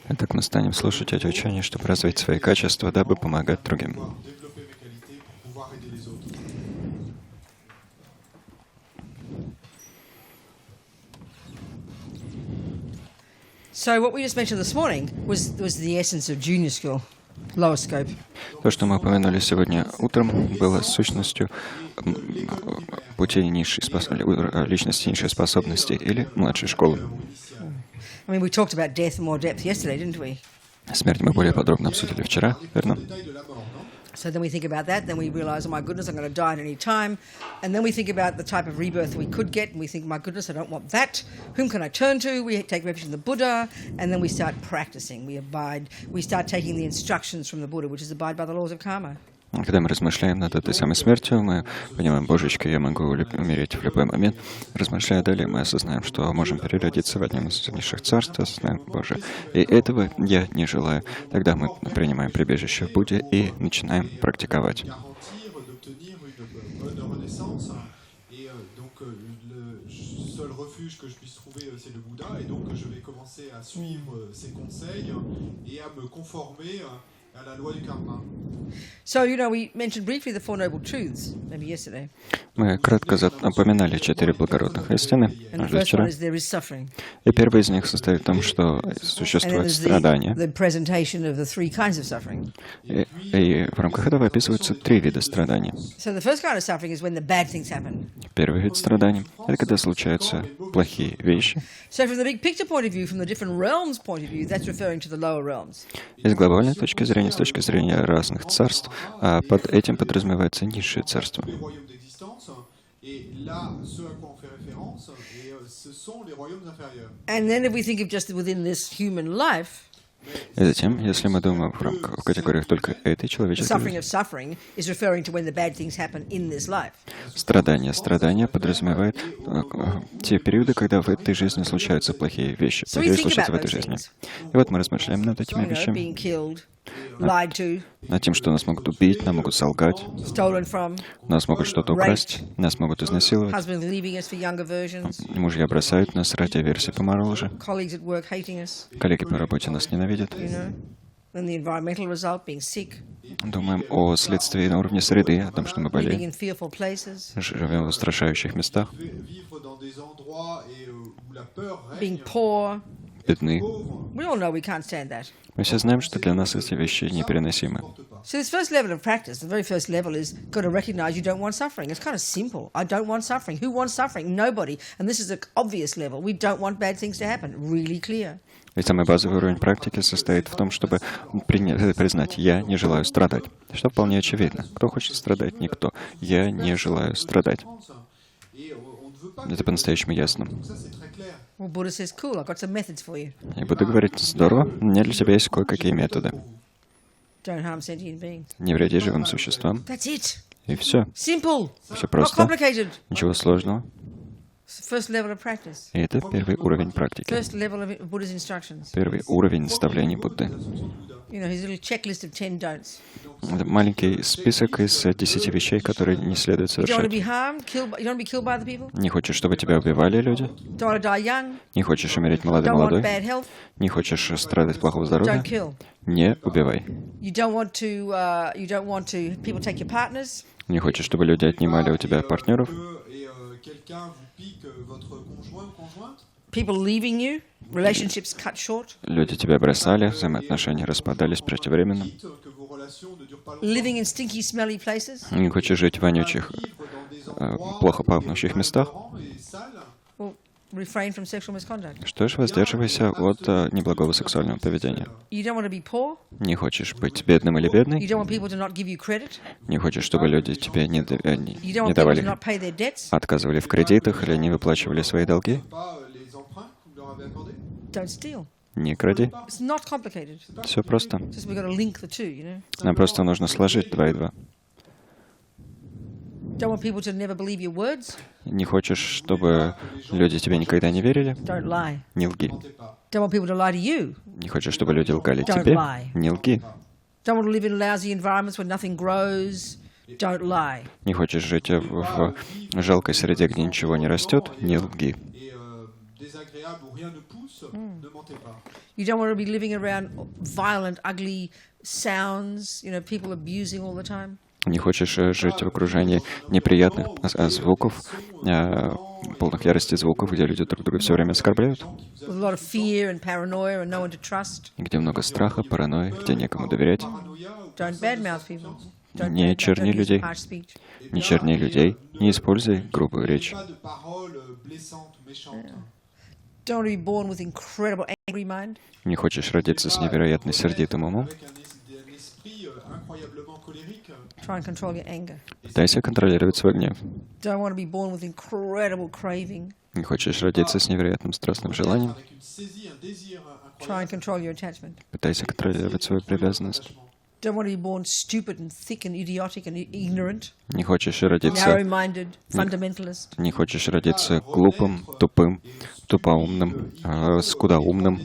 Итак, мы станем слушать эти учения, чтобы развить свои качества, дабы помогать другим. So what we just mentioned this morning was the essence of junior school, lower scope. То, что мы упомянули сегодня утром, было сущностью пути личности низшей способности или младшей школы. I mean, we talked about death in more depth yesterday, didn't we? Смерть мы более подробно обсудили вчера, верно? So then we think about that, then we realize, oh my goodness, I'm going to die at any time. And then we think about the type of rebirth we could get, and we think, my goodness, I don't want that. Whom can I turn to? We take refuge in the Buddha, and then we start practicing. We start taking the instructions from the Buddha, which is abide by the laws of karma. Когда мы размышляем над этой самой смертью, мы понимаем, Божечка, я могу умереть в любой момент. Размышляя далее, мы осознаем, что можем переродиться в одном из низших царств, осознаем, Боже, и этого я не желаю. Тогда мы принимаем прибежище в Будде и начинаем практиковать. So, we mentioned briefly the Four Noble Truths, maybe yesterday. Мы кратко упоминали 4 благородных истины вчера. И первый из них состоит в том, что существует страдание. И в рамках этого описываются 3 вида страданий. Первый вид страданий — это когда случаются плохие вещи. Из глобальной точки зрения, с точки зрения разных царств, под этим подразумевается низшее царство. И затем, если мы думаем в категориях только этой человеческой жизни, страдание подразумевает те периоды, когда в этой жизни случаются плохие вещи, плохие случаются в этой жизни. И вот мы размышляем над этими вещами, над тем, что нас могут убить, нам могут солгать, нас могут что-то украсть, нас могут изнасиловать, мужья бросают нас ради версии помоложе, коллеги по работе нас ненавидят. Думаем о следствии на уровне среды, о том, что мы болеем, живем в устрашающих местах, бедны. Мы все знаем, что для нас эти вещи непереносимы. Ведь самый базовый уровень практики состоит в том, чтобы признать «я не желаю страдать», что вполне очевидно. Кто хочет страдать? Никто. Я не желаю страдать. Это по-настоящему ясно. И Будда говорит: здорово, у меня для тебя есть кое-какие методы. Не вреди живым существам. И все. Все просто. Ничего сложного. И это первый уровень практики. Первый уровень наставлений Будды. Это маленький список из 10 вещей, которые не следует совершать. Не хочешь, чтобы тебя убивали люди? Не хочешь умереть молодой? Не хочешь страдать от плохого здоровья? Не убивай. Не хочешь, чтобы люди отнимали у тебя партнеров? Люди тебя бросали, взаимоотношения распадались преждевременно. Не хочешь жить в вонючих, плохо пахнущих местах? Что ж, воздерживайся от неблагого сексуального поведения. Не хочешь быть бедным или бедной? Не хочешь, чтобы люди тебе не давали, отказывали в кредитах или не выплачивали свои долги? Не кради. Все просто. Нам просто нужно сложить 2 и 2. Не хочешь, чтобы люди тебе никогда не верили? Не лги. Не хочешь, чтобы люди лгали тебе? Не лги. Don't lie. Не хочешь жить в жалкой среде, где ничего не растет? Не лги. You don't want to be living around violent, ugly sounds, people abusing all the time. Не хочешь жить в окружении неприятных звуков, полных ярости звуков, где люди друг друга все время оскорбляют, With a lot of fear and paranoia and no one to trust. где много страха, паранойи, где некому доверять. Don't badmouth people. Не черни людей, Harsh speech. не черни людей, не используй грубую речь. Don't want to be born with incredible angry mind. Не хочешь родиться с невероятно сердитым умом? Try and control your anger. Пытайся контролировать свой гнев. Don't want to be born with incredible craving. Не хочешь родиться с невероятным страстным желанием? Try and control your attachment. Пытайся контролировать свою привязанность. Don't want to be born stupid and thick and idiotic and ignorant, Не хочешь родиться, narrow-minded, fundamentalist. не хочешь родиться глупым, тупым, тупоумным, скудоумным,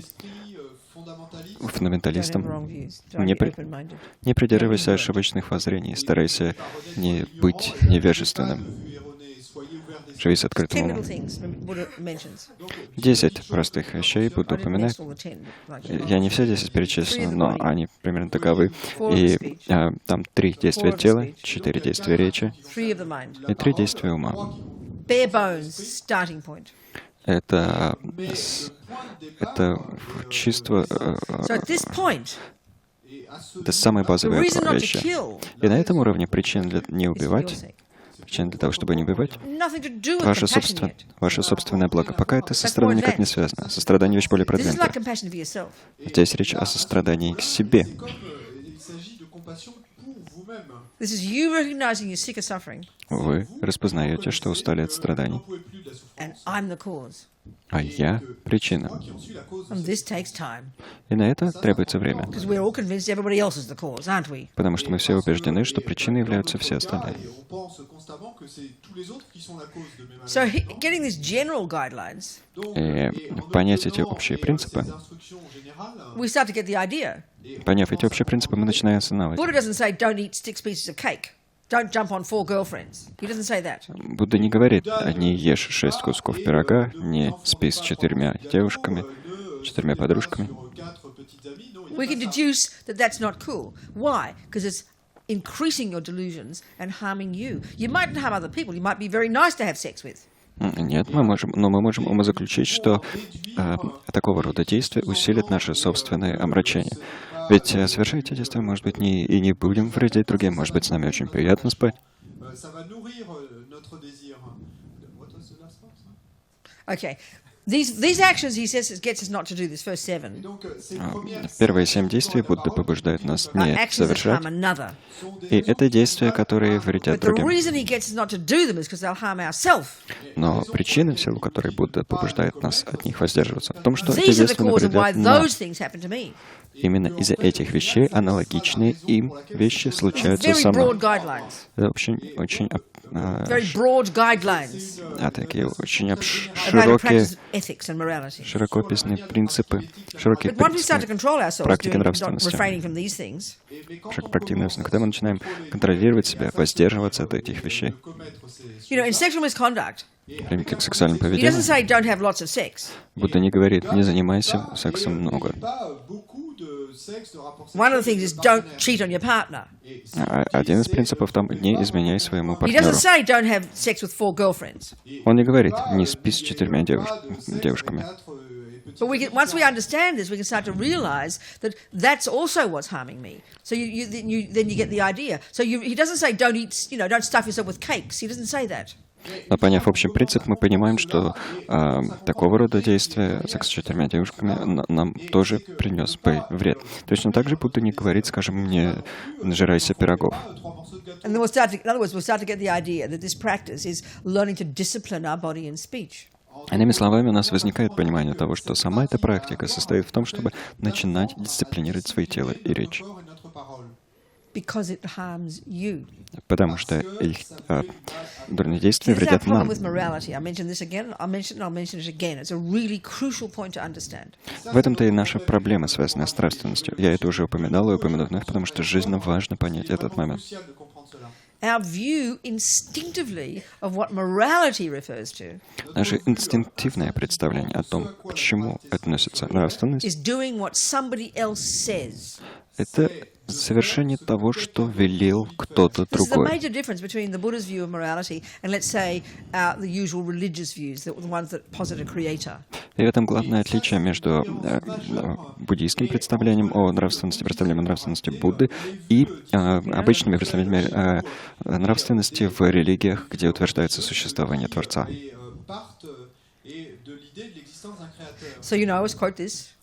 Don't have фундаменталистом. wrong views. Try Не, to be при- open-minded. не придерживайся ошибочных воззрений, старайся не быть невежественным. Живи с открытым 10 little умом. things Buddha mentions. 10 простых вещей Будда I didn't упоминает. list all the 10. Like, Я не все 10 перечислил, но они примерно таковы. И там 3 действия тела, 4 действия речи 3 of the mind. и 3 действия ума. Bare bones, starting point. Это чувство, So at this point, это самые the базовые reason not to вещи. kill И на этом уровне причин для не is for your убивать, sake. причин для того, чтобы не убивать, Nothing to do with compassion yet. ваше собственное благо. Пока это сострадание никак не связано. Сострадание — вещь более This is like продвинутая. compassion for yourself. Здесь речь о сострадании к себе. This is you recognizing you're sick of suffering, Вы распознаете, что устали от страданий, and I'm the cause. а я — причина. And this takes time, И на это требуется время. because we're all convinced everybody else is the cause, aren't we? Потому что мы все убеждены, что причиной являются все остальные. So getting these general guidelines, И понять эти общие принципы, we start to get the idea. поняв эти общие принципы, мы начинаем осознавать. Buddha doesn't say don't eat 6 pieces of cake. Don't jump on 4 girlfriends. He doesn't say that. Будда не говорит: не ешь 6 кусков пирога, не спи с 4 девушками, 4 подружками. We can deduce that that's not cool. Why? Because it's increasing your delusions and harming you. You mightn't harm other people. You might be very nice to have sex with. Нет, мы можем умозаключить, что такого рода действия усилят наши собственные омрачения. Ведь совершая эти действия, может быть, и не будем вредить другим, может быть, с нами очень приятно спать. Okay. These actions, he says, gets us not to do this first 7. Первые 7 действий Будда побуждает нас Are не actions that совершать. harm another. И это действия, которые вредят But the другим. reason he gets us not to do them is because they'll harm ourselves. Но причина, в силу которой Будда побуждает нас от них воздерживаться, в том, что эти These are the действия cause of why навредят нам. those things happen to me. Именно из-за этих вещей аналогичные им вещи случаются Very со мной. broad guidelines. Это очень Very broad guidelines такие очень of how to широкие, practice ethics and morality. широко описанные принципы, широкие But once we start to принципы control ourselves, практики not нравственности. refraining from these things, Практики нравственности. Когда мы начинаем контролировать себя, воздерживаться от этих вещей, in sexual misconduct, примите к сексуальному he doesn't поведению, say don't have lots of sex. Будда не говорит: не занимайся сексом много. One of the things is don't cheat on your partner. Один из принципов там — не изменяй своему He партнеру. doesn't say don't have sex with 4 girlfriends. Он не говорит: не спи с 4 девушками. But once we understand this, we can start to realize that that's also what's harming me. So then you get the idea. So he doesn't say don't eat, don't stuff yourself with cakes. He doesn't say that. Но поняв общий принцип, мы понимаем, что такого рода действия, секс с 4 девушками, нам тоже принес бы вред. Точно так же Будда не говорит, скажем, не нажирайся пирогов. And then in other words, we'll start to get the idea that this practice is learning to discipline our body and speech. Иными словами, у нас возникает понимание того, что сама эта практика состоит в том, чтобы начинать дисциплинировать свои тело и речь. Because it harms you. Потому что их дурные действия This is our вредят problem нам. with morality. I mentioned this again. I'll mention it again. It's a really crucial point to understand. В этом-то и наша проблема, связанная с нравственностью. Я это уже упоминал и упомяну вновь, потому что жизненно важно понять этот момент. our view instinctively of what morality refers to Наше инстинктивное представление о том, к чему относится нравственность, is doing what somebody else says. это совершение того, что велел кто-то This is the другой. major difference between the Buddha's view of morality and, let's say, the usual religious views, the ones that posit a creator. И в этом главное отличие между буддийским представлением о нравственности Будды и обычными представлениями нравственности в религиях, где утверждается существование Творца. So, I always quote this.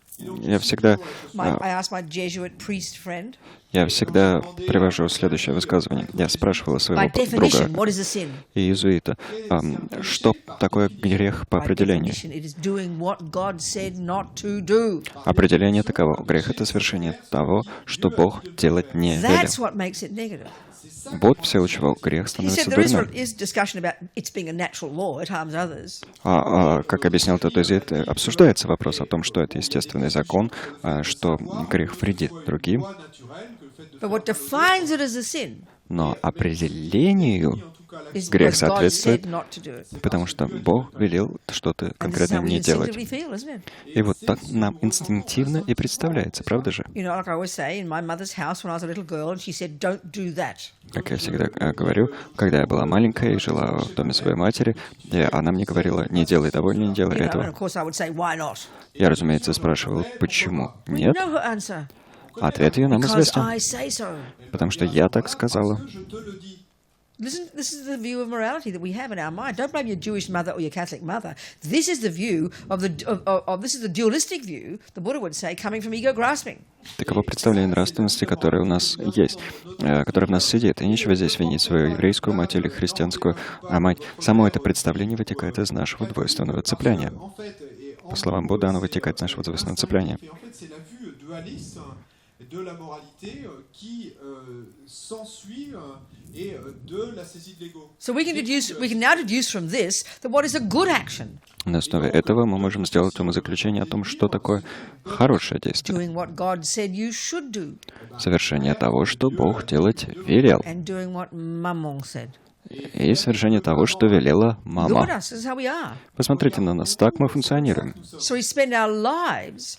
Я всегда I asked my Jesuit priest friend, привожу следующее высказывание. Я спрашивала своего by definition, друга what is a sin? иезуита, что такое грех по By определению. definition, it is doing what God said not to do. Определение таково. Грех — это совершение того, что Бог делать не велел. That's what makes it negative. Вот в силу чего грех He становится said there дурным. is discussion about it's being a natural law, it harms others. Как объяснял Тотозит, обсуждается вопрос о том, что это естественный закон, что грех вредит другим, But what defines it as a sin но определению is грех because God соответствует, said not to do it. потому что Бог велел что-то And this is конкретно how we не делать. instinctively feel, isn't it? И вот так нам инстинктивно и представляется, правда же? Like I always say, in my mother's house when I was a little girl, and she said, "Don't do that." Как я всегда говорю, когда я была маленькая и жила в доме своей матери, она мне говорила: не делай того или не делай And этого. of course I would say, "Why not?" Я, разумеется, спрашивал, почему We нет. know her answer. Ответ ее нам Because известен, I say so. потому что я так сказала. Listen, this is the view of morality that we have in our mind. Don't blame your Jewish mother or your Catholic mother. This is the view this is the dualistic view, the Buddha would say, coming from ego grasping. Таково представление нравственности, которое у нас есть, которое в нас сидит. И нечего здесь винить свою еврейскую мать или христианскую мать. Само это представление вытекает из нашего двойственного цепляния. По словам Будды, оно вытекает из нашего двойственного цепляния. De la moralité qui s'ensuit et de la saisie de l'ego. So we can now deduce from this that what is a good action? На основе этого мы можем сделать умозаключение о том, что такое хорошее действие. Doing what God said you should do. Совершение того, что Бог делать велел. And doing what Mammon said. И совершение того, что велела Look мама. at us, this is how we are. Посмотрите на нас, так мы функционируем. So we spend our lives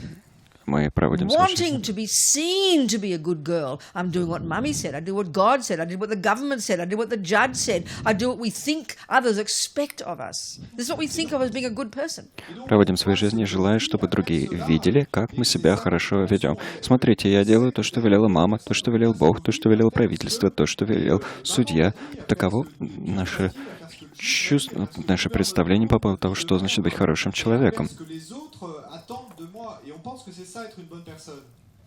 Мы проводим свою жизнь, wanting to be seen to be a good girl. I'm doing what Mummy said. I do what God said. I did what the government said. I did what the judge said. I do what we think others expect of us. This is what we think of as being a good person. проводим свои жизни, желая, чтобы другие видели, как мы себя хорошо ведем. Смотрите, я делаю то, что велела мама, то, что велел Бог, то, что велело правительство, то, что велел судья. Таково наше чувство, наше представление по поводу того, что значит быть хорошим человеком.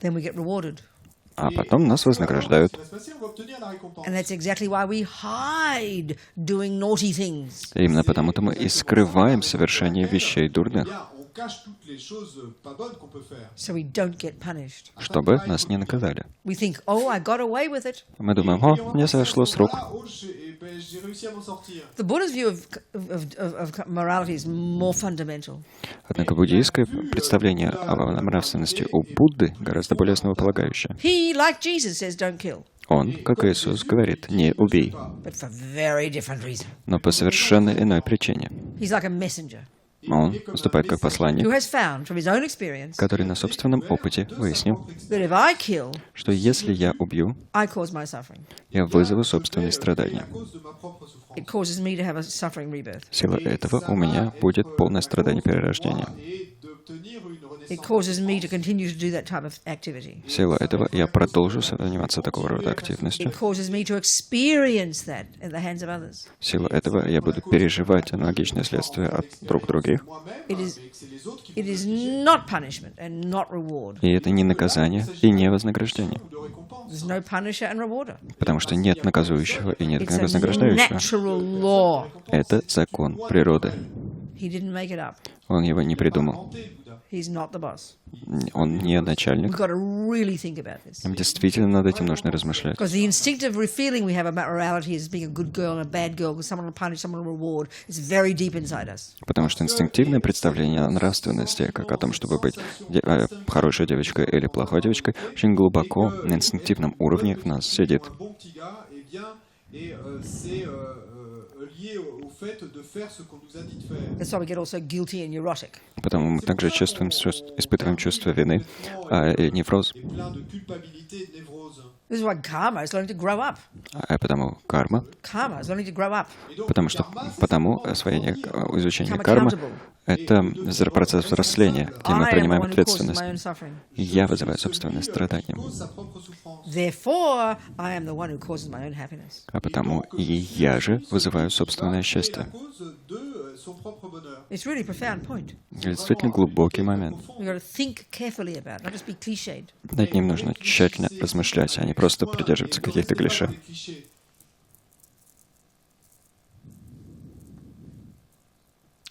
Then we get rewarded. А потом нас вознаграждают. And that's exactly why we hide doing naughty things. И именно потому-то мы и скрываем совершение вещей дурных, So we don't get punished. чтобы нас не наказали. We think, oh, I got away with it. Мы думаем: о, мне сошло с рук. The Buddha's view of morality is more fundamental. Однако буддийское представление о нравственности у Будды гораздо более основополагающее. He, like Jesus, says, don't kill. Он, как Иисус, говорит: не убей, But for very different reason. но по совершенно иной причине. He's like a messenger Он выступает как посланник, who has found from his own experience который на собственном опыте выяснил, that if I kill, что если я убью, I cause my suffering. я вызову собственные страдания. It causes me to have a suffering rebirth. Сила этого у меня будет полное страдание перерождения. It causes me to continue to do that type of activity. Сила этого я продолжу заниматься такого рода активностью. It causes me to experience that in the hands of others. Сила этого я буду переживать аналогичные следствия от друг других. It is not punishment and not reward. И это не наказание и не вознаграждение. There's no punisher and rewarder. Потому что нет наказующего и нет It's a вознаграждающего. natural law. Это закон природы. He didn't make it up. Он его не придумал. He's not the boss. Он не We've начальник. got to really think about this. Нам действительно над этим нужно размышлять. Because the instinctive feeling we have about morality as being a good girl and a bad girl, because someone will punish, someone will reward, is very deep inside us. Потому что инстинктивное представление о нравственности, как о том, чтобы быть хорошей девочкой или плохой девочкой, очень глубоко на инстинктивном уровне в нас сидит. Et c'est lié au fait de faire ce qu'on nous a dit de faire. That's why we get also guilty and neurotic. Потому мы также испытываем чувство вины и невроз. Et plein de culpabilité et de névrose. This is why karma is learning to grow up. А потому карма, Karma is learning to grow up. потому освоение, изучение кармы — это процесс взросления, где мы I am the принимаем one who causes ответственность. my own suffering. Я вызываю собственное страдание, Cause sa propre souffrance. Therefore, I am the one who causes my own happiness. а потому и я же вызываю собственное Et la счастье. cause de son propre bonheur. It's really a profound point. Это действительно глубокий момент. We've got to think carefully about it, not just be cliched. Над ним нужно тщательно размышлять, а не просто придерживаться каких-то клише.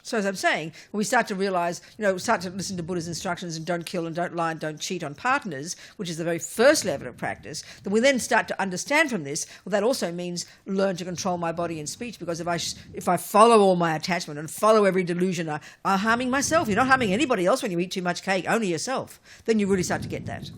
So as I'm saying, when we start to realize, start to listen to Buddha's instructions and don't kill and don't lie and don't cheat on partners, which is the very first level of practice, then we then start to understand from this, well, that also means learn to control my body and speech, because if I follow all my attachment and follow every delusion, I'm harming myself. You're not harming anybody else when you eat too much cake, only yourself. Then you really start to get that.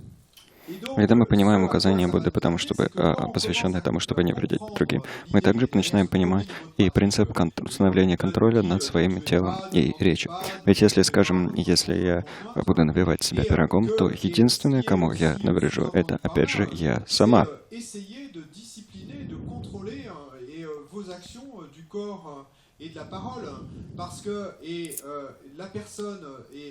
Когда мы понимаем указания Будды, посвященные тому, чтобы не вредить другим, мы также начинаем понимать и принцип установления контроля над своим телом и речью. Ведь если я буду набивать себя пирогом, то единственное, кому я наврежу, это, опять же, я сама. Et de la parole, parce que la personne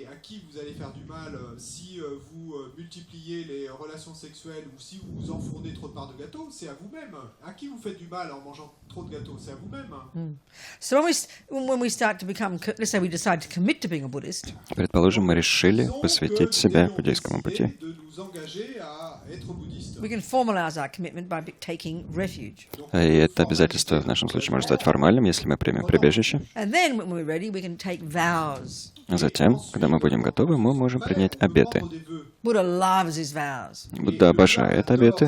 à qui vous allez faire du mal si vous multipliez les relations sexuelles ou si vous enfournez trop de parts de gâteau, c'est à vous-même. À qui vous faites du mal en mangeant trop de gâteau, c'est à vous-même. So when we start to become, let's say we decide to commit to being a Buddhist, Предположим, мы решили посвятить себя буддийскому пути. we can formalize our commitment by taking refuge. И это обязательство в нашем случае может стать формальным, если мы примем прибежище. And then when we're ready, we can take vows. Затем, когда мы будем готовы, мы можем принять обеты. Buddha loves his vows. Будда обожает обеты.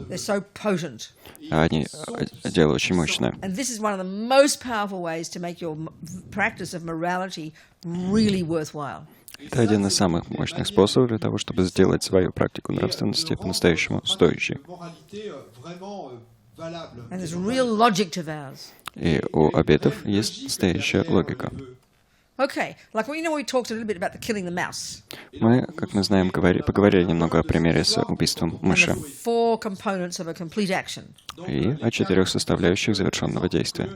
They're so potent. Они дело очень мощное. And this is one of the most powerful ways to make your practice of morality really worthwhile. Это один из самых мощных способов для того, чтобы сделать свою практику нравственности по-настоящему стоящей. And there's real logic to vows. И у обетов есть настоящая логика. Okay, like we talked a little bit about the killing the mouse. Мы, как мы знаем, поговорили немного о примере с убийством мыши Four components of a complete action. и о 4 составляющих завершенного действия.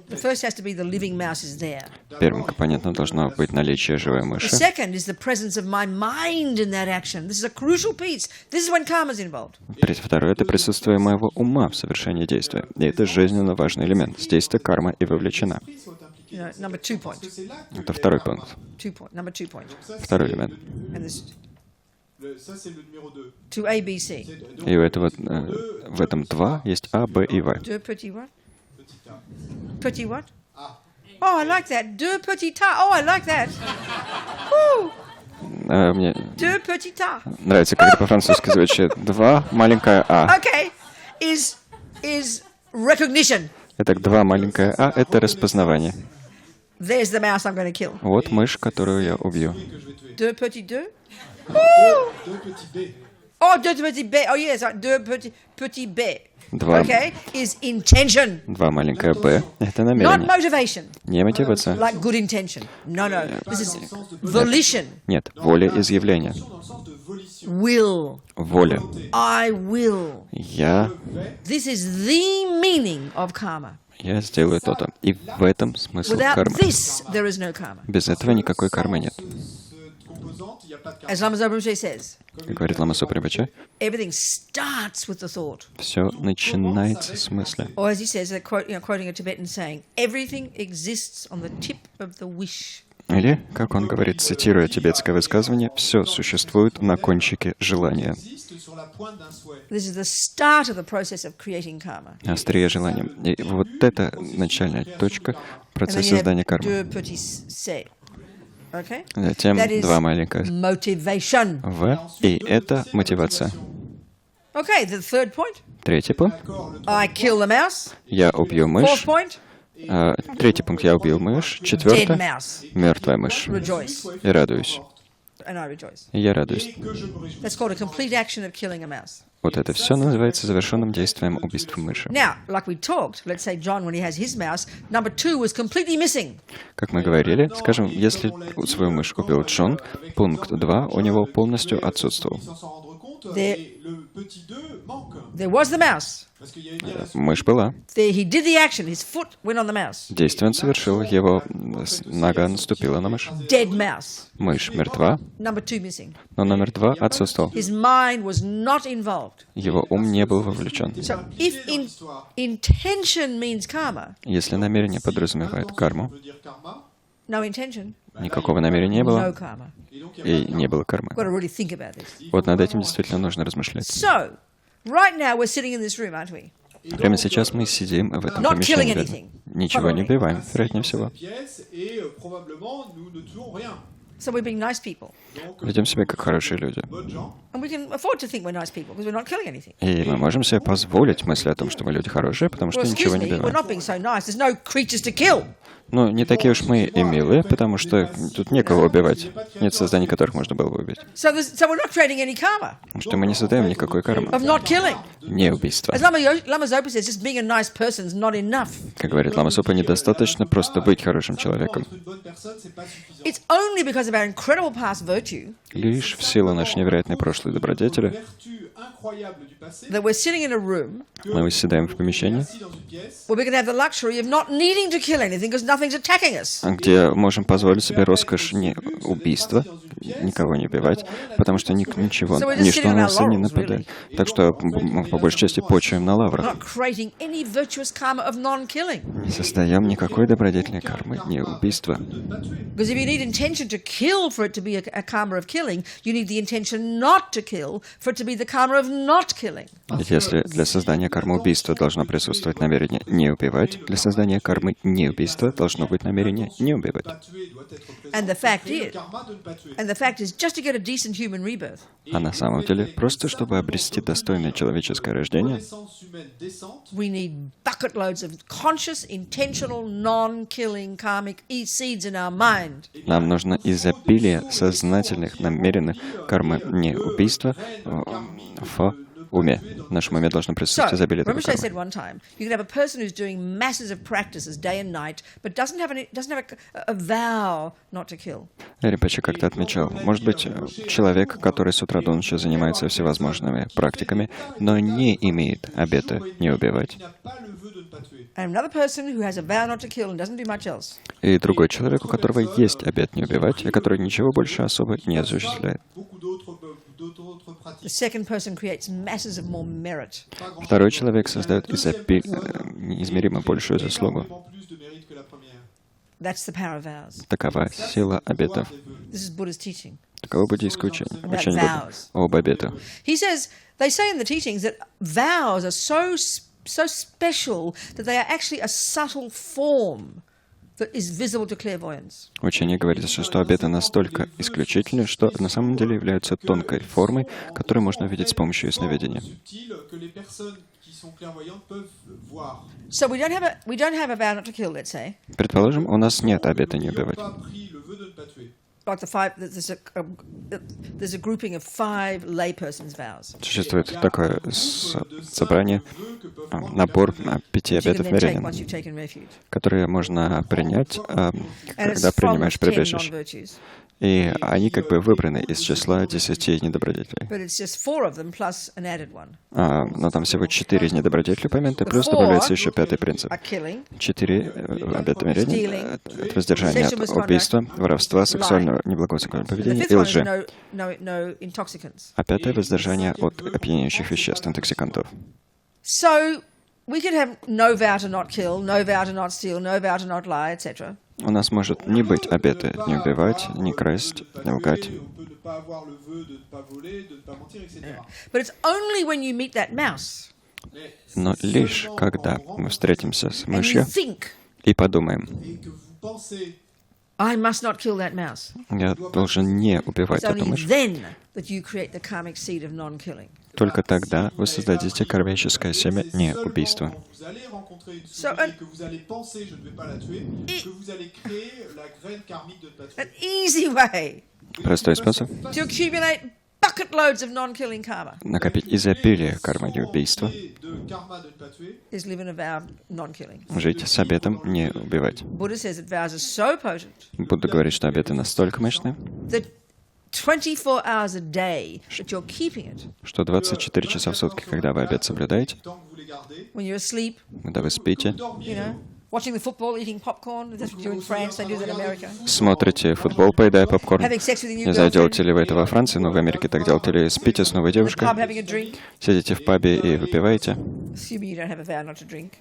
The first has to be the living mouse is there. Первым компонентом должно быть наличие живой The мыши. second is the presence of my mind in that action. This is a crucial piece. This is when karma is involved. Второе — это присутствие моего ума в совершении действия. И это жизненно важный элемент. Здесь-то карма и вовлечена. Number 2 point. Это второй пункт. Number 2 point. Второй элемент. And there's 2A, B, C. И у этого, в этом 2 есть А, Б и В. Deux petits what? Petit what? Oh, I like that. Deux petits tas. Oh, I like that. Woo! Мне Deux petits tas. нравится, как это по-французски звучит. 2 маленькая А. Okay. Is recognition. Итак, 2 маленькая А — это распознавание. There's the mouse I'm going to kill. Вот мышь, которую я убью. Deux petits deux. Oh, deux petits B. Oh, yes, deux petits B. 2 Okay, is intention, маленькая Б — это not намерение. motivation, Не мотивация. like good intention. No. This is volition. Нет, волеизъявление. Will. Воля. I will. Я This is the meaning of karma. сделаю то-то. И в этом смысл Without кармы. this, there is no karma. Без этого никакой кармы нет. As Lama Zopa Rinpoche says, Как говорит Лама Цоpa Ринпоче, everything starts with the thought. все начинается с мысли. Or as he says, quoting a Tibetan saying, everything exists on the tip of the wish. Или, как он говорит, цитируя тибетское высказывание, все существует на кончике желания. This is the start of the process of creating karma. Острие желания. И вот это начальная точка процесса создания кармы. Deux petits C. Okay? Затем That is 2 маленьких motivation. В, и это мотивация. Okay, the third point. Третий пункт. I kill the mouse. Я убью Fourth мышь. point. Третий пункт. Я убил мышь. Dead Четвертое. mouse. Мертвая мышь. Rejoice. И радуюсь. And I rejoice. И я радуюсь. That's called a complete action of killing a mouse. Вот это все называется завершенным действием убийства мыши. Now, like we talked, let's say John, when he has his mouse, number 2 was completely missing. Как мы говорили, скажем, если свою мышь убил Джон, пункт 2 у него полностью отсутствовал. There was the mouse. Мышь была. There he did the action. His foot went on the mouse. Действие он совершил, его нога наступила на мышь. Dead mouse. Мышь мертва, Number 2 missing. но номер 2 отсутствовал. His mind was not involved. Его ум не был вовлечен. So if intention means karma, Если намерение подразумевает карму, no intention, никакого намерения не no было, karma. и не было кармы. Got to really think about this. Вот над этим действительно нужно размышлять. So, right now we're sitting in this room, aren't we? Прямо сейчас мы сидим в этом Not killing помещении, anything. ничего не убиваем, вероятнее всего. So we're being nice people. Ведем себя как хорошие люди. And we can afford to think we're nice people because we're not killing anything. И мы можем себе позволить мысли о том, что мы люди хорошие, потому что Well, ничего excuse не me, we're убиваем. not being so nice. There's no creatures to kill. Ну, не такие уж мы и милые, потому что тут некого убивать. Нет созданий, которых можно было бы убить. So we're not creating any karma Потому что мы не создаем никакой кармы. of not killing. Не убийство. As Lama Zopa says, just being a nice person is not enough. Как говорит Лама Сопа, недостаточно просто быть хорошим человеком. It's only because of our incredible past virtue Лишь в силу нашей невероятной прошлой добродетели that we're sitting in a room мы выседаем в помещении, where we can have the luxury of not needing to kill anything because nothing's attacking us. где можем позволить себе роскошь не убийства, никого не убивать, потому что ничего, ничто на нас и не нападает. Так что мы по большей части почуем на лаврах. Not creating any virtuous karma of non-killing. Не создаем никакой добродетельной кармы, не убийства. Because if you need intention to kill for it to be a karma of killing, you need the intention not to kill for it to be the karma of not killing. Ведь если для создания кармы убийства должно присутствовать намерение не убивать, для создания кармы неубийства должно быть намерение не убивать. And the fact is, just to get a decent human rebirth, А на самом деле, просто чтобы обрести достойное человеческое рождение, we need bucket loads of conscious, intentional, non-killing karmic seeds in our mind. нам нужно изобилие сознательных, намеренных кармы не убийства в уме. В нашем уме должно So, присутствовать изобилие такой Rinpoche кармы. said one time, you can have a person who's doing masses of practices day and night, but doesn't have a vow not to kill. Ринпоче как-то отмечал, может быть, человек, который с утра до ночи занимается всевозможными практиками, но не имеет обета не убивать. And another person who has a vow not to kill and doesn't do much else. И другой человек, у которого есть обет не убивать, и который ничего больше особо не осуществляет. The second person creates masses of more merit. Второй человек создает неизмеримо большую заслугу. That's the power of vows. Такова сила обетов. This is Buddha's teaching. Таково буддийское учение. Учение vows. об обетах. He says, they say in the teachings that vows are so special that they are actually a subtle form that is visible to clairvoyance. Учение говорится, что обеты настолько исключительны, что на самом деле являются тонкой формой, которую можно увидеть с помощью ясновидения. So we don't have a vow not to kill, let's say. Предположим, у нас нет обета не убивать. Like there's a grouping of 5 laypersons' vows. Существует такое собрание, набор 5 обетов мирянина, Once you've taken refuge. которые можно принять, And it's когда from принимаешь 10 прибежище. non-virtues. И они как бы выбраны из числа 10 недобродетелей. But it's just 4 of them plus an added one. Но там всего 4 недобродетели упомянуты, плюс добавляется еще 5-й принцип. Are killing, 4 обета мирянина — это воздержание от убийства, воровства, сексуального, неблагого сексуального and the поведения fifth и one is лжи. no intoxicants. А 5-е — воздержание от опьяняющих веществ, интоксикантов. So we could have no vow to not kill, no vow to not steal, no vow to not lie, etc. У нас может не быть обета не убивать, не красть, не лгать. But it's only when you meet that mouse Но лишь когда мы встретимся с and you мышью think, и подумаем, I must not kill that mouse. я должен не убивать It's эту only мышь, then that you create the karmic seed of non-killing. только тогда вы создадите кармическое семя не убийства. An easy way Простой способ to accumulate bucket loads of non-killing karma накопить изобилие кармы убийства, de karma de ne pas tuer. is live in a vow of non-killing. жить с обетом не убивать. Buddha says that vows are so potent Будда говорит, что обеты настолько мощны, that 24 hours a day that you're keeping it. что 24 часа в сутки, когда вы обет соблюдаете, Tant que vous les gardez, When you're asleep, когда вы спите, you dormiez. know, watching the football, eating popcorn. That's what you do in France. They do that in America. смотрите футбол, поедая попкорн. Having sex with your new Не знаю, girlfriend. делаете ли вы это во Франции, но в Америке так делаете ли. Спите с новой девушкой, Pub having a drink. сидите в пабе и выпиваете, Assuming you don't have a vow not to drink.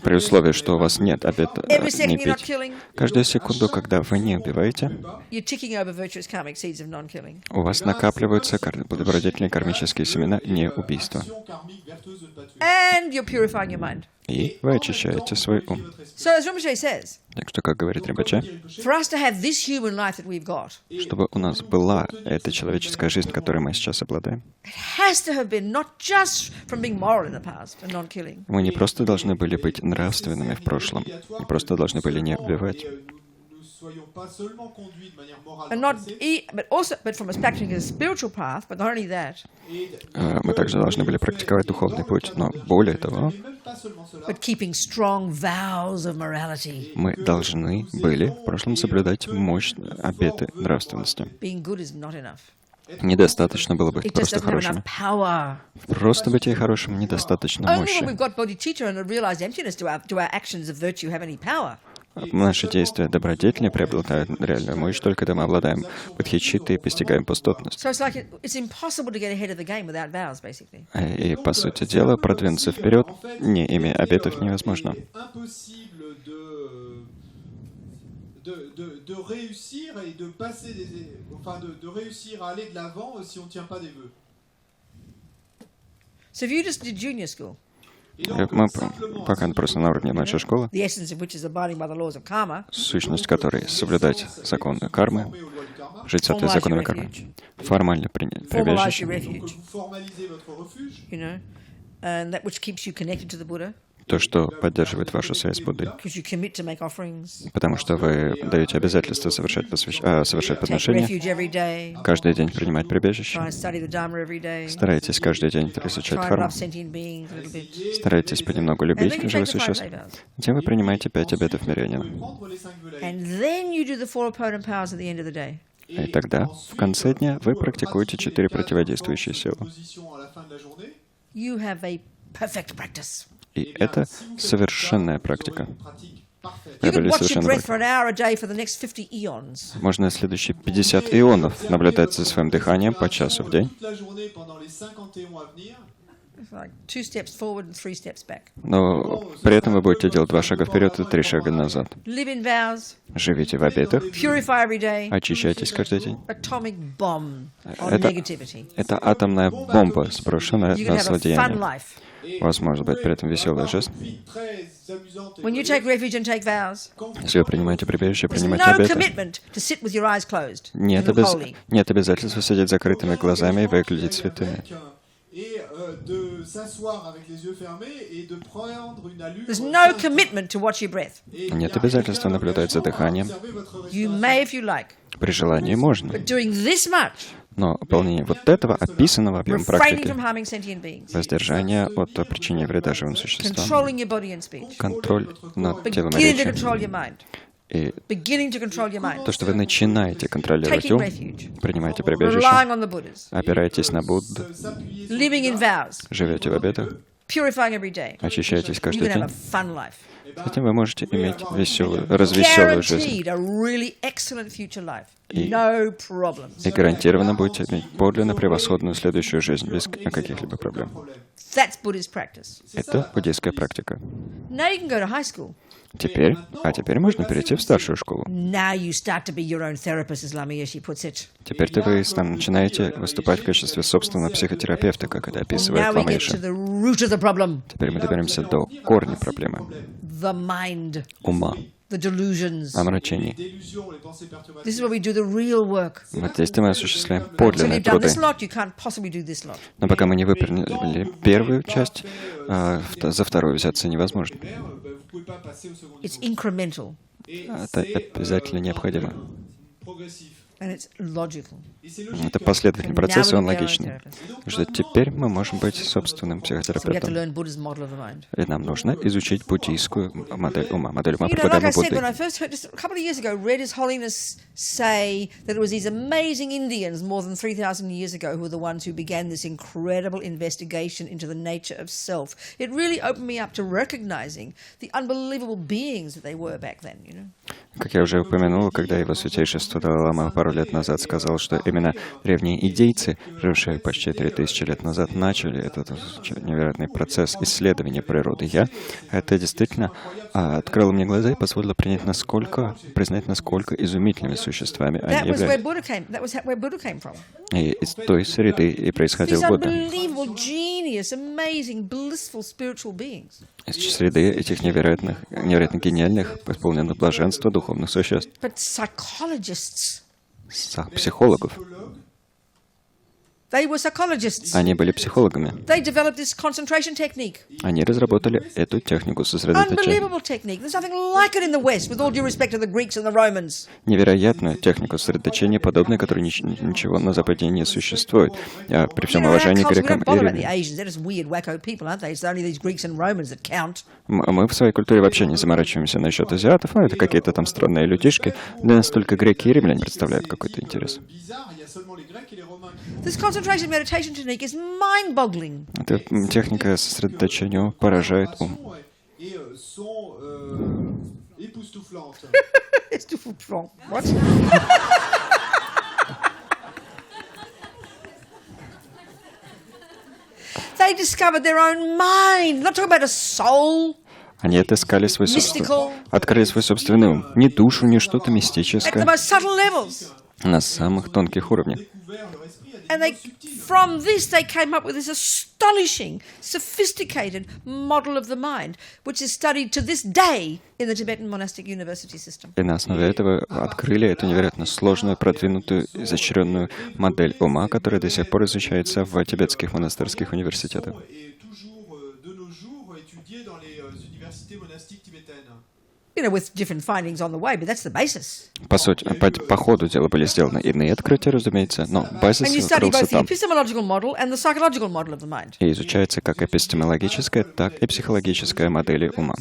при условии, что у вас нет обета Every не second you're not пить. killing, Каждую секунду, когда вы не убиваете, you're ticking over virtuous karmic seeds of non-killing. у вас накапливаются добродетельные кармические семена неубийства. Action karmique vertueuse de ne pas tuer. And you're purifying your mind. И вы очищаете свой ум. So as Rinpoche says, Так что, как говорит Ринпоче, for us to have this human life that we've got, чтобы у нас была эта человеческая жизнь, которой мы сейчас обладаем, it has to have been not just from being moral in the past and non-killing, мы не просто должны были быть нравственными в прошлом, не просто должны были не убивать, Nous soyons pas seulement conduits de manière morale and dans not, le passé, but from us practicing a spiritual path. But not only that, мы также должны были практиковать духовный путь, но более того, mais même pas seulement cela. but keeping strong vows of morality. мы должны были в прошлом соблюдать мощные обеты нравственности. Being good is not enough. Недостаточно было быть It just просто doesn't have хорошими. enough power. Просто быть хорошим недостаточно Only when мощи. we've got bodhicitta and a realized emptiness do our actions of virtue have any power. Наши действия добродетельные преобладают реальную мощь, только когда мы обладаем бодхичиттой и постигаем пустотность. So it's like it's impossible to get ahead of the game without vows, basically. И, по сути дела, продвинуться вперед, не имея обетов, невозможно. Impossible de réussir et de passer enfin de réussir à aller de l'avant si on ne tient pas des vœux. So if you just did junior school, Et donc, Мы simplement, пока просто на уровне младшей школы, the essence of which is abiding by the laws of karma, сущность которой — соблюдать законы кармы, formé aux lois du karma, жить в соответствии с законами кармы, формально принять formalize your прибежище, donc refuge, vous formalisez votre refuge, you know, and that which keeps you connected to the Buddha, то, что поддерживает вашу связь с Буддой, because you commit to make offerings, потому что вы даете обязательство совершать take подношения, refuge every day, каждый день принимать прибежище, try and study the Dharma every day, старайтесь каждый день изучать try and дхарму, love sentient beings a little bit, старайтесь понемногу and любить then you живых take the 5 существ. lay vows. Затем вы принимаете 5 обетов мирянина. prendre les 5 vœux laïcs. And then you do the 4 opponent powers at the end of the day. И тогда, в конце дня, вы практикуете 4 противодействующие силы. Position à la fin de la journée. You have a perfect practice. И это совершенная практика. Pratique parfaite. You can Приобрели watch your совершенную breath практику. for an hour a day for the next 50 eons. Можно следующие 50 ионов наблюдать за своим дыханием по часу в день, Toute la journée pendant les 50 éons à venir. It's like 2 steps forward and 3 steps back. но при этом вы будете делать 2 шага вперед и 3 шага назад. Live in vows, Живите в обетах, purify every day. очищайтесь каждый день. Atomic bomb on Это, negativity. это атомная бомба, сброшенная You can на have a fun злодеяние. life. У вас может быть при этом веселая жизнь. Vie très amusante et When you take refuge and take vows, Если вы принимаете прибежище, there's принимаете no обеты, commitment to sit with your eyes closed нет, and look holy. нет обязательства сидеть с закрытыми глазами и выглядеть святыми. et de s'asseoir avec les yeux fermés et de prendre une allure. There's no commitment to watch your breath. Нет обязательства наблюдать за дыханием. You may if you like. При желании можно. But doing this much, Но выполнение вот этого описанного объема refraining практики, from harming sentient beings, воздержание от причинения вреда живым существам, controlling your body and speech, контроль над телом и beginning to речью, control your mind, и beginning to control your mind, то, что вы начинаете контролировать taking ум, refuge, принимаете прибежище, relying on the Buddhas, опираетесь на Будду, living in vows, живете в обетах, purifying every day. очищаетесь You каждый can have a день, fun life. затем вы можете иметь развеселую жизнь. Guaranteed a really excellent future life. И- No problems. И гарантированно будете иметь подлинно превосходную следующую жизнь без каких-либо проблем. That's Buddhist practice. Это буддийская практика. Now you can go to high school. Теперь можно перейти в старшую школу. Now you start to be your own therapist, as Lama Yeshe puts it. Теперь-то вы начинаете выступать в качестве собственного психотерапевта, как это описывает Now we Лама get to Йеши. the root of the problem. Теперь мы доберемся до корня проблемы, The mind, ума, the delusions. омрачений. Délusions, les pensées perturbatrices. This is where we do the real work. Вот здесь мы осуществляем Until подлинные you've done труды. this lot, you can't possibly do this lot. Но пока мы не выполнили первую часть, за вторую взяться невозможно. Vous pouvez pas passer au second It's niveau. incremental. Et Это обязательно необходимо. progressif. And it's logical. Это последовательный процесс, и он логичный. Что теперь мы можем быть собственным психотерапевтом. И нам нужно изучить буддийскую модель ума, предлагаемую Буддой. When I first heard, just a couple of years ago, read His Holiness say that it was these amazing Indians more than 3,000 years ago who were the ones who began this incredible investigation into the nature of self. It really opened me up to recognizing the unbelievable beings that they were back then, you know. Как я уже упомянул, когда его святейшество Далай-лама пару лет назад сказал, что именно древние индейцы, жившие почти 3000 лет назад, начали этот невероятный процесс исследования природы. Это действительно открыло мне глаза и позволило признать, насколько изумительными существами они являются. И из той среды и происходил Будда. Из среды этих невероятно гениальных, исполненных блаженства духовных существ. Психологов. Они были психологами. Они разработали эту технику сосредоточения. Невероятную технику сосредоточения, подобной, которой ничего на Западе не существует. При всем уважении к грекам и римлянам. Мы в своей культуре вообще не заморачиваемся насчет азиатов, это какие-то там странные людишки. Для нас только греки и римляне представляют какой-то интерес. Эта техника сосредоточения поражает ум. They discovered their own mind. Not talking about a soul. Они отыскали свой собственный, открыли свой собственный ум. Не душу, не что-то мистическое. На самых тонких уровнях. And from this they came up with this astonishing, sophisticated model of the mind, which is studied to this day in the Tibetan monastic university system. И на основе этого открыли эту невероятно сложную, продвинутую, изощренную модель ума, которая до сих пор изучается в тибетских монастырских университетах. With different findings on the way, but that's the basis. По сути, по ходу дела были сделаны иные открытия, разумеется, но базис открылся там. И изучается как эпистемологическая, так и психологическая модели ума.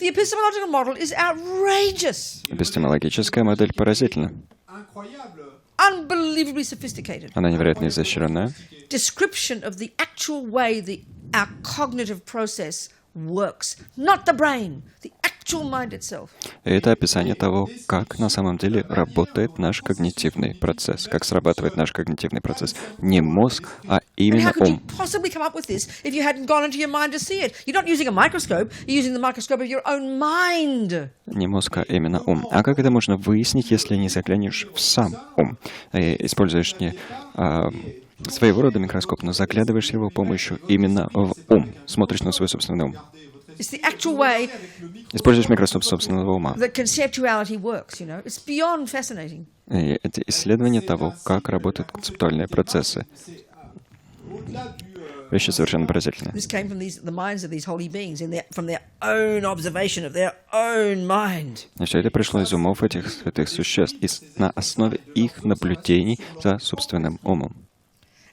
Эпистемологическая модель поразительна. Она невероятно изощренная. Description of the actual way our cognitive process works, not the brain, the actual mind itself. И это описание того, как на самом деле работает наш когнитивный процесс, как срабатывает наш когнитивный процесс. Не мозг, а именно ум. Не мозг, а именно ум. А как это можно выяснить, если не заглянешь в сам ум? И используешь не своего рода микроскоп, но заглядываешь его помощью именно в ум. Смотришь на свой собственный ум. Используешь микроскоп собственного ума. И это исследование того, как работают концептуальные процессы. Вещи совершенно поразительные. И все это пришло из умов этих святых существ, на основе их наблюдений за собственным умом.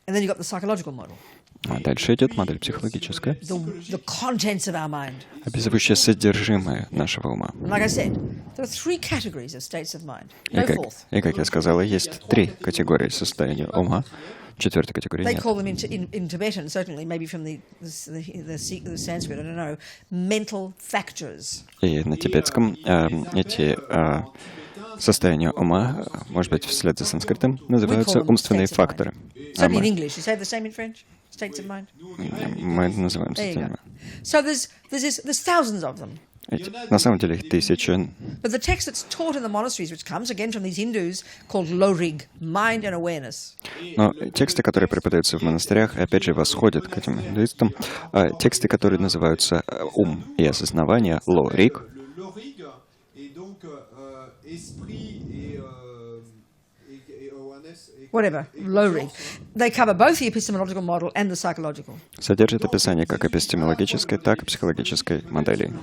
And then you got the psychological model. А дальше идет модель психологическая, описывающая содержимое нашего ума. И, как я сказала, есть 3 категории состояния ума. 4-й категории нет. И на тибетском эти состояния ума, может быть, вслед за санскритом, называются умственные факторы. Мы называем состояниями. На самом деле их тысячи. Но тексты, которые преподаются в монастырях, опять же, восходят к этим индуистам, тексты, которые называются ум и осознавание, ло-риг. Whatever, low-rig. They cover both the epistemological model and the psychological. Содержит описание как эпистемологической, так и психологической модели.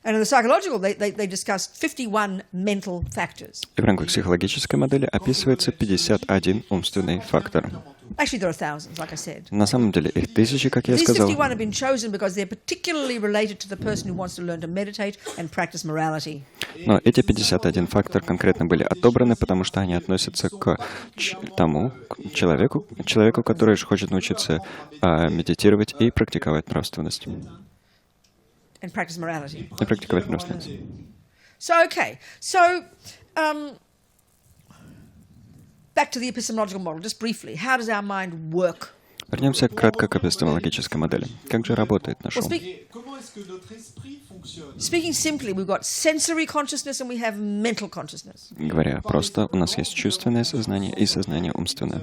And in the psychological, they discussed 51 mental factors. И в рамках психологической модели описывается 51 умственный фактор. Actually, there are thousands, like I said. На самом деле их тысячи, как я These сказал. 51 have been chosen because they're particularly related to the person who wants to learn to meditate and practice morality. Но эти 51 фактор конкретно были отобраны, потому что они относятся к тому человеку, который хочет научиться медитировать и практиковать нравственность. And practice morality. И практиковать нравственность. Back to the epistemological model, just briefly. How does our mind work? Вернемся кратко к эпистемологической модели. Как же работает наш ум? Speaking simply, we've got sensory consciousness and we have mental consciousness. Говоря просто, у нас есть чувственное сознание и сознание умственное.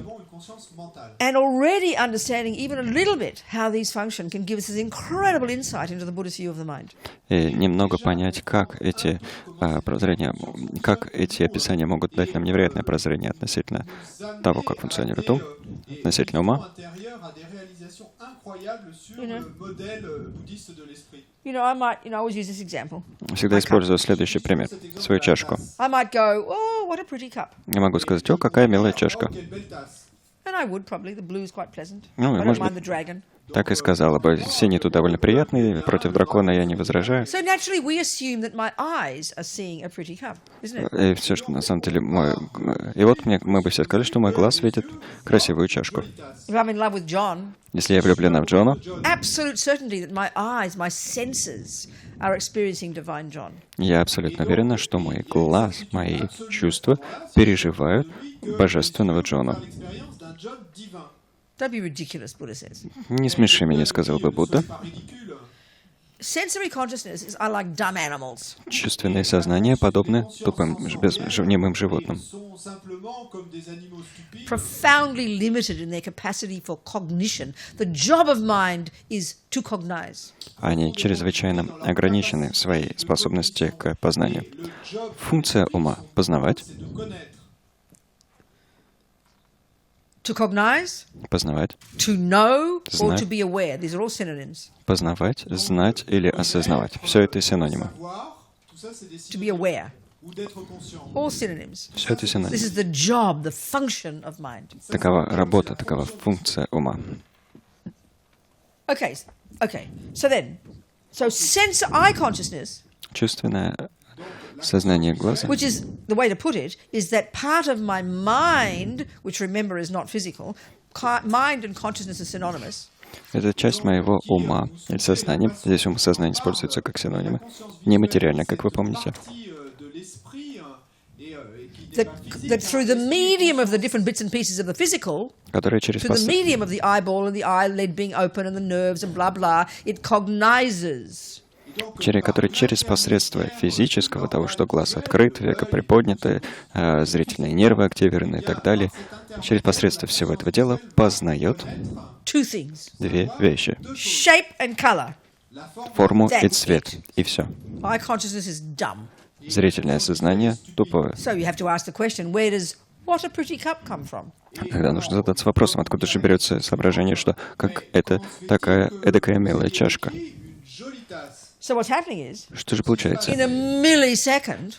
And already understanding even a little bit how these function can give us this incredible insight into the Buddhist view of the mind. И немного понять, как эти прозрения, как эти описания могут дать нам невероятное прозрение относительно того, как функционирует ум, относительно ума. I always use this example. Всегда использую следующий пример. Свою чашку. I might go, oh, what a pretty cup. Я могу сказать, о, какая милая чашка. And I would probably. The blue is quite pleasant. Ну, I don't может mind быть, the dragon. так и сказала бы. Синий тут довольно приятный, против дракона я не возражаю. So naturally we assume that my eyes are seeing a pretty cup, isn't it? И все, что на самом деле И вот мы бы все сказали, что мой глаз видит красивую чашку. If I'm in love with John, Если я влюблена в Джона, absolute certainty that my eyes, my senses are experiencing divine John. я абсолютно уверена, что мой глаз, мои чувства переживают божественного Джона. Don't be ridiculous, Buddha says. Не смеши меня, сказал бы Будда. Sensory consciousness is like dumb animals. Чувственные сознания подобны тупым, немым животным. Profoundly limited in their capacity for cognition. The job of mind is to cognize. Они чрезвычайно ограничены в своей способности к познанию. Функция ума — познавать. To cognize, Познавать, to know, or Знать. to be aware. These are all synonyms. познавать, знать или осознавать. Все это синонимы. To be aware. All synonyms. Все это This синонимы. is the job, the function of mind. Такова работа, такова функция ума. Okay. So sense eye consciousness, Чувственное сознание глаза, which is, the way to put it, is that part of my mind, which remember is not physical, mind and consciousness are synonymous. это часть моего ума или сознания. Здесь ум и сознание используются как синонимы. Нематериально, как вы помните. That through the medium of the different bits and pieces of the physical, Которые через through the medium of the eyeball and the eyelid being open and the nerves and blah blah, it cognizes. Который через посредство физического, того, что глаз открыт, века приподняты, зрительные нервы активированы и так далее, через посредство всего этого дела познает Two things: две вещи. shape and color. Форму и цвет. И все. Eye consciousness is dumb. Зрительное сознание тупое. So you have to ask the question: where does what a pretty cup come from? Тогда нужно задаться вопросом, откуда же берется соображение, что как это такая эдакая милая чашка. So what's happening is, Что же получается? in a millisecond,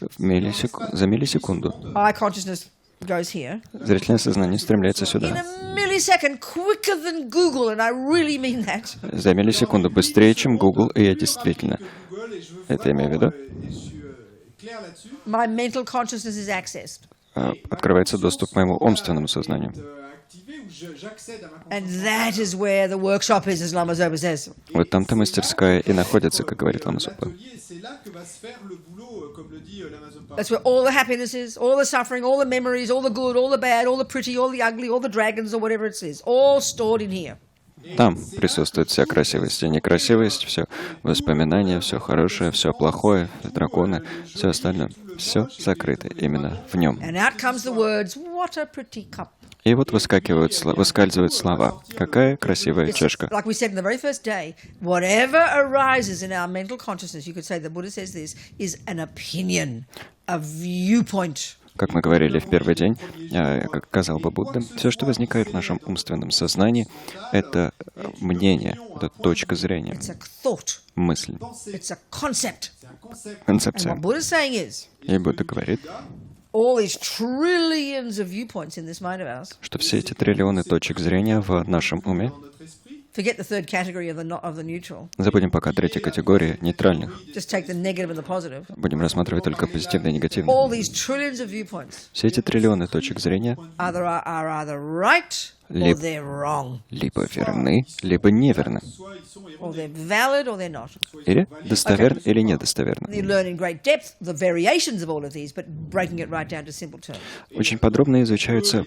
За миллисекунду eye consciousness goes here. зрительное сознание стремляется In сюда. a millisecond, quicker than Google, and I really mean that. За миллисекунду быстрее, чем Google, и я действительно это имею в виду. My mental consciousness is accessed. Открывается доступ к моему умственному сознанию. And that is where the workshop is, as Lama Zopa says. Вот там-то мастерская и находится, как говорит Лама Зопа. That's where all the happiness is, all the suffering, all the memories, all the good, all the bad, all the pretty, all the ugly, all the dragons, or whatever it is, all stored in here. Там присутствует вся красивость и некрасивость, все воспоминания, все хорошее, все плохое, драконы, все остальное. Все закрыто именно в нем. And out comes the words, what a pretty cup. И вот выскальзывают слова. Какая красивая чашка. Like we said in the very first day, whatever arises in our mental consciousness, you could say the Buddha says this, is an opinion, a viewpoint. Как мы говорили в первый день, как сказал бы Будда, все, что возникает в нашем умственном сознании, это мнение, это точка зрения, It's a thought. мысль, It's a concept. And концепция. what Buddha's saying is, И Будда говорит, all these trillions of viewpoints in this mind of ours, что все эти триллионы точек зрения в нашем уме, forget the third category of the neutral. забудем пока третьей категории нейтральных, Just take the negative and the positive. будем рассматривать только позитивные и негативные. All these trillions of viewpoints Все эти триллионы точек зрения are either right or Lip. they're wrong. либо верны, либо неверны. Or they're valid or they're not. Или достоверны, или недостоверны. You learn in great depth the variations of all of these, but breaking it right down to simple terms. Очень подробно изучаются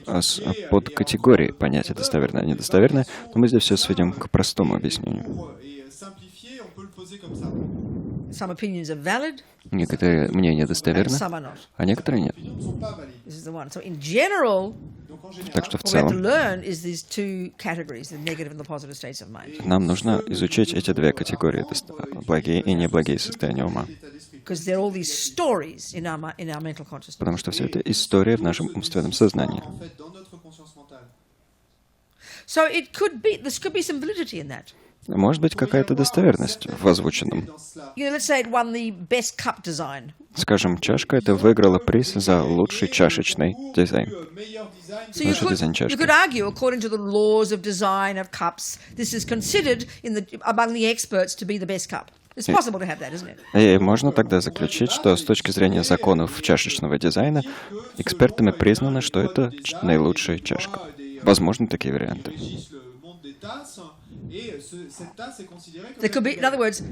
под категории понятия достоверное и недостоверное, но мы здесь все сведем к простому объяснению. Some opinions are valid, Некоторые мнения достоверны, some are not. а некоторые нет. This is the one. So in general, Так что в what we have to целом learn is these two categories, the negative and the positive states of mind. нам нужно изучить эти две категории, благие и неблагие состояния ума. Because there are all these stories in our mental consciousness. Потому что все это история в нашем умственном сознании. So it could be, there could be some validity in that. Может быть, какая-то достоверность в озвученном. You know, let's say it won the best cup design. Скажем, чашка эта выиграла приз за лучший чашечный дизайн. So you Лучший дизайн you чашки. could argue, according to the laws of design of cups, this is considered among the experts to be the best cup. It's possible to have that, isn't it? И можно тогда заключить, что с точки зрения законов чашечного дизайна экспертами признано, что это наилучшая чашка. Возможны такие варианты. There could be, in other words,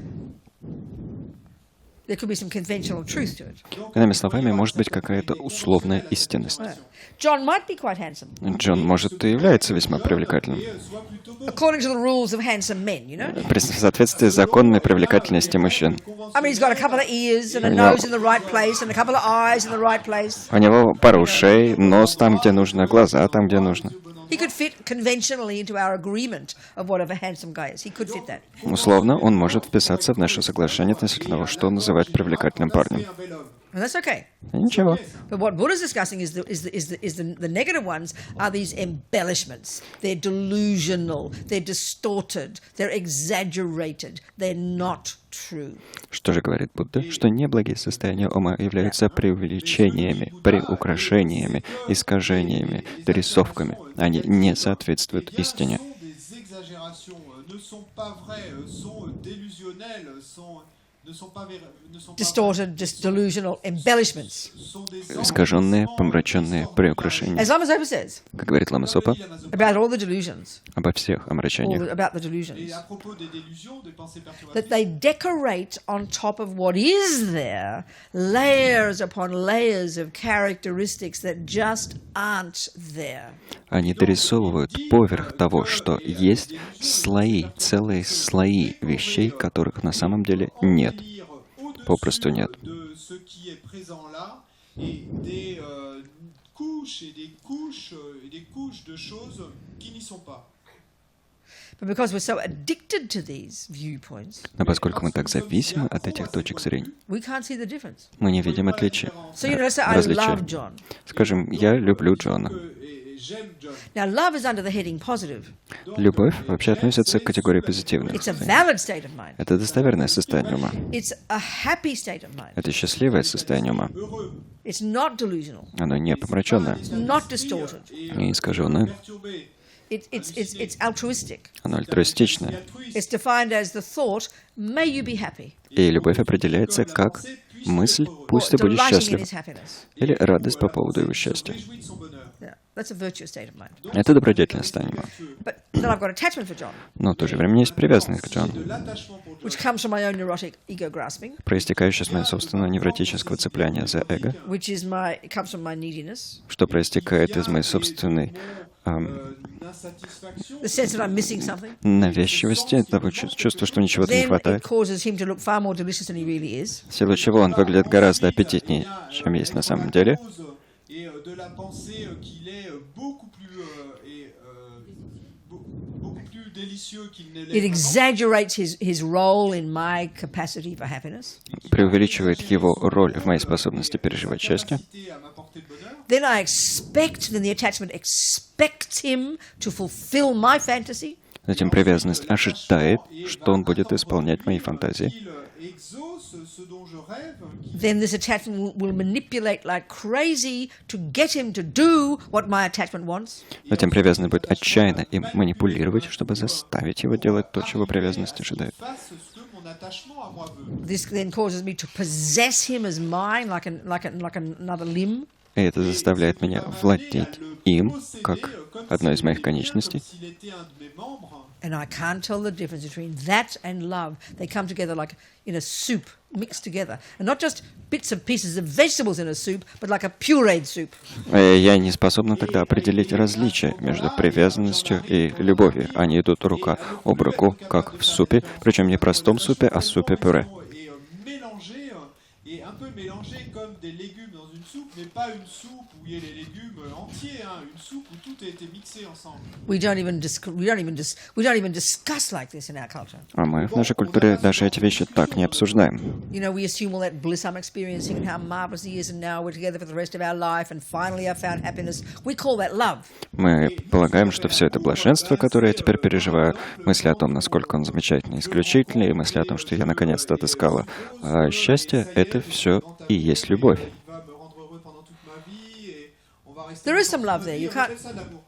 there could be some conventional truth to it. Иными словами, может быть какая-то условная истинность. John might be quite handsome, Джон, может, и является весьма привлекательным. according to the rules of handsome men, you know? В соответствии с законами привлекательности мужчин. I mean, he's got a couple of ears and a nose in the right place and a couple of eyes in the right place. У него пара ушей, нос там, где нужно, глаза там, где нужно. He could fit conventionally into our agreement of what a handsome guy is. He could fit that. Условно, он может вписаться в наше соглашение относительно того, что называть привлекательным парнем. And that's okay. И ничего. But what Buddha's discussing is the negative ones are these embellishments. They're delusional, they're distorted, they're exaggerated, they're not true. Что же говорит Будда? Что неблагие состояния ума являются преувеличениями, приукрашениями, искажениями, дорисовками. Они не соответствуют истине. Distorted, just delusional embellishments. Искаженные, помраченные приукрашения. As Lama Zopa says, Как говорит Лама Сопа, about all the delusions, обо всех омрачениях. about the delusions, that they decorate on top of what is there layers upon layers of characteristics that just aren't there. Они дорисовывают поверх того, что есть, слои, целые слои вещей, которых на самом деле нет. Попросту нет. But because we're so addicted to these viewpoints, Но поскольку мы так зависимы от этих точек зрения, we can't see the difference. мы не видим отличия. So, you know, let's say I love John. Скажем, я люблю Джона. Now, love is under the heading positive. Любовь вообще относится к категории позитивных. It's a valid state of mind. Это достоверное состояние ума. It's a happy state of mind. Это счастливое состояние ума. It's not delusional. Оно не помраченное, It's not distorted. не искаженное. It's altruistic. Оно альтруистичное. It's defined as the thought, may you be happy. И любовь определяется как мысль, пусть ты будешь Delighting in счастлив, his happiness. или радость по поводу его счастья. Yeah, that's a virtuous state of mind. Это добродетельное состояние ума. But then I've got attachment for John, Но в то же время у меня есть привязанность к Джону, which comes from my own neurotic ego grasping, проистекающая из моего собственного невротического цепляния за эго, it comes from my neediness, что проистекает из моей собственной the sense that I'm missing something. навязчивости, того чувства, что ничего-то не Then it хватает, causes him to look far more delicious than he really is. в силу чего он выглядит гораздо аппетитнее, чем есть на самом деле, plus délicieux qu'il ne l'est It vraiment. exaggerates his role in my capacity for happiness. Преувеличивает его роль в моей способности переживать счастье. Capacité à m'apporter le bonheur. Then I expect, then the attachment expects him to fulfill my fantasy. Затем привязанность ожидает, что он будет исполнять мои фантазии. Qu'il exauce ce dont je rêve, qu'il Then this attachment will manipulate like crazy to get him to do what my attachment wants. Затем привязанность будет отчаянно им манипулировать, чтобы заставить его делать то, чего привязанность ожидает. fasse ce que mon attachement à moi veut. This then causes me to possess him as mine, like another limb. И это заставляет меня владеть им, как одной из моих конечностей. S'il était un de mes membres, And I can't tell the difference between that and love. They come together like in a soup, mixed together. And not just bits of pieces of vegetables in a soup, but like a pureed soup. Я не способна тогда определить различия между привязанностью и любовью. Они идут рука об руку, как в супе, причем не простом супе, а супе-пюре. et mélangé, et un peu mélangé comme des légumes dans une soupe, mais pas une soupe où il y a les légumes entiers, hein, une soupe où tout a été mixé ensemble. We don't even discuss like this in our culture. А мы в нашей культуре даже эти вещи так не обсуждаем. You know, we assume all that bliss I'm experiencing and how marvelous he is, and now we're together for the rest of our life, and finally I've found happiness. We call that love. Мы полагаем, что все это блаженство, которое я теперь переживаю, мысли о том, насколько он замечательный, исключительный, и мысли о том, что я наконец-то отыскала счастье, это все и есть любовь. There is some love there. You can't.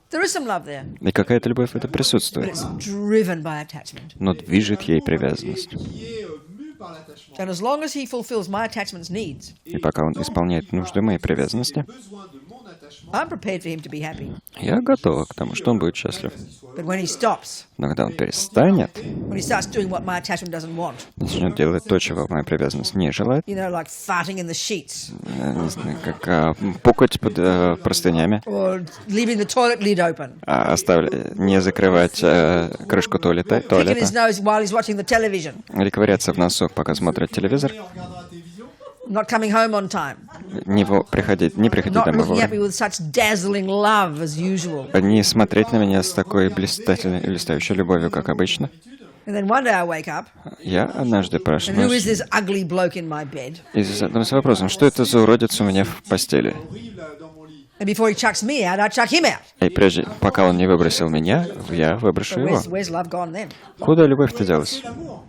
There is some love there, И какая-то любовь это but присутствует, it's driven by attachment. но движет ей привязанность. Qui est mu par l'attachement. And as long as he fulfills my attachment's needs, И пока он исполняет нужды моей привязанности, Besoin de mon attachement, I'm prepared for him to be happy. я готова к тому, что он будет счастлив. But when he stops, Но когда он перестанет, when he starts doing what my attachment doesn't want, начнет делать то, чего моя привязанность не желает, you know, like farting in the sheets не знаю, как пукать под простынями, or leaving the toilet lid open, не закрывать крышку туалета, picking his nose while he's watching the television, или ковыряться в носу, пока смотрит телевизор, en regardant la télévision, not coming home on time, не приходить not домой looking at вовремя, me with such dazzling love as usual. не смотреть на меня с такой блистающей любовью, как обычно. And then one day I wake up, Я однажды and who is проснусь this ugly bloke in my bed? и задамся вопросом, что это за уродец у меня в постели? horrible dans mon lit. And before he chucks me out, I chuck him out. И прежде, пока он не выбросил меня, я выброшу So его. where's love gone then? Куда любовь-то делась? L'amour.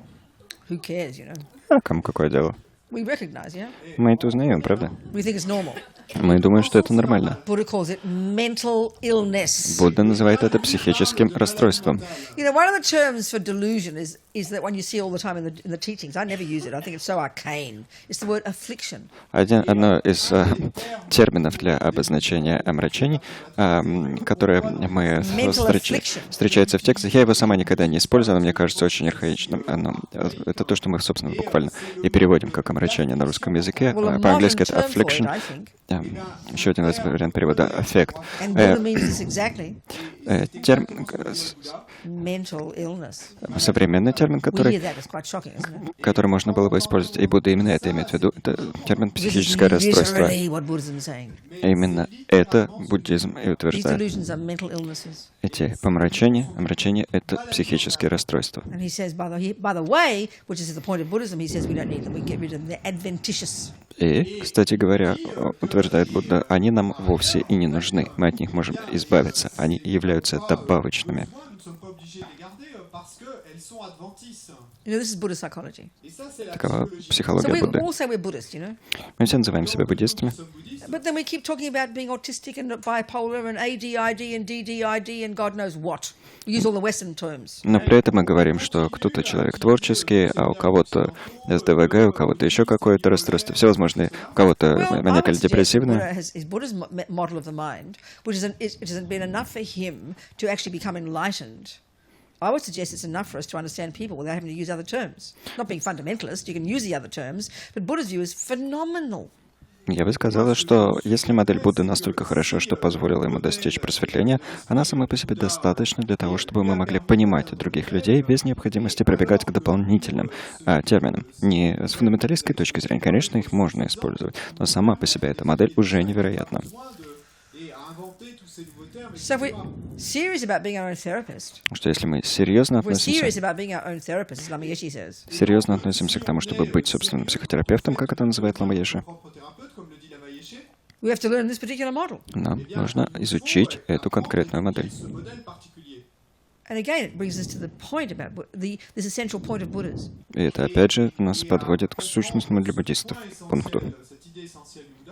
Who cares, you know? А кому какое дело? We recognize, yeah? Мы это узнаем, правда? We think it's normal. Мы думаем, что это нормально. Buddha calls it mental illness. Будда называет это психическим расстройством. You know, one of the terms for delusion is that one you see all the time in the teachings. I never use it. I think it's so arcane. It's the word affliction. Одно из терминов для обозначения омрачений, которое мы встречается в текстах. Я его сама никогда не использую, но мне кажется очень архаичным. Это то, что мы, собственно, буквально и переводим как омрачение на русском языке. Well, a По-английски modern это term for it, affliction. I think. Еще один вариант перевода — аффект. And Buddha means this exactly. Mental illness. Современный термин, We hear который that. It's quite shocking, isn't it? который можно было бы использовать, и Будда именно это имеет в виду, это термин This is психическое расстройство. literally what Buddhism is saying. Именно это буддизм и These утверждает. delusions are mental illnesses. Эти помрачения, омрачения — это психические расстройства. And he says, by the way, which is the point of Buddhism, he says we don't need them. We get rid of them. They're adventitious. И, кстати говоря, утверждает Будда, они нам вовсе и не нужны. Мы от них можем избавиться. Они являются добавочными. Nous ne sommes pas obligés de les garder parce qu'elles sont adventices. You know, this is Buddhist psychology. Et ça, c'est la Такова psychologie. So психология we Будды. all say we're Buddhist, you know. Мы все называем себя буддистами, Nous sommes bouddhistes. But then we keep talking about being autistic and bipolar and ADID and DDID and God knows what. We use all the Western terms. но при этом мы говорим, что кто-то человек творческий, а у кого-то СДВГ, у кого-то еще какое-то расстройство, всевозможные, у кого-то Well, I would suggest маниакально-депрессивное. Buddha has Buddha's model of the mind, which it hasn't been enough for him to actually become enlightened. I would suggest it's enough for us to understand people without having to use other terms. Not being fundamentalist, you can use the other terms, but Buddha's view is phenomenal. Я бы сказала, что если модель Будды настолько хороша, что позволила ему достичь просветления, она сама по себе достаточна для того, чтобы мы могли понимать других людей без необходимости прибегать к дополнительным терминам. Не с фундаменталистской точки зрения, конечно, их можно использовать, но сама по себе эта модель уже невероятна. Et So if we're serious about being our own therapist, Что если мы серьезно if we're serious относимся, about being our own therapist, as Lama Yeshe says, серьезно относимся к тому, чтобы быть собственным психотерапевтом, как это называет Лама Йеши, we have to learn this particular model. нам нужно изучить эту конкретную модель. And again, it brings us to the point about this essential point of Buddhas. И это, опять же, нас подводит к сущностному для буддистов пункту.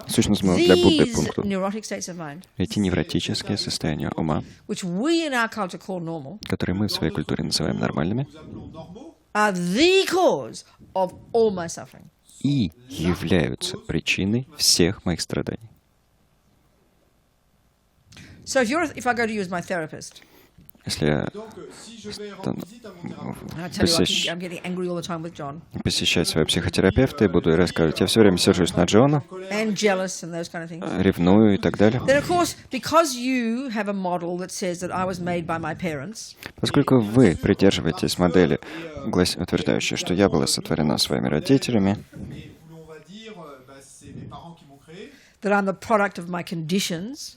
Сущностному для Будды These пункту. neurotic states of mind, Эти невротические состояния ума, which we in our culture call normal, которые мы в своей культуре называем нормальными, are the cause of all my suffering. и являются причиной всех моих страданий. So if I go to you as my therapist, Если я I tell you I'm getting angry all the time with John, посещать своего психотерапевта и буду рассказывать, я все время сержусь на Джона, and jealous and those kind of things, ревную и так далее. then of course, because you have a model that says that I was made by my parents, Поскольку вы придерживаетесь модели, утверждающей, что я была сотворена своими родителями, that I'm the product of my conditions,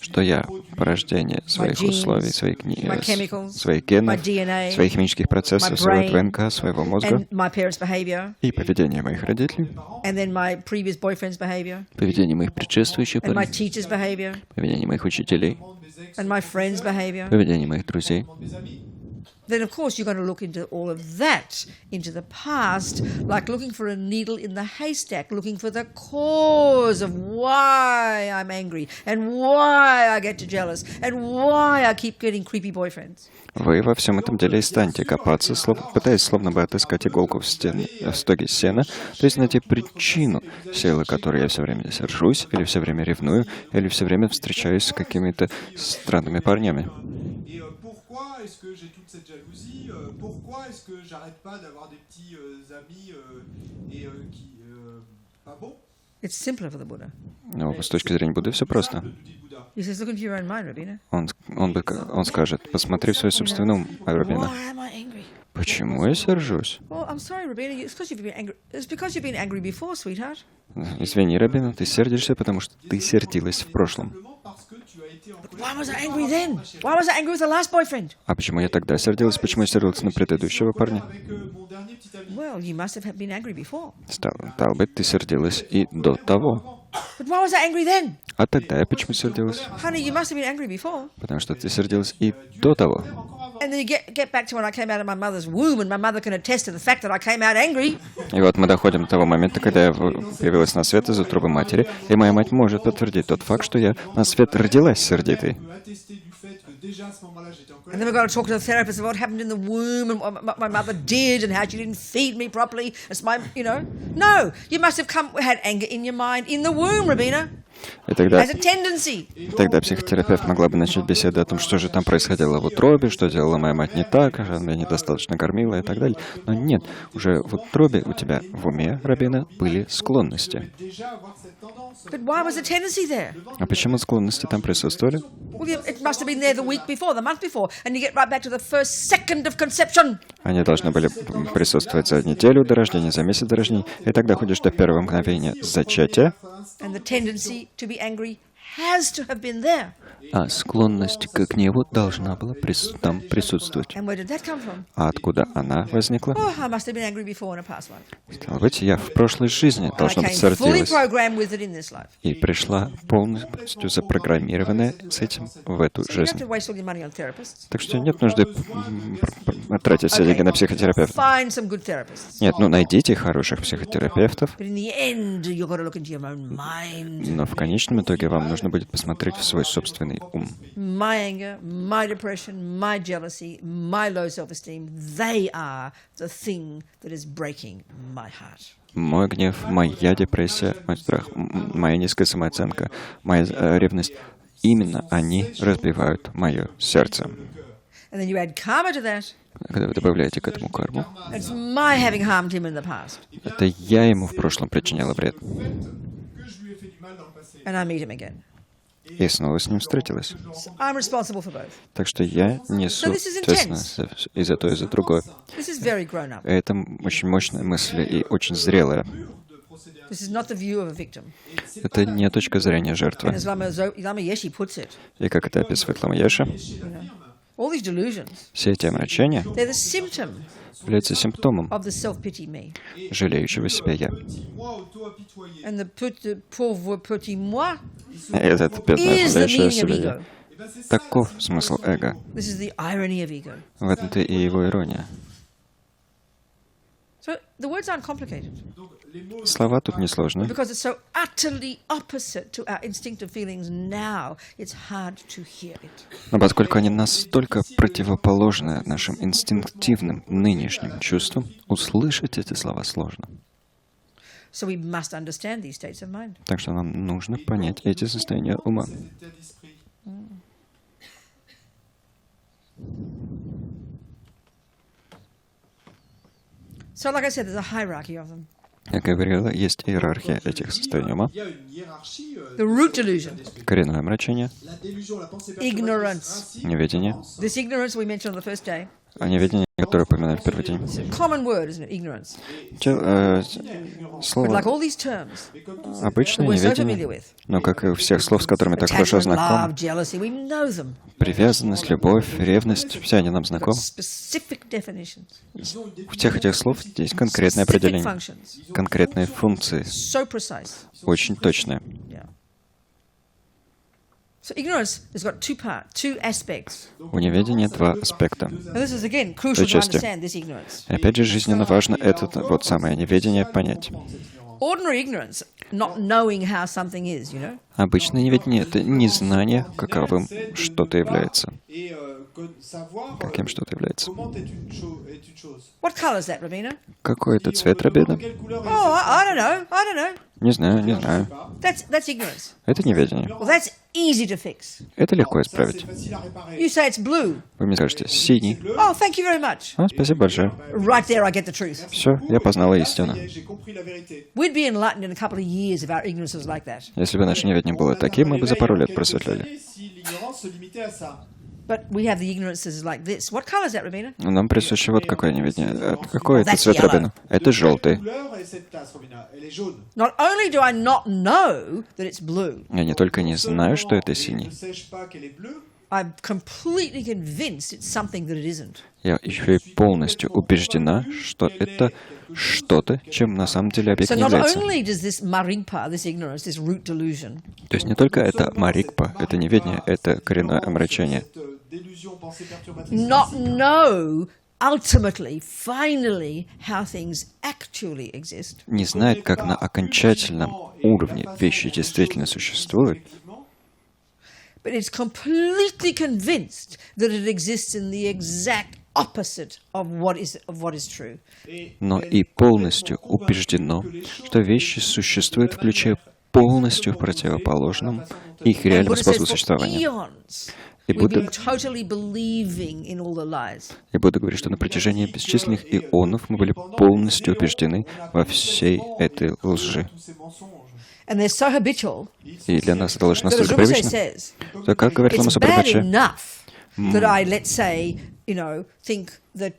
что я порождение своих genes, условий, своих my генов, my DNA, своих химических процессов, my своего brain, ДНК, своего мозга and my parents' behavior, и поведение моих родителей, and then my previous boyfriend's behavior, поведение моих предшествующих and my парней, teacher's behavior, поведение моих учителей, and my friend's behavior, поведение моих друзей, then of course you're going to look into all of that, into the past, like looking for a needle in the haystack, looking for the cause of why I'm angry, and why I get jealous, and why I keep getting creepy boyfriends. Вы во всем этом деле и станете копаться, пытаясь словно бы отыскать иголку в стоге сена, то есть найти причину, силы которой я все время сержусь, или все время ревную, или все время встречаюсь с какими-то странными парнями. Est-ce que j'ai toute cette jalousie? Pourquoi est-ce que j'arrête pas d'avoir des petits amis et qui pas bon? It's simpler for the Buddha. Но с точки зрения Будды все просто. He says, look into your own mind, Робина. Он скажет, посмотри в свой собственный ум, Робина. Why am I angry? Почему я сержусь? Well, I'm sorry, Робina. It's because you've been angry. It's because you've been angry before, sweetheart. Извини, Робина, ты сердишься, потому что ты сердилась в прошлом. Why was I angry then? Why was I angry with the last boyfriend? А почему я тогда сердилась? Почему я сердилась на предыдущего парня? Well, you must have been angry before. Стало быть, ты сердилась и до того. But why was I angry then? А тогда я почему сердилась? Honey, you must have been angry before. Потому что ты сердилась и до того. And then you get back to when I came out of my mother's womb, and my mother can attest to the fact that I came out angry. И вот мы доходим до того момента, когда я появилась на свет из утробы матери, и моя мать может подтвердить тот факт, что я на свет родилась сердитой. And then we've got to talk to the therapist about what happened in the womb and what my mother did and how she didn't feed me properly. It's my, No, you must have had anger in your mind in the womb, Робина. И тогда As a tendency. психотерапевт могла бы начать беседу о том, что же там происходило в утробе, что делала моя мать не так, она меня недостаточно кормила и так далее. Но нет, уже в утробе у тебя в уме, Робина, были склонности. But why was the tendency there? А почему склонности там присутствовали? Well, it must have been there the week before, the month before, and you get right back to the first second of conception. Они должны были присутствовать за неделю до рождения, за месяц до рождения, и тогда ходишь до первого мгновения зачатия. And the tendency to be angry has to have been there. А склонность к гневу должна была там присутствовать. And where did that come from? А откуда она возникла? Oh, I must have been angry before in a past life. Стало быть, я в прошлой жизни, And I должно быть, came fully сердилась. programmed with it in this life. И пришла полностью запрограммированная с этим в эту So you don't жизнь. have to waste all your money on therapists. Так что нет нужды тратить все деньги на психотерапевта. Find some good therapists. Нет, найдите хороших психотерапевтов, But in the end, you've got to look into your own mind. но в конечном итоге вам нужно будет посмотреть в свой собственный ум. My anger, my depression, my jealousy, my low self-esteem, they are the thing that is breaking my heart. Мой гнев, моя депрессия, мой страх, моя низкая самооценка, моя ревность, именно они разбивают мое сердце. And then you add karma to that. Когда вы добавляете к этому карму, It's my having harmed him in the past. это я ему в прошлом причиняла вред. And I meet him again. И снова с ним встретилась. So I'm responsible for both. Так что я несу So this is ответственность и за то, и за другое. This is very grown up. Это очень мощная мысль и очень зрелая. This is not the view of a victim. Это не точка зрения жертвы. And as Lama Yeshe puts it, И как это описывает Лама Йеша, all these delusions, все эти омрачения they're the symptom являются симптомом of the self-pity me. жалеющего себя «я». And the pauvre petit moi И этот бедное is the жалеющее meaning of себя ego. «я». Таков смысл эго. This is the irony of ego. В этом-то и его ирония. So the words aren't complicated Слова тут несложны, because it's so utterly opposite to our instinctive feelings now. It's hard to hear it. но поскольку они настолько противоположны нашим инстинктивным нынешним чувствам, услышать эти слова сложно. So we must understand these states of mind. Так что нам нужно понять эти состояния ума. So like I said, there's a hierarchy of them. Как я говорила, есть иерархия этих состояний ума. The root delusion, Коренное омрачение, ignorance. неведение. This ignorance we mentioned on the first day. А неведение, которое упоминали в первый день. It's a common word, isn't it? Ignorance. But Слово like all these terms обычное that we're so неведение, familiar with, но как и у всех слов, с которыми так хорошо attachment, знакомы, love, jealousy, we know them. привязанность, любовь, ревность, все они нам Got знакомы. specific definitions, У всех этих слов есть конкретное specific определение, functions, конкретные функции, so precise. очень точные. Yeah. So ignorance has got two aspects. У неведения два аспекта. And this is again crucial to части. understand this ignorance. И опять же, жизненно важно это вот самое неведение понять. Ordinary ignorance, not knowing how something is, you know. Обычное неведение — это незнание, каковым что-то является. Каким что-то является. What color is that, Робина? Какой это цвет, Робина? Oh, I don't know. I don't know. Не знаю, не знаю. That's ignorance. Это неведение. Well, that's easy to fix. Это легко исправить. You say it's blue. Вы мне скажете «синий». Oh, thank you very much. Спасибо большое. Right there, I get the truth. Все, я познала истину. We'd be enlightened in a couple of years if our ignorance was like that. Если бы наше неведение было таким, мы бы за пару лет просветлели. But we have the ignorances like this. What color is that, Робина? Нам присуще вот какое неведение. Какой это That's цвет, yellow. Робина? Это желтый. Not only do I not know that it's blue, Я не только не знаю, что это синий, I'm completely convinced it's something that it isn't. я еще и полностью убеждена, что это что-то, чем на самом деле объект So не not является. only does this marikpa, this ignorance, this root delusion, То есть не только это марикпа, это неведение, это коренное омрачение. not know ultimately, finally, how things actually exist. Не знает, как на окончательном уровне вещи действительно существуют, But it's completely convinced that it exists in the exact opposite of what is true. но и полностью убеждено, что вещи существуют, включая полностью в противоположном их And реальному Buddha says способу for существования. eons, И we've Будда, been totally believing in all the lies. говорит, что на протяжении бесчисленных ионов мы были полностью убеждены во всей этой лжи. And they're so habitual И для нас это ложь that, as настолько Rinpoche привычна, says, что, как говорит it's Лама bad Сапрабхача, enough that I, let's say, think that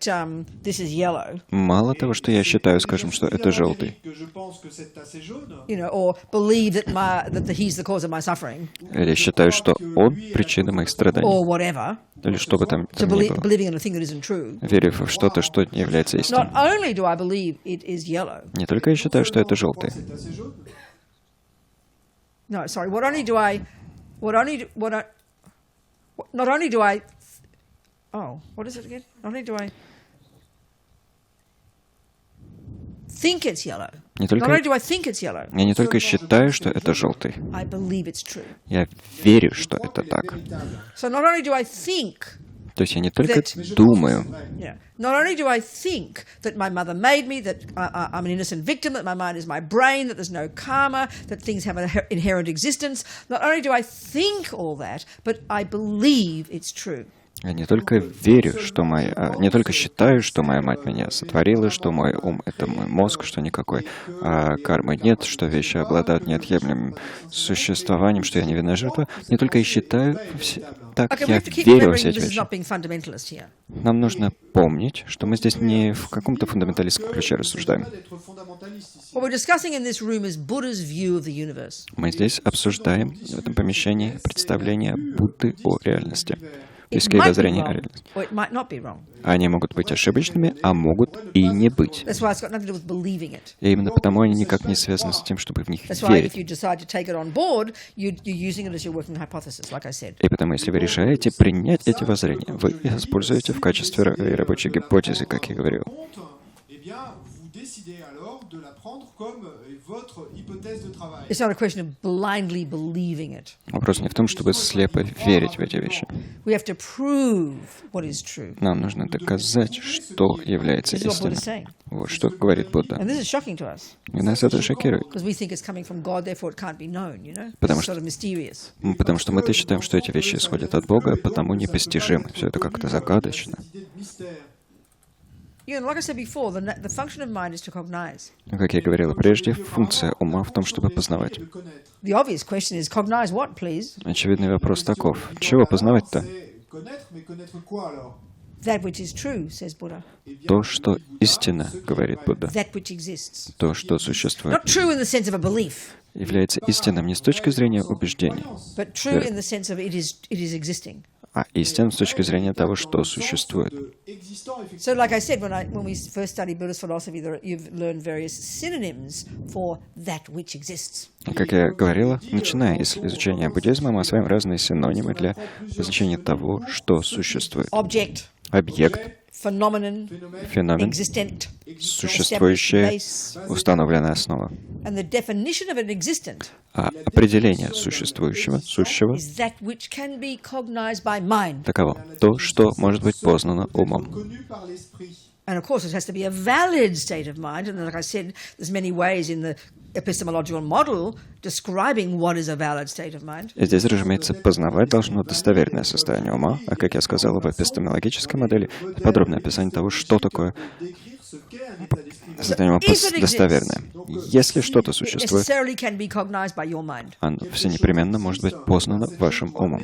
this is yellow, мало того, что я считаю, скажем, что это желтый, or believe that he's the cause of my suffering, или считаю, что он причина моих страданий, or whatever, или что бы там so ни было, believing in a thing that isn't true. верю в что-то, что не является Not истиной. only do I believe it is yellow, Не только я считаю, что это желтый. no, sorry, not only do I, what is it again? Not only do I think it's yellow, Не not only только, do I think it's yellow, я не только считаю, что это желтый, I believe it's true. я верю, что это так. So not only do I think, То есть я не только думаю, not only do I think that my mother made me, that I'm an innocent victim, that my mind is my brain, that there's no karma, that things have an inherent existence, not only do I think all that, but I believe it's true. я не только верю, что не только считаю, что моя мать меня сотворила, что мой ум — это мой мозг, что никакой кармы нет, что вещи обладают неотъемлемым существованием, что я невинная жертва. Не только я считаю, так Okay, we я have to keep верю во remembering все this эти is вещи. not being fundamentalist here. Нам нужно помнить, что мы здесь не в каком-то фундаменталистском ключе рассуждаем. d'être fondamentaliste ici. What we're discussing in this room is Buddha's view of the universe. Мы здесь обсуждаем в этом помещении представление Будды о реальности. Близкие воззрения о реальности. Or it might not be wrong. Они могут быть ошибочными, а могут и не быть. That's why it's got nothing to do with believing it. И именно потому они никак не связаны с тем, чтобы в них That's why if верить. you decide to take it on board, you're using it as your working hypothesis, like I said. И потому, если вы решаете принять эти воззрения, вы их используете в качестве рабочей гипотезы, как я говорил. It's not a question of blindly believing it. Вопрос не в том, чтобы слепо верить в эти вещи. We have to prove what is true. Нам нужно доказать, что является This is what Buddha is истиной. saying. Вот что говорит Будда. And this is shocking to us. И нас это шокирует. Because we think it's coming from God, therefore it can't be known, you know? Потому It's что- sort of mysterious. Потому что мы-то считаем, что эти вещи исходят от Бога, потому непостижимы. Все это как-то загадочно. You know, like I said before, the function of mind is to cognize. Но, как я говорил прежде, функция ума в том, чтобы познавать. The obvious question is, cognize what, please? Очевидный вопрос таков. Чего познавать-то? That which is true, says Buddha. То, что истина, говорит Будда. That which exists. То, что существует. Not true in the sense of a belief, Является истинным не с точки зрения убеждений, but true in the sense of it is existing. а истинным с точки зрения того, что существует. So, like I said, when we first studied Buddhist philosophy, you've learned various synonyms for that which exists. Как я говорила, начиная с изучения буддизма, мы осваиваем разные синонимы для обозначения того, что существует. Object, Объект, phenomenon, феномен, existent, существующая, установленная основа. and the definition of an existent А определение существующего, сущего, is that which can be cognized by mind. таково. То, что может быть познано умом. And of course, it has to be a valid state of mind. And like I said, there's many ways in the epistemological model describing what is a valid state of mind. И здесь, разумеется, познавать должно достоверное состояние ума, а, как я сказал, в эпистемологической модели, подробное описание того, что такое состояние ума достоверное. Если что-то It существует, necessarily can be cognized by your mind. оно все непременно может быть познано вашим умом.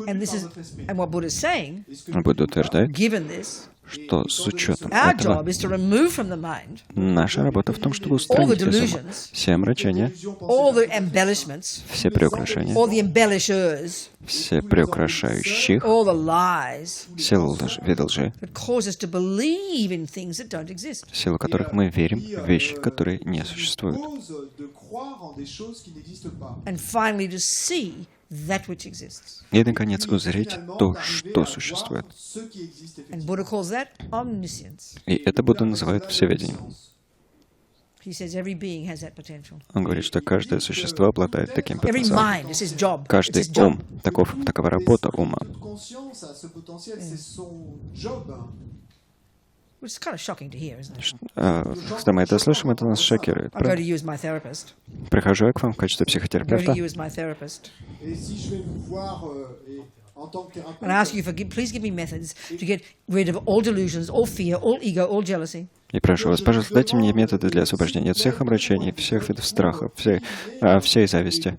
And what Buddha is saying, Будда утверждает, given this, что с учетом our этого job is to remove from the mind наша работа в том, чтобы устранить из ума все омрачения, all the embellishments, все приукрашения, all the embellishers, все приукрашающих, all the lies все виды лжи, that cause us to believe in things that don't exist. в силу которых мы верим в вещи, которые не существуют. And finally, to see that which exists. И, наконец, узреть то, что существует. And Buddha calls that omniscience. И это Будда называет всеведением. He says every being has that potential. Он говорит, что каждое существо обладает таким Every потенциалом. mind, it's his job. It's Каждый his job. ум, такова работа ума. Which is kind of shocking to hear, isn't it? Когда мы это слышим, это нас шокирует. I go to you as my therapist. Прихожу я к вам в качестве I go to психотерапевта, you as my therapist. And I ask you, please give me methods to get rid of all delusions, all fear, all ego, all jealousy. и прошу вас, пожалуйста, дайте мне методы для освобождения от всех омрачений, всех видов страха, всей зависти.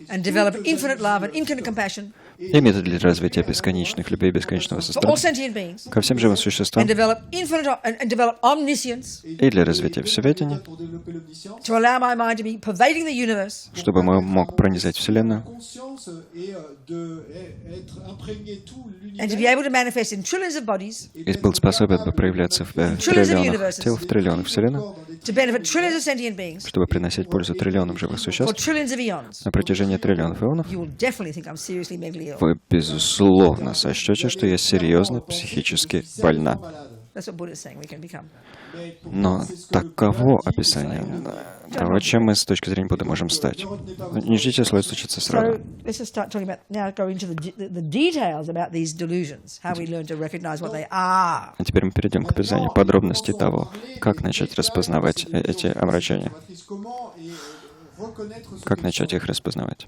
And develop infinite love and infinite compassion И методы для развития бесконечных любви и бесконечного for all сострадания sentient beings. ко всем живым существам And develop omniscience и для развития всеведения, to allow my mind to be pervading the universe чтобы мог пронизать Вселенную and to be able to manifest in trillions of bodies и был способен бы проявляться в триллионах тел, в триллионах Вселенных, to benefit trillions of sentient beings чтобы приносить пользу триллионам живых for существ trillions of eons. на протяжении триллионов ионов. You will definitely think I'm seriously mentally ill. Вы, безусловно, сочтете, что я серьезно психически больна. That's what Buddha is saying we can become. Но таково описание того, чем мы с точки зрения Будды можем стать. Не ждите, что это случится сразу. So let's just start talking about now. Go into the details about these delusions. How we learn to recognize what they are. А теперь мы перейдем к описанию подробностей того, как начать распознавать эти омрачения. Как начать их распознавать.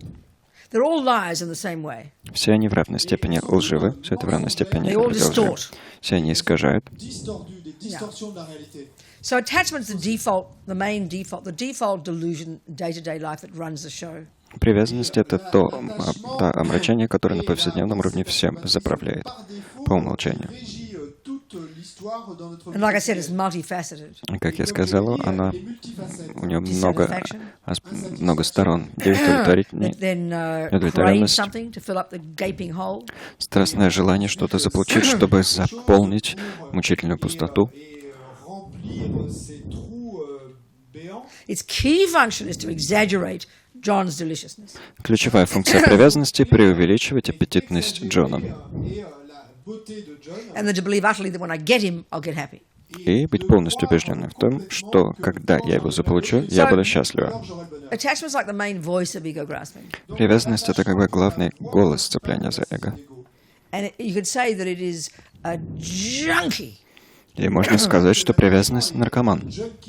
They're all lies in the same way. Все они в равной степени лживы, все это в равной степени They all лживы. distort. Все они искажают. So attachment's the main default, the default delusion in day-to-day life that runs the show. Привязанность — это то омрачение, которое на повседневном уровне всем заправляет по умолчанию. And like I said, it's multifaceted. Как я сказал, у нее много сторон. Then crave something to fill up the gaping hole. Страстное желание что-то заполучить, чтобы заполнить мучительную пустоту. Its key function is to exaggerate John's deliciousness. Ключевая функция привязанности — преувеличивать аппетитность Джона. And then to believe utterly that when I get him, I'll get happy. И быть полностью убежденным в том, что когда я его заполучу, я буду счастлива. Attachment is like the main voice of ego grasping. Привязанность — это как бы главный голос цепляния за эго. And you could say that it is a junkie. И можно сказать, что привязанность — наркоман,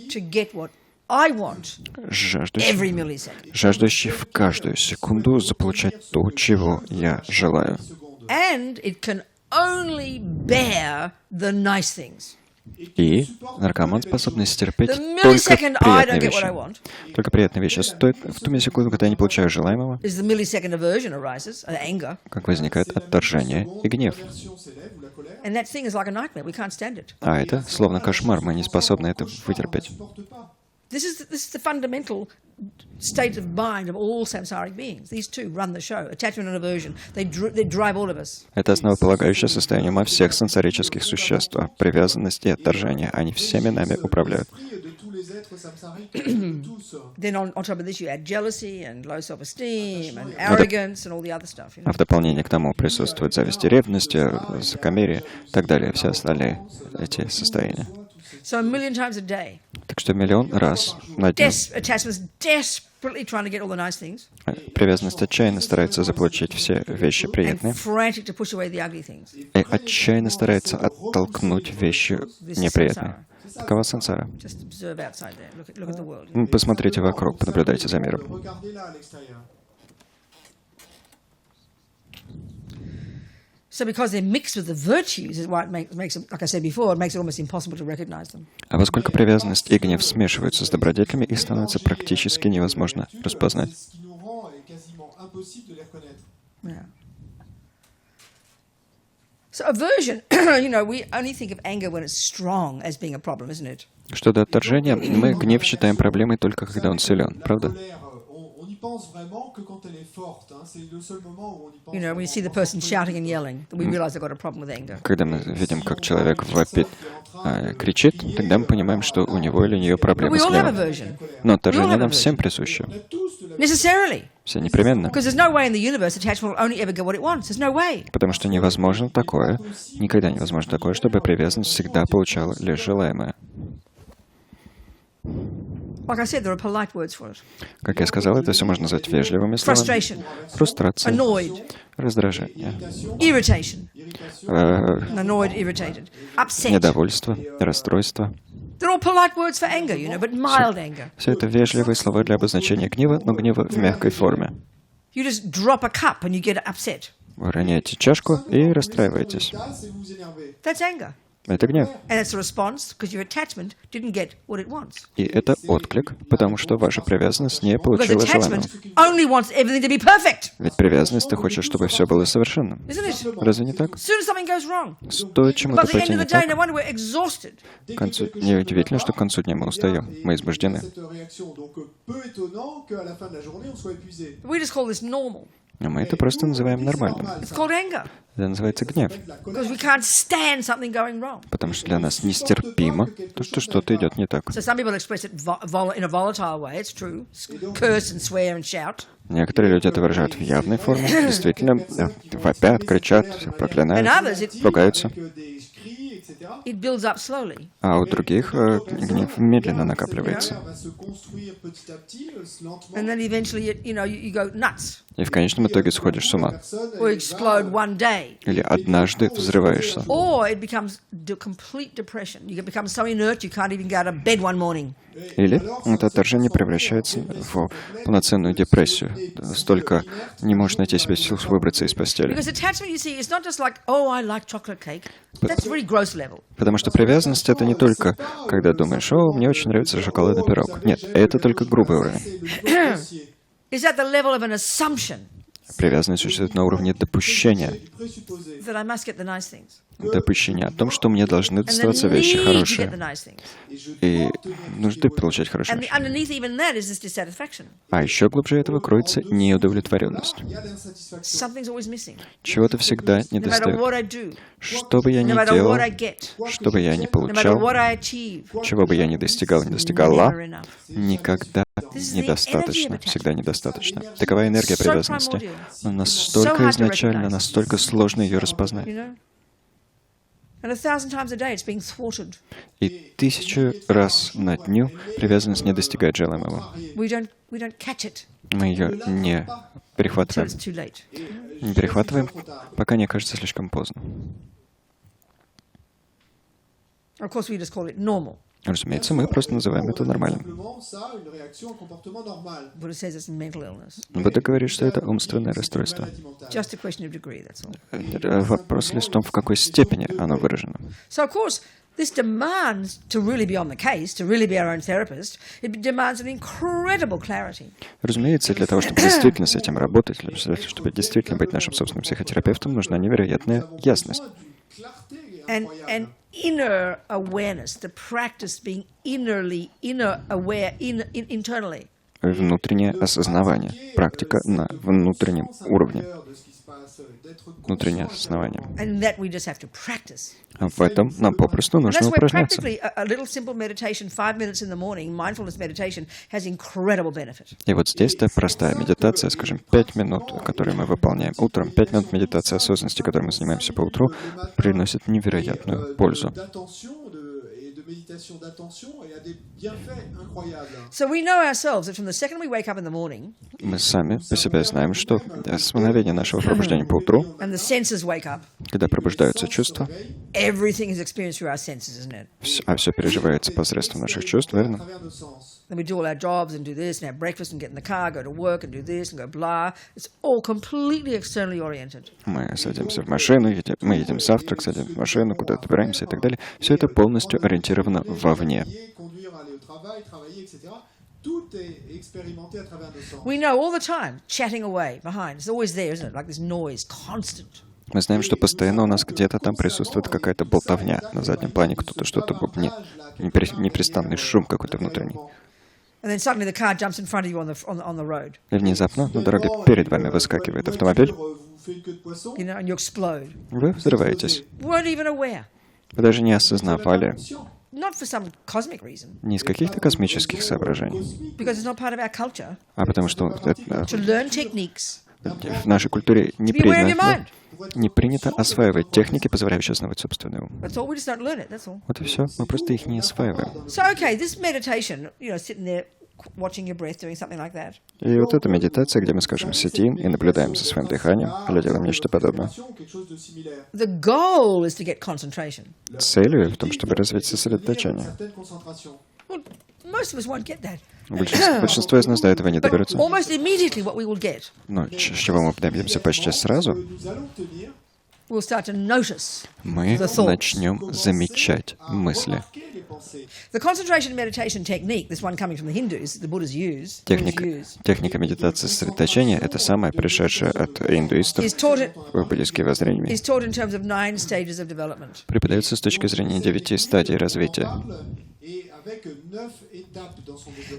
To get what I want every millisecond. жаждущий в каждую секунду заполучать то, чего я желаю. And it can only bear the nice things. И наркоман способен стерпеть The только millisecond I приятные don't get what I вещи. want Только приятные вещи. Стоит в ту секунду, когда я не получаю желаемого, is the millisecond aversion arises, anger. как возникает отторжение и гнев. And that thing is like a nightmare. We can't stand it. А это словно кошмар, мы не способны это вытерпеть. This is the fundamental state of mind of all samsaric beings. These two run the show. Attachment and aversion. They drive all of us. Это основополагающее состояние ума всех сенсорических существ. А привязанность и отторжение, они всеми нами управляют. Then on top of this you add jealousy and low self-esteem and arrogance and all the other stuff. А в дополнение к тому присутствует зависть и ревность, высокомерие и так далее, все остальные эти состояния. So a million times a day. Так что миллион раз на день Attachment's desperately trying to get all the nice things. привязанность отчаянно старается заполучить все вещи And приятные frantic to push away the ugly things. и отчаянно старается оттолкнуть вещи неприятные. Такова сансара. Just observe outside there. Look at the world. Посмотрите вокруг, понаблюдайте за миром. So because they're mixed with the virtues, is why it makes it, like I said before, it makes it almost impossible to recognize them. А поскольку привязанность и гнев смешиваются с добродетелями, их становится практически невозможно распознать. Yeah. So aversion, we only think of anger when it's strong as being a problem, isn't it? Что до отторжения, мы гнев считаем проблемой только когда он силен, правда? When you see the person shouting and yelling, then we realize they've got a problem with anger. Когда мы видим, как человек вопит, кричит, тогда мы понимаем, что у него или у нее But проблемы we с all have гневом. aversion. Но отторжение нам всем присуще. Necessarily. Все непременно. Because there's no way in the universe attachment will only ever get what it wants. There's no way. Потому что невозможно такое, никогда невозможно такое, чтобы привязанность всегда получала лишь желаемое. Like I said, there are polite words for it. Как я сказал, это все можно назвать вежливыми словами. Frustration, Фрустрация, annoyed, раздражение, irritation, annoyed, irritated, upset. недовольство, расстройство. They're all polite words for anger, but mild anger. Все это вежливые слова для обозначения гнева, но гнева в мягкой форме. You just drop a cup and you get upset. Вы роняете чашку и расстраиваетесь. That's anger. Это гнев. And it's a response because your attachment didn't get what it wants. И это отклик, потому что ваша привязанность не Because получила желаемого. attachment only wants everything to be perfect. Ведь привязанность ты хочешь, чтобы все было совершенным. Isn't it? Разве не так? As soon as something goes wrong. Стоит чему-то By the пойти end of не the day, так, no wonder we're exhausted. к концу... неудивительно, что к концу дня мы устаем, мы измождены. We just call this normal. Но мы это просто называем нормальным. It's called anger. Это называется гнев. Because we can't stand something going wrong. Потому что для нас нестерпимо то, что что-то идет не так. So some people express it in a volatile way, it's true. Curse and swear and shout. Некоторые люди это выражают в явной форме, действительно, вопят, кричат, проклинают, ругаются. It builds up slowly. А у других гнев медленно накапливается. And then eventually, you go nuts. И в конечном итоге сходишь с ума. Or explode one day. Или однажды взрываешься. Or it becomes complete depression. You become so inert you can't even go to bed one morning. Или это отторжение превращается в полноценную депрессию. Столько не можешь найти себе сил выбраться из постели. Because attachment, you see, is not just like, oh, I like chocolate cake. That's very gross level. Потому что привязанность — это не только, когда думаешь, о, мне очень нравится шоколадный пирог. Нет, это только грубый уровень. Is at the level of an assumption. Привязанность существует на уровне допущения. that I must get the nice things. Допущение о том, что мне должны And the доставаться вещи need to get the хорошие. nice things. И нужды получать хорошие And вещи. underneath even that is this dissatisfaction. А еще глубже этого кроется неудовлетворенность. Something's always missing. Чего-то всегда No matter недостает. what I do, Что бы я ни no matter делал, what I get, что бы я ни no matter получал, what I achieve, чего бы я ни достигал, не достигала, never enough. никогда недостаточно, всегда недостаточно. Такова энергия So привязанности. primordial. Но So настолько hard to изначально, recognize. настолько сложно ее распознать. You know? And 1,000 times a day it's being thwarted. И 1000 раз на дню привязанность не достигает желаемого. We don't catch it Мы ее не until перехватываем. it's too late. Не перехватываем, пока не окажется слишком поздно. Of course, we just call it normal. Разумеется, мы просто называем это нормальным. Buddha says it's a mental illness. Будда говорит, что это умственное расстройство. Just a question of degree, that's all. Вопрос лишь в том, в какой степени оно выражено. So, of course, this demands to really be on the case, to really be our own therapist, it demands an incredible clarity. Разумеется, для того, чтобы действительно с этим работать, чтобы действительно быть нашим собственным психотерапевтом, нужна невероятная ясность. And inner awareness, the practice being inner aware internally. Внутреннее осознавание. Практика на внутреннем уровне. Внутреннее осознавание. And that we just have to practice. А в этом нам попросту And нужно that's why упражняться. practically a little simple meditation, 5 minutes in the morning, mindfulness meditation, has incredible benefit. И вот здесь-то простая медитация, скажем, 5 минут, которую мы выполняем утром, 5 минут медитации осознанности, которой мы занимаемся по утру, приносит невероятную пользу. So we know ourselves that from the second we wake up in the morning Мы сами по себе знаем, что с мгновения нашего пробуждения по утру, and the senses wake up, когда пробуждаются чувства, everything is experienced through our senses, isn't it? а все переживается посредством наших чувств, верно? Then we do all our jobs and do this and have breakfast and get in the car, go to work and do this and go blah. It's all completely externally oriented. Мы садимся в машину, мы едим завтрак, садимся в машину, куда-то добираемся и так далее. Все это полностью ориентировано вовне. We know all the time, chatting away behind. It's always there, isn't it? Like this noise, constant. Мы знаем, что постоянно у нас где-то там присутствует какая-то болтовня на заднем плане, кто-то что-то бубнит, непрестанный шум какой-то внутренний. And then suddenly the car jumps in front of you on the road. И внезапно на дороге перед вами выскакивает автомобиль, You know, and you explode. вы взрываетесь. Weren't even aware. Вы даже не осознавали, Not for some cosmic reason, не из каких-то космических соображений, because it's not part of our culture а потому что to learn techniques, в нашей культуре to be aware of your mind. не принято осваивать техники, позволяющие основать собственный ум. That's all. We just don't learn it. That's all. Вот и все. Мы просто их не осваиваем. So, okay, this meditation, you know, sitting there, watching your breath, doing something like that. И вот эта медитация, где мы, скажем, сидим и наблюдаем за своим дыханием, или делаем нечто подобное. The goal is to get concentration. Целью в том, чтобы развить сосредоточение. Well, most of us won't get that. Большинство из нас до этого не But доберутся. almost immediately, what we will get, Но с чего мы добьемся почти сразу, we'll start to notice мы начнем замечать мысли. the concentration meditation technique. This one coming from the Hindus, the Buddhas use. Техника медитации сосредоточения — это самая пришедшая от индуистов Is taught в буддийские воззрения. is taught in terms of 9 stages of development. Преподается с точки зрения 9 стадий развития.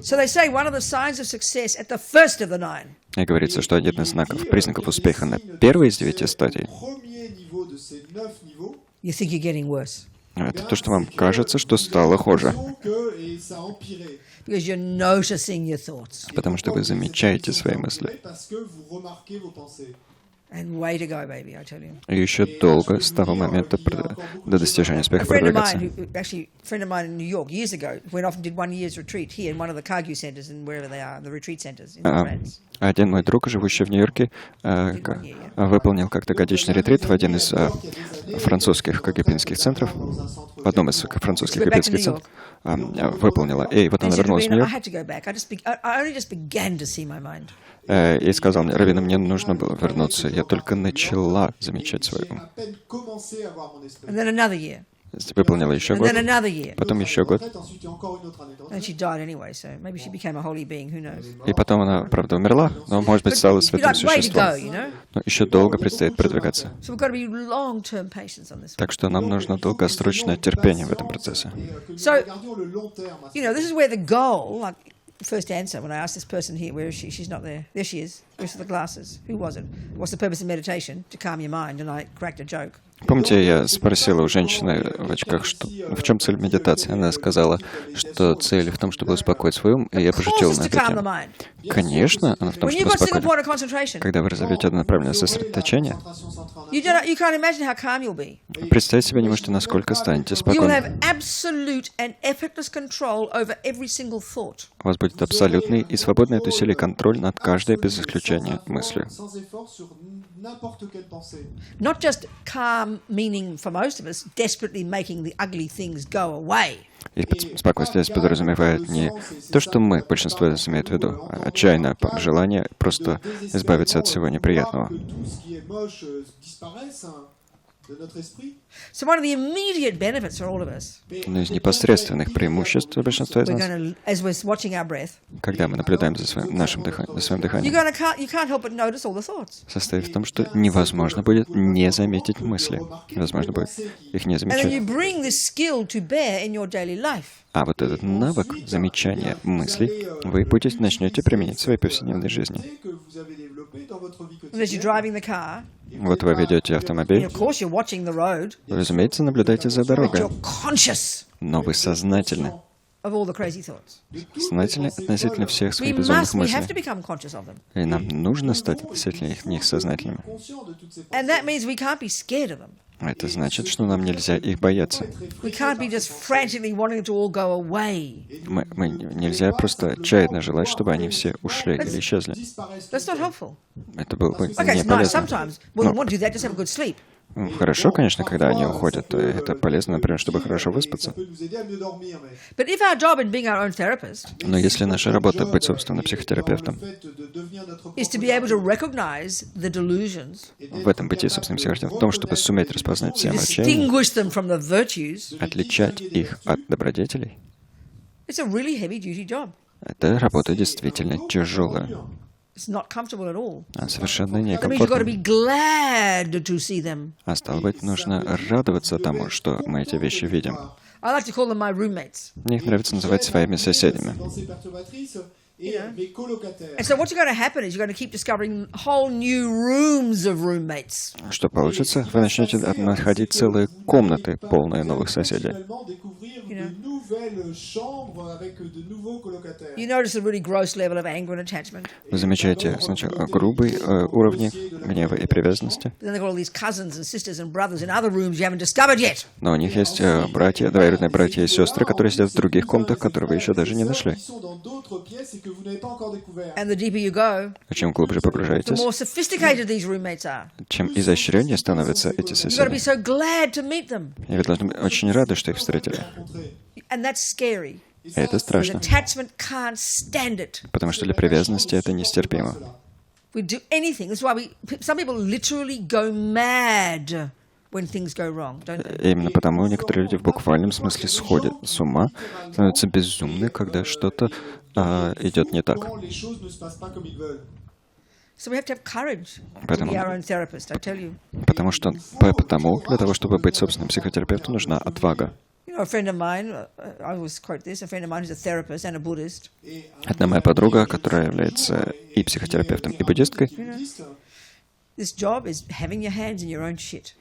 So they say one of the signs of success at the first of the 9 И говорится, что один из знаков, признаков успеха на первой из 9 стадий you think you're getting worse — это то, что вам кажется, что стало хуже. because you're noticing your thoughts. Потому что вы замечаете свои мысли. And way to go, baby, I tell you. И еще долго с того момента до достижения A успеха friend of продвигаться. mine, a friend of mine in New York years ago, went off and did 1 year's retreat here in one of the Kagyu centers and wherever they are, the retreat centers in France. Один мой друг, живущий в Нью-Йорке, выполнил как-то годичный ретрит в один из французских кагюпинских центров, в одном из французских кагюпинских центров, выполнила. И вот она вернулась в Нью-Йорк I only just began to see my mind. И сказал мне: Робина, мне нужно было вернуться. Я только начала замечать свой ум. And then another year. выполнила еще and год, then another year. потом еще год, Ensuite, il y a encore une autre année de And she retraite. died anyway, so maybe she became a holy being, who knows. и потом она, правда, умерла, но, может быть, стала You've святым got way to go, существом. you know? Но еще долго предстоит продвигаться. So we've got to be long-term patience on this. Так что нам нужно долгосрочное терпение в этом процессе. So, You know, this is where the goal, like first answer when I asked this person here, where is she? She's not there. There she is. Where's the glasses? Who was it? What's the purpose of meditation? To calm your mind. And I cracked a joke. Помните, я спросила у женщины в очках, что, в чем цель медитации? Она сказала, что цель в том, чтобы успокоить свой ум, и я пошутил на эту тему. Конечно, она в том, When чтобы you've got single успокоить. point of concentration, Когда вы разовьете однонаправленное сосредоточение, you can't imagine how calm you'll be. представить себе не можете, насколько станете You will спокойны. have absolute and effortless control over every single thought. У вас будет абсолютный и свободный от усилий контроль над каждой без исключения мыслью. Not just calm, meaning for most of us, desperately making the ugly things go away. И спокойствие здесь подразумевает не то, что мы, большинство из нас имеет в виду, а отчаянное желание просто избавиться от всего неприятного. So one of the immediate benefits for all of us, Но из непосредственных преимуществ для большинства из we're нас, going to, as we're watching our breath, когда мы наблюдаем за своим дыханием, you can't help but notice all the thoughts. состоит в том, что невозможно будет не заметить мысли. Невозможно будет их не And then you замечать. bring this skill to bear in your daily life. А вот этот навык замечания мыслей вы начнете применять в своей повседневной жизни. And as you're driving the car, Вот вы ведете and автомобиль, of course you're watching the road, вы, разумеется, наблюдаете за but дорогой, you're conscious но вы сознательны. of all the crazy thoughts. Сознательны относительно всех We своих безумных have to мыслей. become conscious of them. И нам нужно стать относительно них сознательными. And that means we can't be scared of them. Это значит, что нам нельзя их бояться. We can't be just frantically wanting it to all go away. Нельзя просто отчаянно желать, чтобы они все ушли или исчезли. That's not helpful. Это было бы Okay, не it's nice полезно. sometimes. Well, you want to do that, just have a good sleep. Хорошо, конечно, когда они уходят. Это полезно, например, чтобы хорошо выспаться. But if our job in being our own therapist Но если наша работа быть, собственно, психотерапевтом, is to be able to recognize the delusions, в этом быть, собственно, психотерапевтом, в том, чтобы суметь распознать все мрачения, distinguish them from the virtues, отличать их от добродетелей, it's a really heavy-duty job. эта работа действительно тяжелая. It's not comfortable at all. Она совершенно That means you've got to некомфортна. be glad to see them. А стало быть, нужно радоваться тому, что мы эти вещи видим. I like to call them my roommates. Мне их нравится называть своими соседями. And so what's going to happen is you're going to keep discovering whole new rooms of roommates. Что получится? Вы начнете находить целые комнаты, полные новых соседей. You notice a really gross level of anger and attachment. Вы замечаете сначала грубые уровни гнева и привязанности, But then they've got all these cousins and sisters and brothers in other rooms you haven't discovered yet. но у них есть братья, двоюродные братья и сестры, которые сидят в других комнатах, которые вы еще даже не нашли. And the deeper you go, А чем глубже the погружаетесь, more sophisticated these roommates are. чем изощреннее становятся эти You've got to be соседи. so glad to meet them. И вы должны быть очень рады, что их встретили. And that's scary. И это Because страшно, attachment can't stand it. потому что для привязанности это нестерпимо. We do anything. That's why some people literally go mad when things go wrong, don't they? И именно потому некоторые люди в буквальном смысле сходят с ума, становятся безумны, когда что-то идет не так. So we have to have courage to Поэтому- be our own therapist, I tell you. Потому для того, чтобы быть собственным психотерапевтом, нужна отвага. You know, a friend of mine, I always quote this, a friend of mine who's a therapist and a Buddhist, Одна моя подруга, которая является и психотерапевтом, и буддисткой, this job is having your hands in your own shit.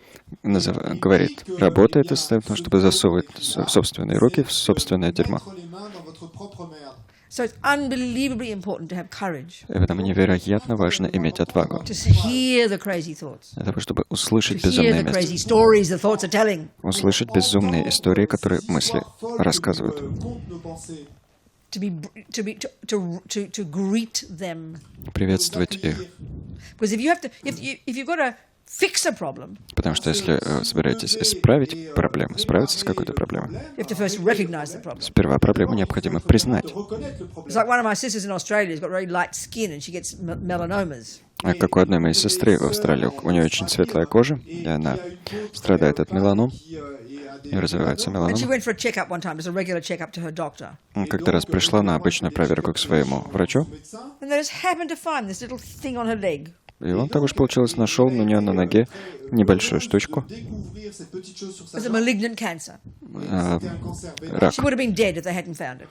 говорит, работа это состоит в том, чтобы засовывать собственные руки в собственное дерьмо. So it's unbelievably important to have courage, И поэтому невероятно важно иметь отвагу, to hear the crazy thoughts, для того, чтобы to услышать hear безумные the crazy мысли, stories the thoughts are telling, услышать безумные истории, которые мысли рассказывают, to greet them. приветствовать их. Because if you've got to fix a problem, Потому что если собираетесь исправить проблему, справиться с какой-то проблемой, you have to first recognize the problem. сперва проблему необходимо признать. It's like one of my sisters in Australia has got very light skin and she gets melanomas. А как у одной моей сестры в Австралии, у нее очень светлая кожа, и она страдает от меланом. и развивается And she меланома. went for a checkup one time, just a regular checkup to her doctor. Как-то раз пришла на обычную проверку к своему врачу, And they just happened to find this little thing on her leg. и он так уж получилось, нашел у нее на ноге небольшую штучку, It was a malignant cancer. рак, She would have been dead if they hadn't found it.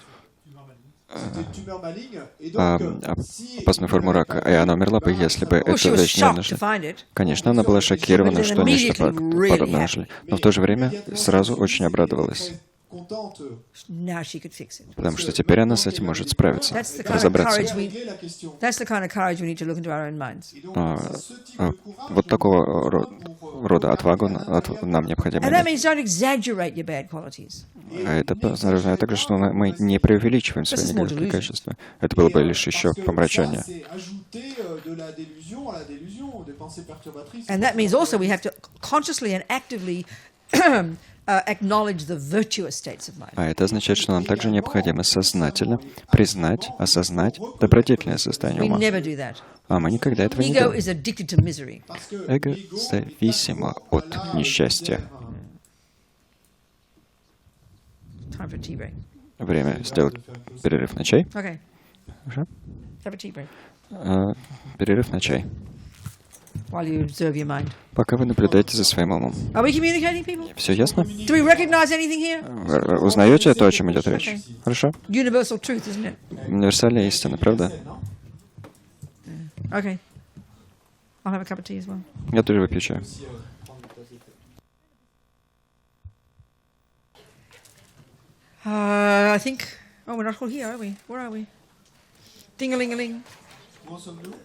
опасную форму рака, и она умерла бы, если бы Well, she эту was вещь не shocked to нашли. find it. Конечно, она была шокирована, что нечто Immediately подобное really нашли, но в то же время сразу очень обрадовалась, Now she could fix it. потому что теперь она с этим может справиться, That's the kind of разобраться. courage that's the kind of courage we need to look into our own minds. Вот такого рода отвагу нам необходимо And that иметь. means don't exaggerate your bad qualities. А это означает также, что мы не преувеличиваем свои негативные качества. Это было бы лишь еще помрачение. And that means also we have to consciously and actively acknowledge the virtuous states of mind. А это означает, что нам также необходимо сознательно признать, осознать добродетельное состояние We ума. never do that. А мы никогда этого не Ego делаем. is addicted to misery. Эго зависимо от несчастья. Time for a tea break. Время сделать перерыв на чай. Okay. Хорошо? Have a tea break Перерыв на чай. while you observe your mind. Пока вы наблюдаете за своим умом. Are we communicating, people? Все ясно? Do we recognize anything here? Вы узнаете то, о чем идет речь? Хорошо? Universal truth, isn't it? Универсальная истина, правда? Okay. I'll have a cup of tea as well. Я тоже выпью чай. I think. Oh, we're not all here, are we? Where are we? Ding-a-ling-a-ling.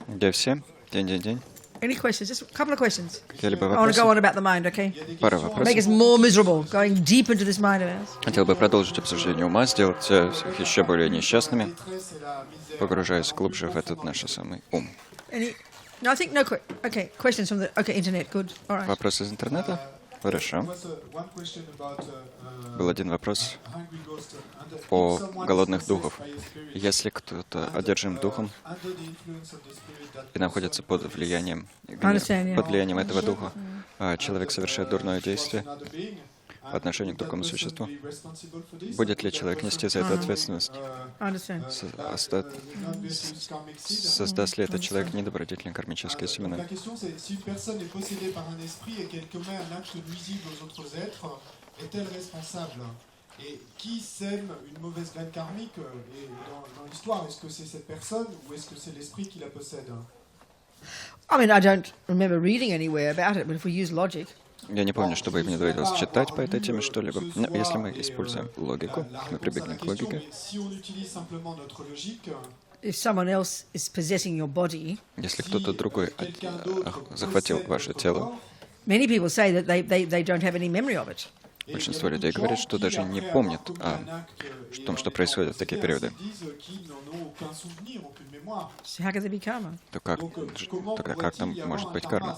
Где все? День. Any questions? Just a couple of questions. Какие-либо I want to go вопросы? on about the mind, okay? Пара Make вопросов. us more miserable, going deep into this mind of ours. Хотел бы продолжить обсуждение ума, сделать их еще более несчастными, погружаясь глубже в этот наш самый ум. Any? No, I think no. Okay, questions from the internet. Good. All right. Вопрос из интернета? Хорошо. Был один вопрос о голодных духов. Если кто-то одержим духом и находится под влиянием этого духа, человек совершает дурное действие по отношению к другому существу, будет ли человек нести за это ответственность? Создаст ли этот человек недобродетельные кармические семена? Et qui sème une mauvaise graine karmique dans l'histoire? Est-ce que c'est cette personne ou est-ce que c'est l'esprit qui la possède? I mean, I don't remember reading anywhere about it, but if we use logic. Я не помню, чтобы мне доводилось читать по этой теме что-либо. Но если мы используем логику, мы прибегнем к логике. If someone else is possessing your body, Если кто-то другой захватил ваше тело, many people say that they don't have any memory of it. большинство людей говорят, что даже не помнят о том, что происходит в такие периоды. So how can there be karma? Тогда как там может быть карма?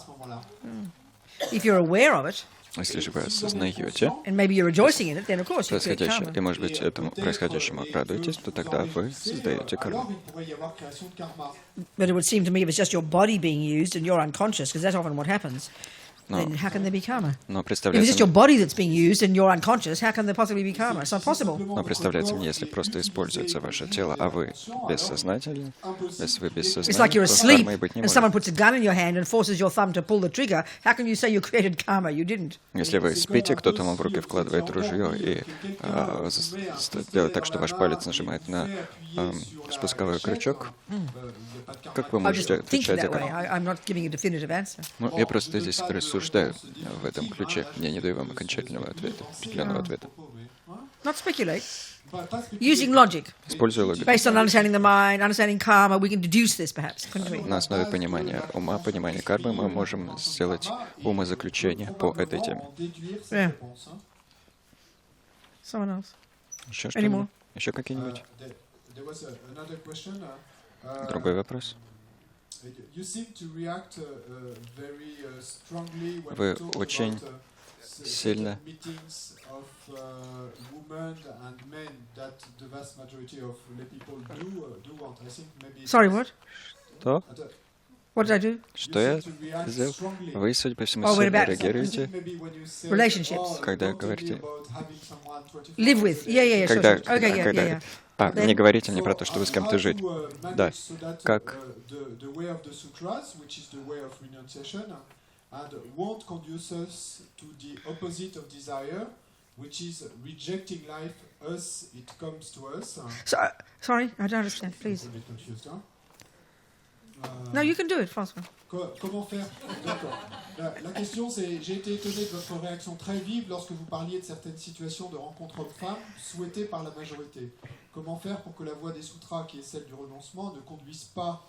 If you're aware of it, Если же вы осознаете and maybe you're rejoicing in it, then of course you create происходящее, karma. и, может быть, этому происходящему радуетесь, то тогда вы создаете карму. But it would seem to me if it's just your body being used and you're unconscious, because that's often what happens, then how can there be karma? Но If it's представляется just your body that's being used and you're unconscious, how can there possibly be karma? It's not possible. мне, если просто используется ваше тело, а вы бессознательны, если вы It's like бессознательны, you're то asleep кармы и быть не and someone может. puts a gun in your hand and forces your thumb to pull the trigger. How can you say you created karma? You didn't. Если вы спите, кто-то вам в руки вкладывает ружье и делает так, что ваш палец нажимает на спусковой крючок, как вы I just можете think отвечать за that way. карму? I'm not giving a definitive answer. Ну, я просто здесь рассуждаю в этом ключе. Я не даю вам окончательного ответа, определенного ответа. Not speculate. Using logic, Используя логику. based on understanding the mind, understanding karma, we can deduce this perhaps, couldn't we? На основе понимания ума, понимания кармы, мы можем сделать умозаключение по этой теме. Yeah. Someone else. Еще Any что-нибудь? more? Еще какие-нибудь? There was another question. Другой вопрос. You seem to react very strongly when Вы you talk очень about сильно meetings of women and men that the vast majority of the people do want. I think maybe. Sorry, what? Что? What did I do? Что я сделал? Вы, судя по всему, Oh, what сильно about реагируете, relationships? когда говорите... Live with. Yeah, sure, Когда, sure. Okay, yeah, когда... yeah, yeah. Не говорите мне про то, что вы с кем-то жить. Да. Как? And won't conduce us to the opposite of desire, which is rejecting life as it comes to us. Sorry, I don't understand, please. No, you can do it, François. Comment faire? D'accord. La question c'est, j'ai été étonné de votre réaction très vive lorsque vous parliez de certaines situations de rencontres hommes-femmes souhaitées par la majorité. Comment faire pour que la voie des sutras, qui est celle du renoncement, ne conduise pas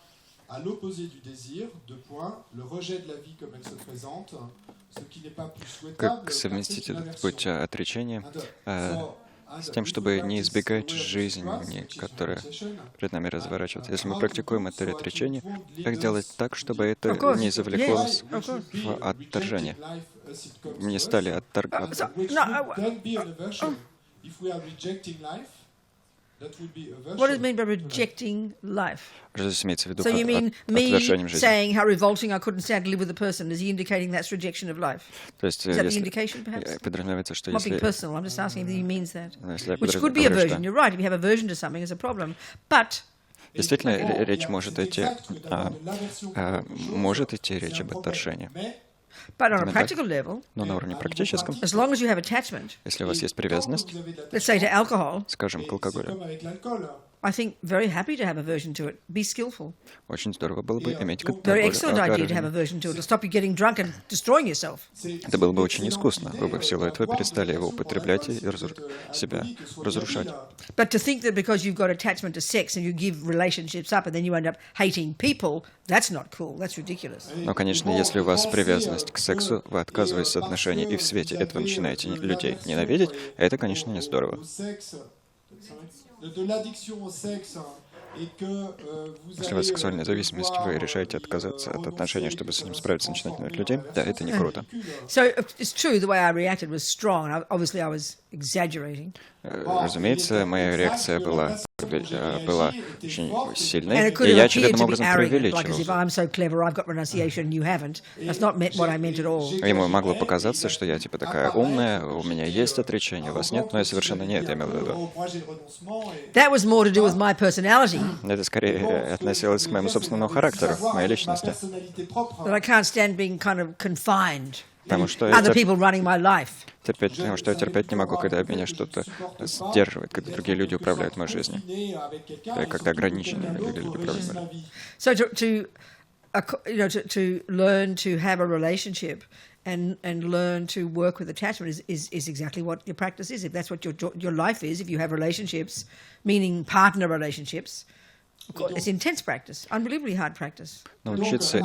à l'opposé du désir, le rejet de la vie comme elle se présente, ce qui n'est pas plus souhaitable. Как совместить этот путь отречения с тем, чтобы не избегать жизни, которая перед нами разворачивается? Если мы практикуем это отречение, как сделать так, чтобы это не завлекло нас в отторжение? Не стали отторгаться. What does it mean by rejecting life? Что здесь имеется в виду So you mean отвержением me жизни? saying how revolting I couldn't stand to live with a person? Is he indicating that's rejection of life? То есть, Is that the если indication, perhaps? подразумевается, что I'm not being если... personal. I'm just asking if he means that. Если Which could be aversion. You're right. If you have aversion to something, it's a problem. But действительно, речь может идти речь об отторжении. But on a practical level, Но на уровне практическом, as long as you have attachment, если у вас есть привязанность, let's say to alcohol, скажем, к алкоголю, I think very happy to have aversion to it. Be skillful. очень здорово было бы иметь к Very excellent idea to have алкоголю. aversion to it, to stop you getting drunk and destroying yourself. Это было бы очень искусно. Вы бы в силу этого перестали его употреблять и себя разрушать. But to think that because you've got attachment to sex and you give relationships up and then you end up hating people, that's not cool. That's ridiculous. Но, конечно, если у вас привязанность к сексу, вы отказываетесь от отношений, и в свете этого начинаете людей ненавидеть, это, конечно, не здорово. Если у вас сексуальная зависимость, вы решаете отказаться от отношений, чтобы с этим справиться, начинать ненавидеть людей, да, это не круто. So it's true the way I reacted was strong. Obviously I was exaggerating. Разумеется, моя реакция была очень And сильной, it could и have я appeared очевидным to be образом arrogant, like as if преувеличивал. I'm so clever, I've got renunciation, you haven't. That's not meant what I meant at all. Ему могло показаться, что я типа такая умная, у меня есть отречение, у вас нет, но я совершенно не это имел в виду. That was more to do with my personality, Это скорее относилось к моему собственному характеру, к моей личности. that I can't stand being kind of confined. Потому что я Other people running my life. терпеть не могу, когда меня что-то сдерживает, когда другие люди управляют моей жизнью. Или когда ограниченные люди управляют моей жизнью. So to learn to have a relationship and learn to work with attachment is exactly what your practice is. If that's what your life is, if you have relationships, meaning partner relationships, of course, it's intense practice, unbelievably hard practice. Научиться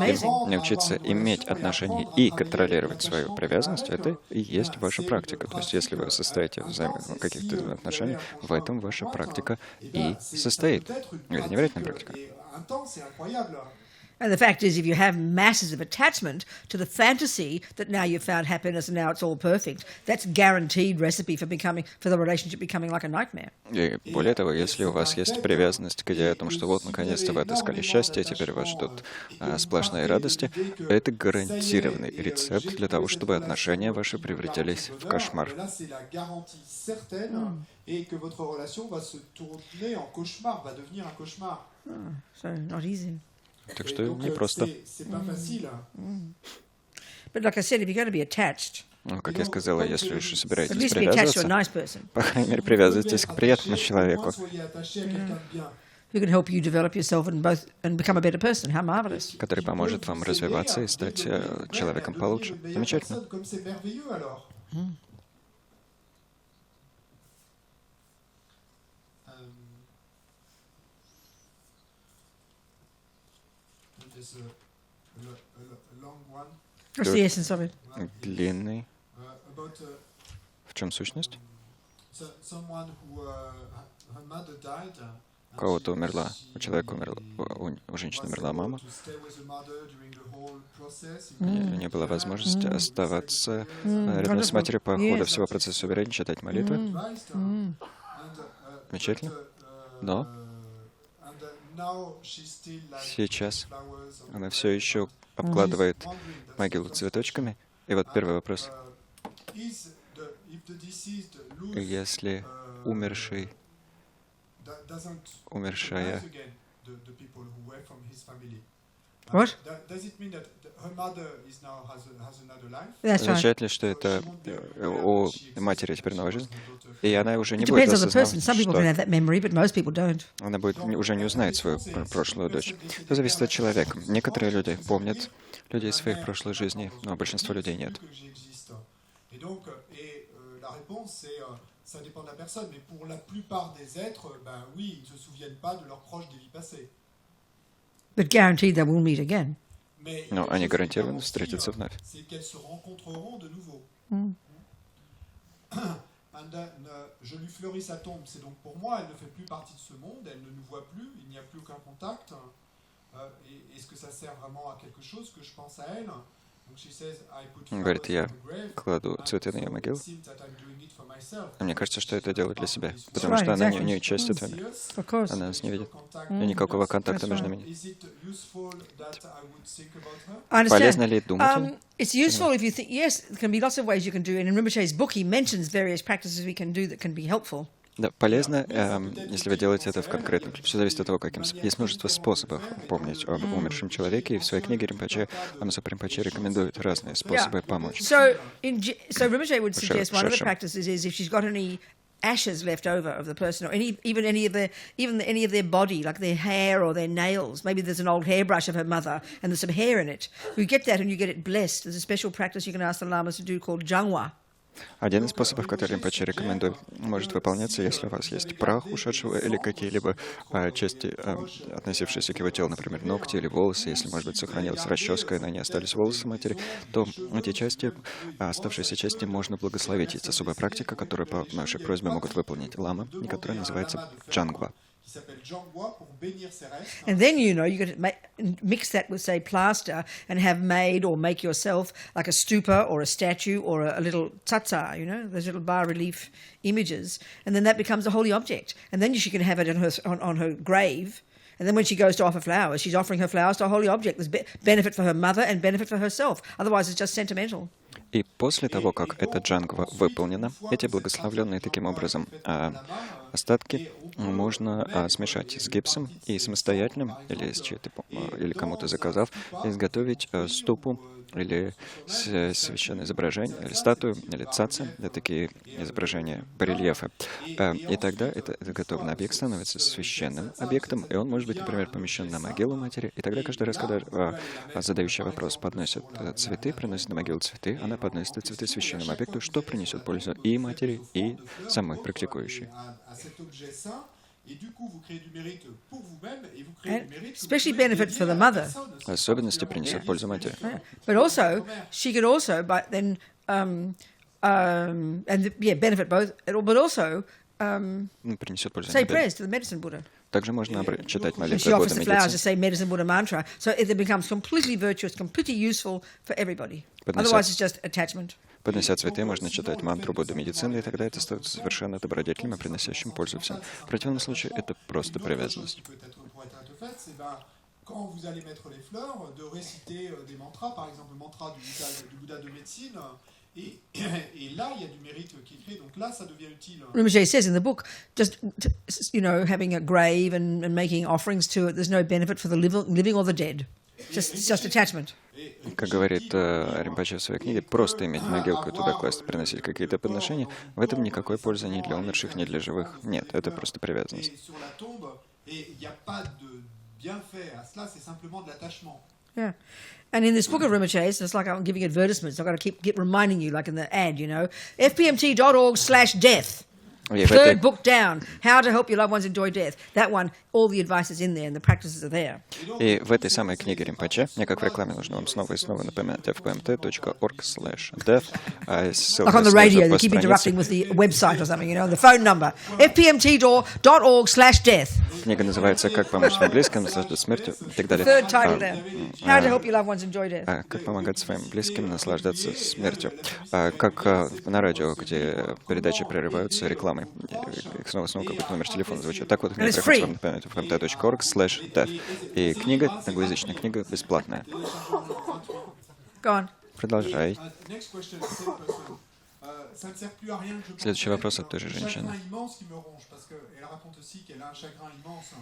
иметь отношения и контролировать свою привязанность, это и есть ваша практика. То есть, если вы состоите в каких-то отношениях, в этом ваша практика и состоит. Это невероятная практика. And the fact is, if you have masses of attachment to the fantasy that now you've found happiness and now it's all perfect, that's guaranteed recipe for the relationship becoming like a nightmare. И более того, если у вас есть привязанность к идее о том, что вот наконец-то вы отыскали счастье, теперь вас ждут сплошные радости, это гарантированный рецепт для того, чтобы отношения ваши превратились в кошмар. So not easy. Так что не просто. But like I said, if you're going to be attached, Ну, как я сказала, если уж at собираетесь least be attached to a привязываться, nice person по крайней мере, привязывайтесь к приятному человеку, who can help you develop yourself and become a better person. How marvelous! который поможет вам развиваться и стать человеком получше. Замечательно. What's the essence of it? Длинный. В чем сущность? У кого-то умерла, у человека умерла, у женщины умерла мама. Не было возможности оставаться рядом с матерью по ходу всего процесса умирания, читать молитвы. Замечательно. Но Сейчас она все еще обкладывает могилу цветочками. И вот первый вопрос. Если умершая What? означает ли, что это у матери теперь новая жизнь? И она уже не It будет depends on the person. осознавать, Some people can have that memory, but most people don't. она уже не узнает свою прошлую дочь. Это зависит от человека. Некоторые люди помнят людей своих прошлых жизней, но большинство людей нет. Ça dépend de la personne, mais pour la plupart des êtres, ben oui, ils ne se souviennent pas de leurs proches des vies passées. But guaranteed they will meet again. Но они гарантированно встретятся вновь. C'est qu'elles se rencontreront de nouveau. Je lui fleuris sa tombe, c'est donc pour moi, elle ne fait plus partie de ce monde, elle ne nous voit plus, il n'y a plus aucun contact. Est-ce que ça sert vraiment à quelque chose que je pense à elle? Он говорит, я кладу цветы на ее могилу. А мне кажется, что это делаю для себя, потому что она не часть этого мира. Она нас не видит. И никакого контакта между нами. Полезно ли думать о ней? It's useful if you think, yes, there can be lots of ways you can do it. In Rinpoche's book, he mentions various practices we can do that can be helpful. Да, полезно, если вы делаете это в конкретном ключе. Все зависит от того, каким. Есть множество способов помнить об умершем человеке, и в своей книге Римпоче, Амсо Римпоче рекомендует разные способы помочь. So Rinpoche would suggest one of the practices is if she's got any ashes left over of the person, or even any of their body, like their hair or their nails. Maybe there's an old hairbrush of her mother, and there's some hair in it. You get that, and you get it blessed. There's a special practice you can ask the lamas to do called jangwa. Один из способов, который Римпоче рекомендует, может выполняться, если у вас есть прах ушедшего или какие-либо части, относившиеся к его телу, например, ногти или волосы, если, может быть, сохранилась расческа, и на ней остались волосы матери, то эти части, оставшиеся части, можно благословить. Есть особая практика, которую по нашей просьбе могут выполнить ламы, и которая называется джангва. And then you could mix that with, say, plaster and have made or make yourself like a stupa or a statue or a little tsatsa, those little bas-relief images, and then that becomes a holy object. And then she can have it on her grave, and then when she goes to offer flowers, she's offering her flowers to a holy object. There's benefit for her mother and benefit for herself. Otherwise, it's just sentimental. И после того, как эта джангва выполнена, эти благословленные таким образом остатки можно смешать с гипсом и самостоятельно, или кому-то заказав, изготовить ступу или священное изображение, или статую, или цаца, это такие изображения, барельефы. И тогда этот готовый объект становится священным объектом, и он может быть, например, помещен на могилу матери. И тогда каждый раз, когда задающий вопрос подносит цветы, приносит на могилу цветы, она подносит эти цветы священному объекту, что принесет пользу и матери, и самой практикующей. Especially benefit for the mother. Особенности принесет пользу матери. But also, she could also, benefit both, but also принесет пользу say prayers to the medicine Buddha. Также можно читать She молитвы offers Будды the flowers to медицины. say medicine Buddha mantra, so it becomes completely virtuous, completely useful for everybody. Otherwise, it's just attachment. Поднося цветы, можно читать мантру Будды медицины, и тогда это становится совершенно добродетельным и приносящим пользу всем. В противном случае это просто привязанность. Quand vous allez mettre les fleurs, de réciter des mantras, par exemple le mantra du Bouddha de médecine, et là il y a du mérite qui est créé, donc là ça devient utile. Rinpoche says in the book, just having a grave and making offerings to it, there's no benefit for the living or the dead. It's just attachment. Как говорит Римпоче в своей книге, просто иметь могилку и туда класть, приносить какие-то подношения, в этом никакой пользы ни для умерших, ни для живых. Нет, это просто привязанность. Yeah. And in this book of Rinpoche's, it's like I'm giving advertisements. I've got to keep reminding you, like in the ad, fpmt.org/death. Third book down, How to Help Your Loved Ones Enjoy Death. That one, all the advice is in there and the practices are there. И в этой самой книге Римпоче, мне как в рекламе нужно вам снова и снова напоминать, fpmt.org/death. Like on the radio, they keep interrupting with the website or something, the phone number. fpmt.org/death. Книга называется «Как помочь своим близким наслаждаться смертью» и так далее. Third title there, How to Help Your Loved Ones Enjoy Death. Как помогать своим близким наслаждаться смертью. Как на радио, где передачи прерываются, реклама самый. И снова как будто номер телефона звучит. Так вот, And it's мне приходится вам напоминать fmt.org/deaf. И книга, англоязычная книга, бесплатная. Go on. Продолжай. Next question, same person. Ça ne sert plus à rien que je pense Следующий вопрос от той же le chagrin женщины. immense qui me ronge, parce qu'elle raconte aussi qu'elle a un chagrin immense.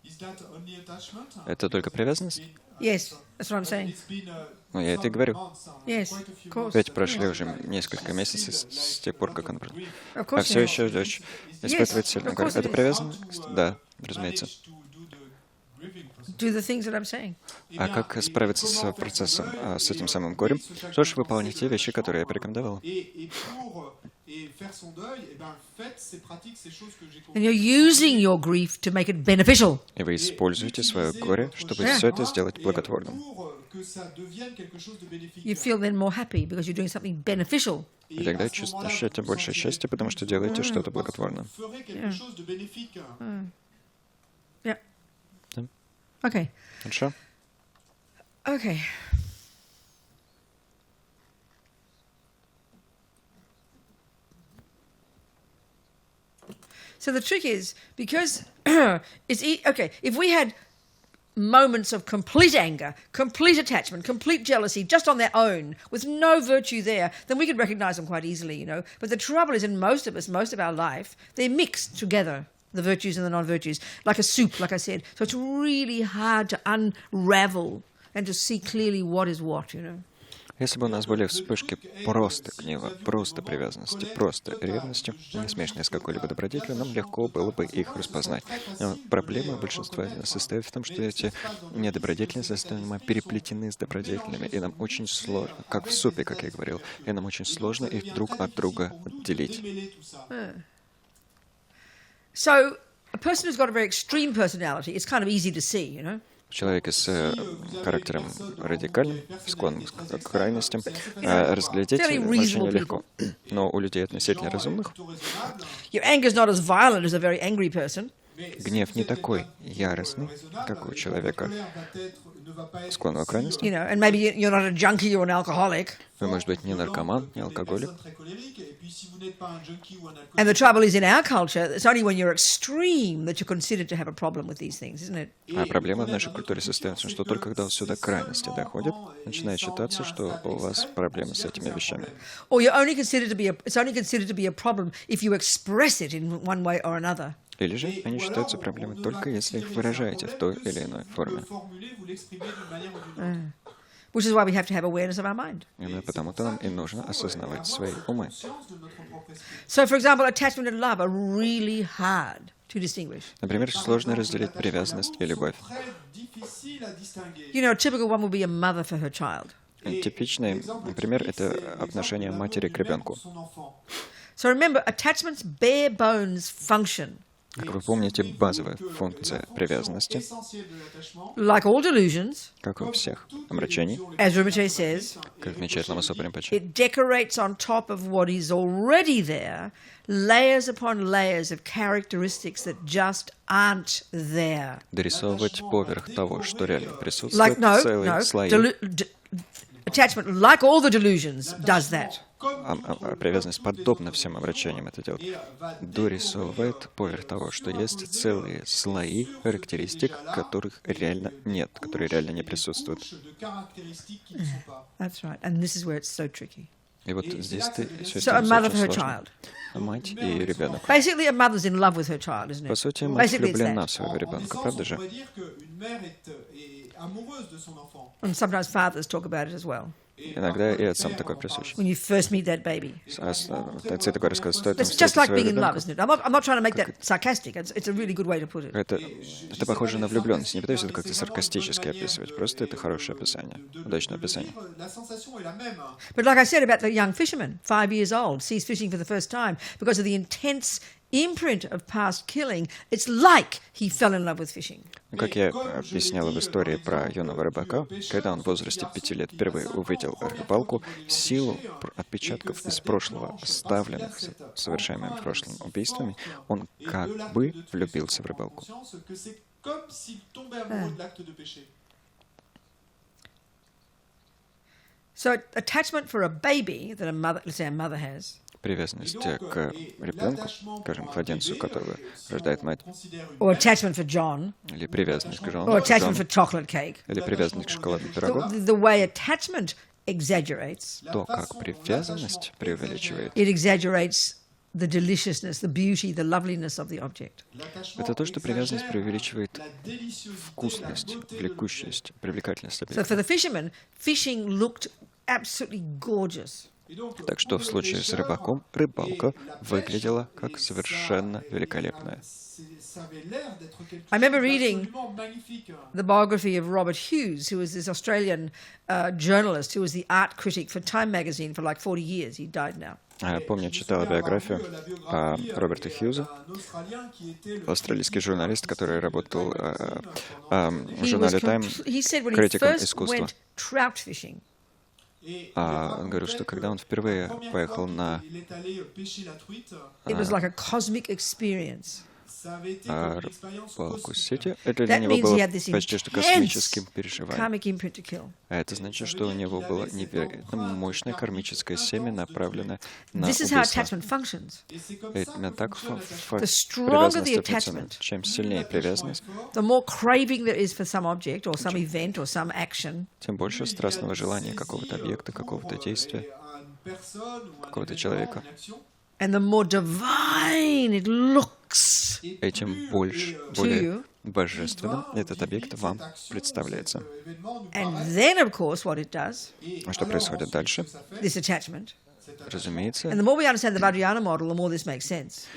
Is that only attachment? Это только привязанность? Yes, that's what I'm saying. It's been Ну, я это и говорю. Yes, quite a of few course. Ведь прошли уже несколько месяцев с тех пор, как он... Of А course. все Yeah. еще дочь испытывает сильную горе. Это привязанность? Да, разумеется. to Do the things that I'm saying. А как справиться с процессом, с этим самым горем? Что ж, выполнить те вещи, которые я порекомендовал. Et faire son deuil, eh ben, faites ces pratiques, ces choses que j'ai And you're using your grief to make it beneficial. И вы используете свое горе, чтобы все это сделать благотворным. pour que ça devienne quelque chose de bénéfique. You feel then more happy because you're doing something beneficial. И тогда ощущаете больше счастья, потому что делаете что-то благотворное. Ferez quelque chose de bénéfique. Yeah. Yeah. Okay. Хорошо? Okay. So the trick is, because okay, if we had moments of complete anger, complete attachment, complete jealousy just on their own, with no virtue there, then we could recognize them quite easily, you know. But the trouble is, in most of us, most of our life, they're mixed together, the virtues and the non-virtues, like a soup, like I said. So it's really hard to unravel and to see clearly what is what, you know. Если бы у нас были вспышки просто гнева, просто привязанности, просто ревности, не смешанные с какой-либо добродетелью, нам легко было бы их распознать. Но проблема большинства состоит в том, что эти недобродетельные состояния переплетены с добродетельными, и нам очень сложно, как в супе, как я говорил, и нам очень сложно их друг от друга отделить. So a person who's got a very extreme personality, it's kind of easy to see, you know. Человек с характером радикальным, склонным к крайностям, разглядеть очень нелегко. Но у людей относительно разумных Your anger is not as violent as a very angry person. гнев не такой яростный, как у человека, склонного к крайности. You know, and maybe you're not a junkie or an alcoholic. Вы, может быть, не наркоман, не алкоголик. And the trouble is, in our culture, it's only when you're extreme that you're considered to have a problem with these things, isn't it? А проблема в нашей культуре состоит в том, что только когда сюда крайности доходят, начинает считаться, что у вас проблемы с этими вещами. Or you're only considered to be it's only considered to be a problem if you express it in one way or another. Или же они считаются проблемой только если их выражаете в той или иной форме. Which is why we have to have awareness of our mind. Именно потому-то нам и нужно осознавать свои умы. So, for example, attachment and love are really hard to distinguish. Например, сложно разделить привязанность и любовь. You know, a typical one would be a mother for her child. Типичный пример — это отношение матери к ребенку. So remember, attachment's bare bones function, Как вы помните, базовая функция привязанности, like all delusions, как у всех омрачений, as Rinpoche says, как отмечает Лама Сопа Ринпоче, it decorates on top of what is already there, layers upon layers of characteristics that just aren't there. дорисовывать поверх того, что реально Like, присутствует, целые слои. Attachment, like all the delusions, does that. Привязанность, подобно всем обращениям, это делает. Дорисовывает поверх того, что есть целые слои характеристик, которых реально нет, которые реально не присутствуют. That's right. And this is where it's so tricky. И вот здесь все So a mother очень for her сложно. child. Мать и ребенок. Basically, a mother's in love with her child, isn't По it? сути, мать Basically, it's влюблена that. в своего ребенка, правда же? And sometimes fathers talk about it as well. Иногда и отцам такое присуще. When you first meet that baby. Отцы такое рассказывают, стоит там It's just встретить like своего being in love, ребенка. isn't it? I'm not trying to make that sarcastic. It's a really good way to put it. Это похоже на влюбленность. Не пытаюсь это как-то саркастически описывать. Просто это хорошее описание. Удачное описание. But like I said about the young fisherman, 5 years old, sees fishing for the first time because of the intense imprint of past killing. It's like he fell in love with fishing. Как я объяснял в истории про юного рыбака, когда он в возрасте 5 лет впервые увидел рыбалку, силу отпечатков из прошлого, оставленных совершаемыми в прошлом убийствами, он как бы влюбился в рыбалку. So attachment for a baby that a mother, let's say a mother has, Привязанность к ребенку, скажем, к младенцу, которого рождает мать, or attachment for John, или привязанность к or Джону, attachment for chocolate cake. или привязанность к шоколадному пирогу, The way attachment exaggerates, то, как привязанность преувеличивает, it exaggerates the deliciousness, the beauty, the loveliness of the object. это то, что привязанность преувеличивает вкусность, влекущесть, привлекательность So объекта. for the fishermen, fishing looked absolutely gorgeous. Так что в случае с рыбаком рыбалка выглядела как совершенно великолепная. I remember reading the biography of Robert Hughes, who was this Australian journalist who was the art critic for Time magazine for like 40 years. He died now. Я помню, читала биографию Роберта Хьюза, австралийский журналист, который работал в журнале Time He said when he критиком first искусства. went trout fishing, Он говорил, что когда он впервые поехал на it was like a cosmic experience. рыбалку сети, это для That него means было he had this почти что intense космическим переживанием. karmic imprint to kill. А это значит, что у него было невероятно мощное кармическое семя, направленное на This is how убийство. attachment functions. Именно так The stronger the привязанность attachment, Чем сильнее привязанность, the more craving there is for some object or some event or some action, тем больше страстного желания какого-то объекта, какого-то действия, какого-то человека. and the more divine it looks. Этим более божественным этот объект вам представляется. And then, of course, what it does, А что происходит дальше? this attachment, Разумеется, and the more we understand the Vajrayana model, the more this makes sense.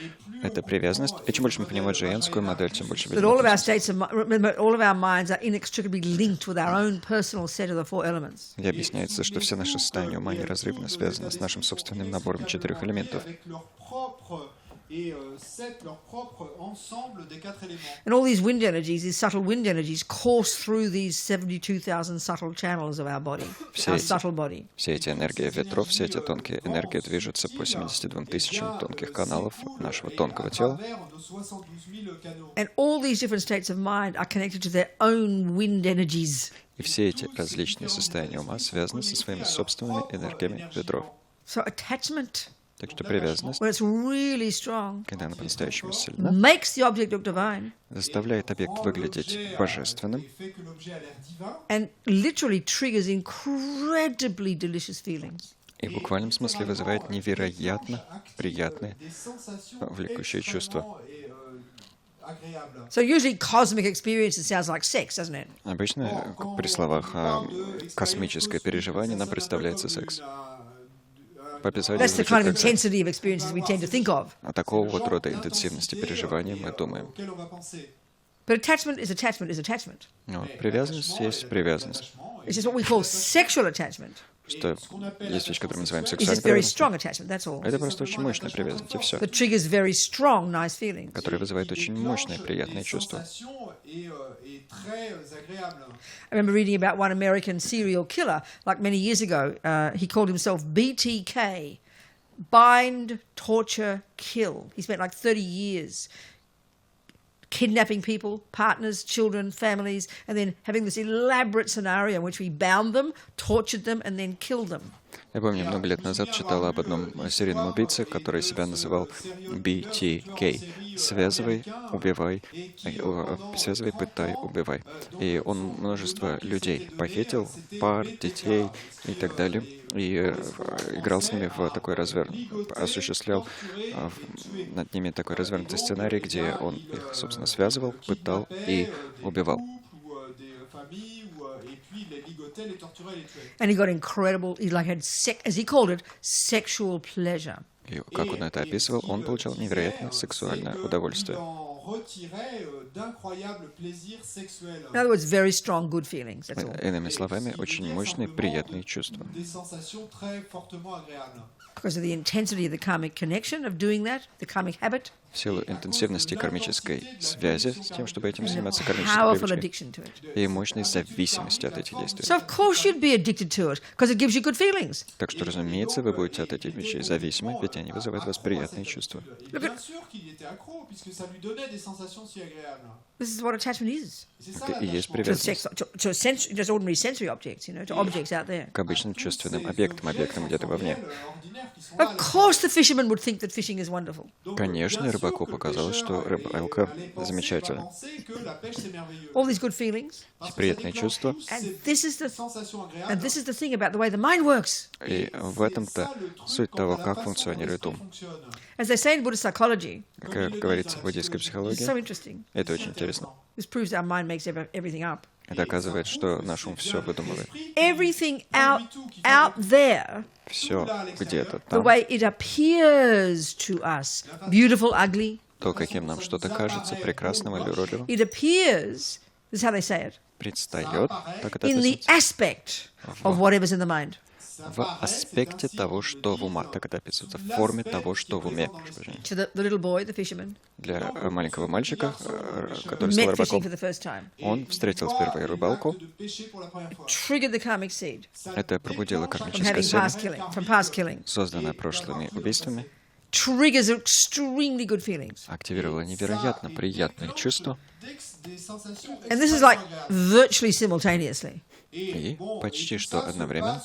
это привязанность. И чем больше мы понимаем джайанскую модель, тем больше That all of our видим. states of remember, all of our minds are inextricably linked with our own personal set of the four elements. Где объясняется, что все наши состояния ума неразрывно связаны с нашим собственным набором 4 элементов. And all these wind energies, these subtle wind energies, course through these 72,000 subtle channels of our body, our subtle body. Все эти энергии ветров, все эти тонкие энергии движутся по 72 тысячам тонких каналов нашего тонкого тела. And all these different states of mind are connected to their own wind energies. И все эти различные состояния ума связаны со своими собственными энергиями ветров. So attachment, Так что привязанность, when it's really strong, когда она по-настоящему сильна, makes the object look divine заставляет объект выглядеть божественным and literally triggers incredibly delicious feelings. и в буквальном смысле вызывает невероятно приятные, влекущие чувства. So usually cosmic experiences sounds like sex, doesn't it? Обычно при словах «космическое переживание» нам представляется секс. По описанию That's the звучит kind of как секс. intensity of experiences we tend to think of. О такого вот рода интенсивности переживания мы думаем. But attachment is attachment is attachment. Но привязанность есть привязанность. It's just what we call sexual attachment. Что есть вещь, которую мы называем It's сексуальной just very привязанностью. strong attachment, that's all. Это просто очень мощная привязанность, и все. That triggers very strong, nice feelings. Которая вызывает очень мощные, приятные чувства. I remember reading about one American serial killer, like many years ago. He called himself BTK, bind, torture, kill. He spent like 30 years kidnapping people, partners, children, families, and then having this elaborate scenario in which we bound them, tortured them, and then killed them. Я помню, много лет назад читала об одном серийном убийце, который себя называл BTK. Связывай, убивай, связывай, пытай, убивай. И он множество людей похитил, пар, детей и так далее, и играл с ними в такой осуществлял над ними такой развернутый сценарий, где он их, собственно, связывал, пытал и убивал. And he got incredible, he like had, as he called it, sexual pleasure. И как он это описывал, он получал невероятное сексуальное удовольствие. In other words, very strong, good feelings, that's all. Иными словами, очень мощные, приятные чувства. because of the intensity of the karmic connection of doing that, the karmic habit, В силу интенсивности кармической связи с тем, чтобы этим заниматься powerful кармической addiction to it. привычкой, и мощной зависимости от этих действий. So of course you'd be addicted to it because it gives you good feelings. Так что, разумеется, вы будете от этих вещей зависимы, ведь они вызывают у вас приятные чувства. Et bien sûr qu'il était accro, puisque ça lui donnait des sensations si agréables. This is what attachment is. Et c'est ça Это и есть To, привязанность just ordinary sensory objects, to objects out there. к обычным чувственным объектам, объектам где-то вовне. Of course the fisherman would think that fishing is wonderful. Конечно, рыбаку показалось, что рыбалка замечательна. All these good feelings. Эти приятные чувства. And this is the thing about the way the mind works. И в этом-то суть того, как функционирует ум. As they say in Buddhist psychology, Как говорится в буддийской it's so психологии, interesting. это очень интересно. This proves our mind makes everything up. Это доказывает, что наш ум все выдумывает. Everything out there, Все где-то the там. way it appears to us, beautiful, ugly, То, каким нам что-то кажется, прекрасным или уродливым, it appears, this is how they say it, предстает, так это in the описывается, aspect of whatever's in the mind. в аспекте того, что в ума, так это описывается, в форме того, что в уме. To the little boy, the fisherman, Для маленького мальчика, который стал met fishing рыбаком, for the first time, он встретил впервые рыбалку. triggered the karmic seed Это пробудило from кармическое having семя, from past killing, созданное прошлыми убийствами, triggers extremely good feelings. активировало невероятно приятные чувства, And this is like virtually simultaneously. и почти что одновременно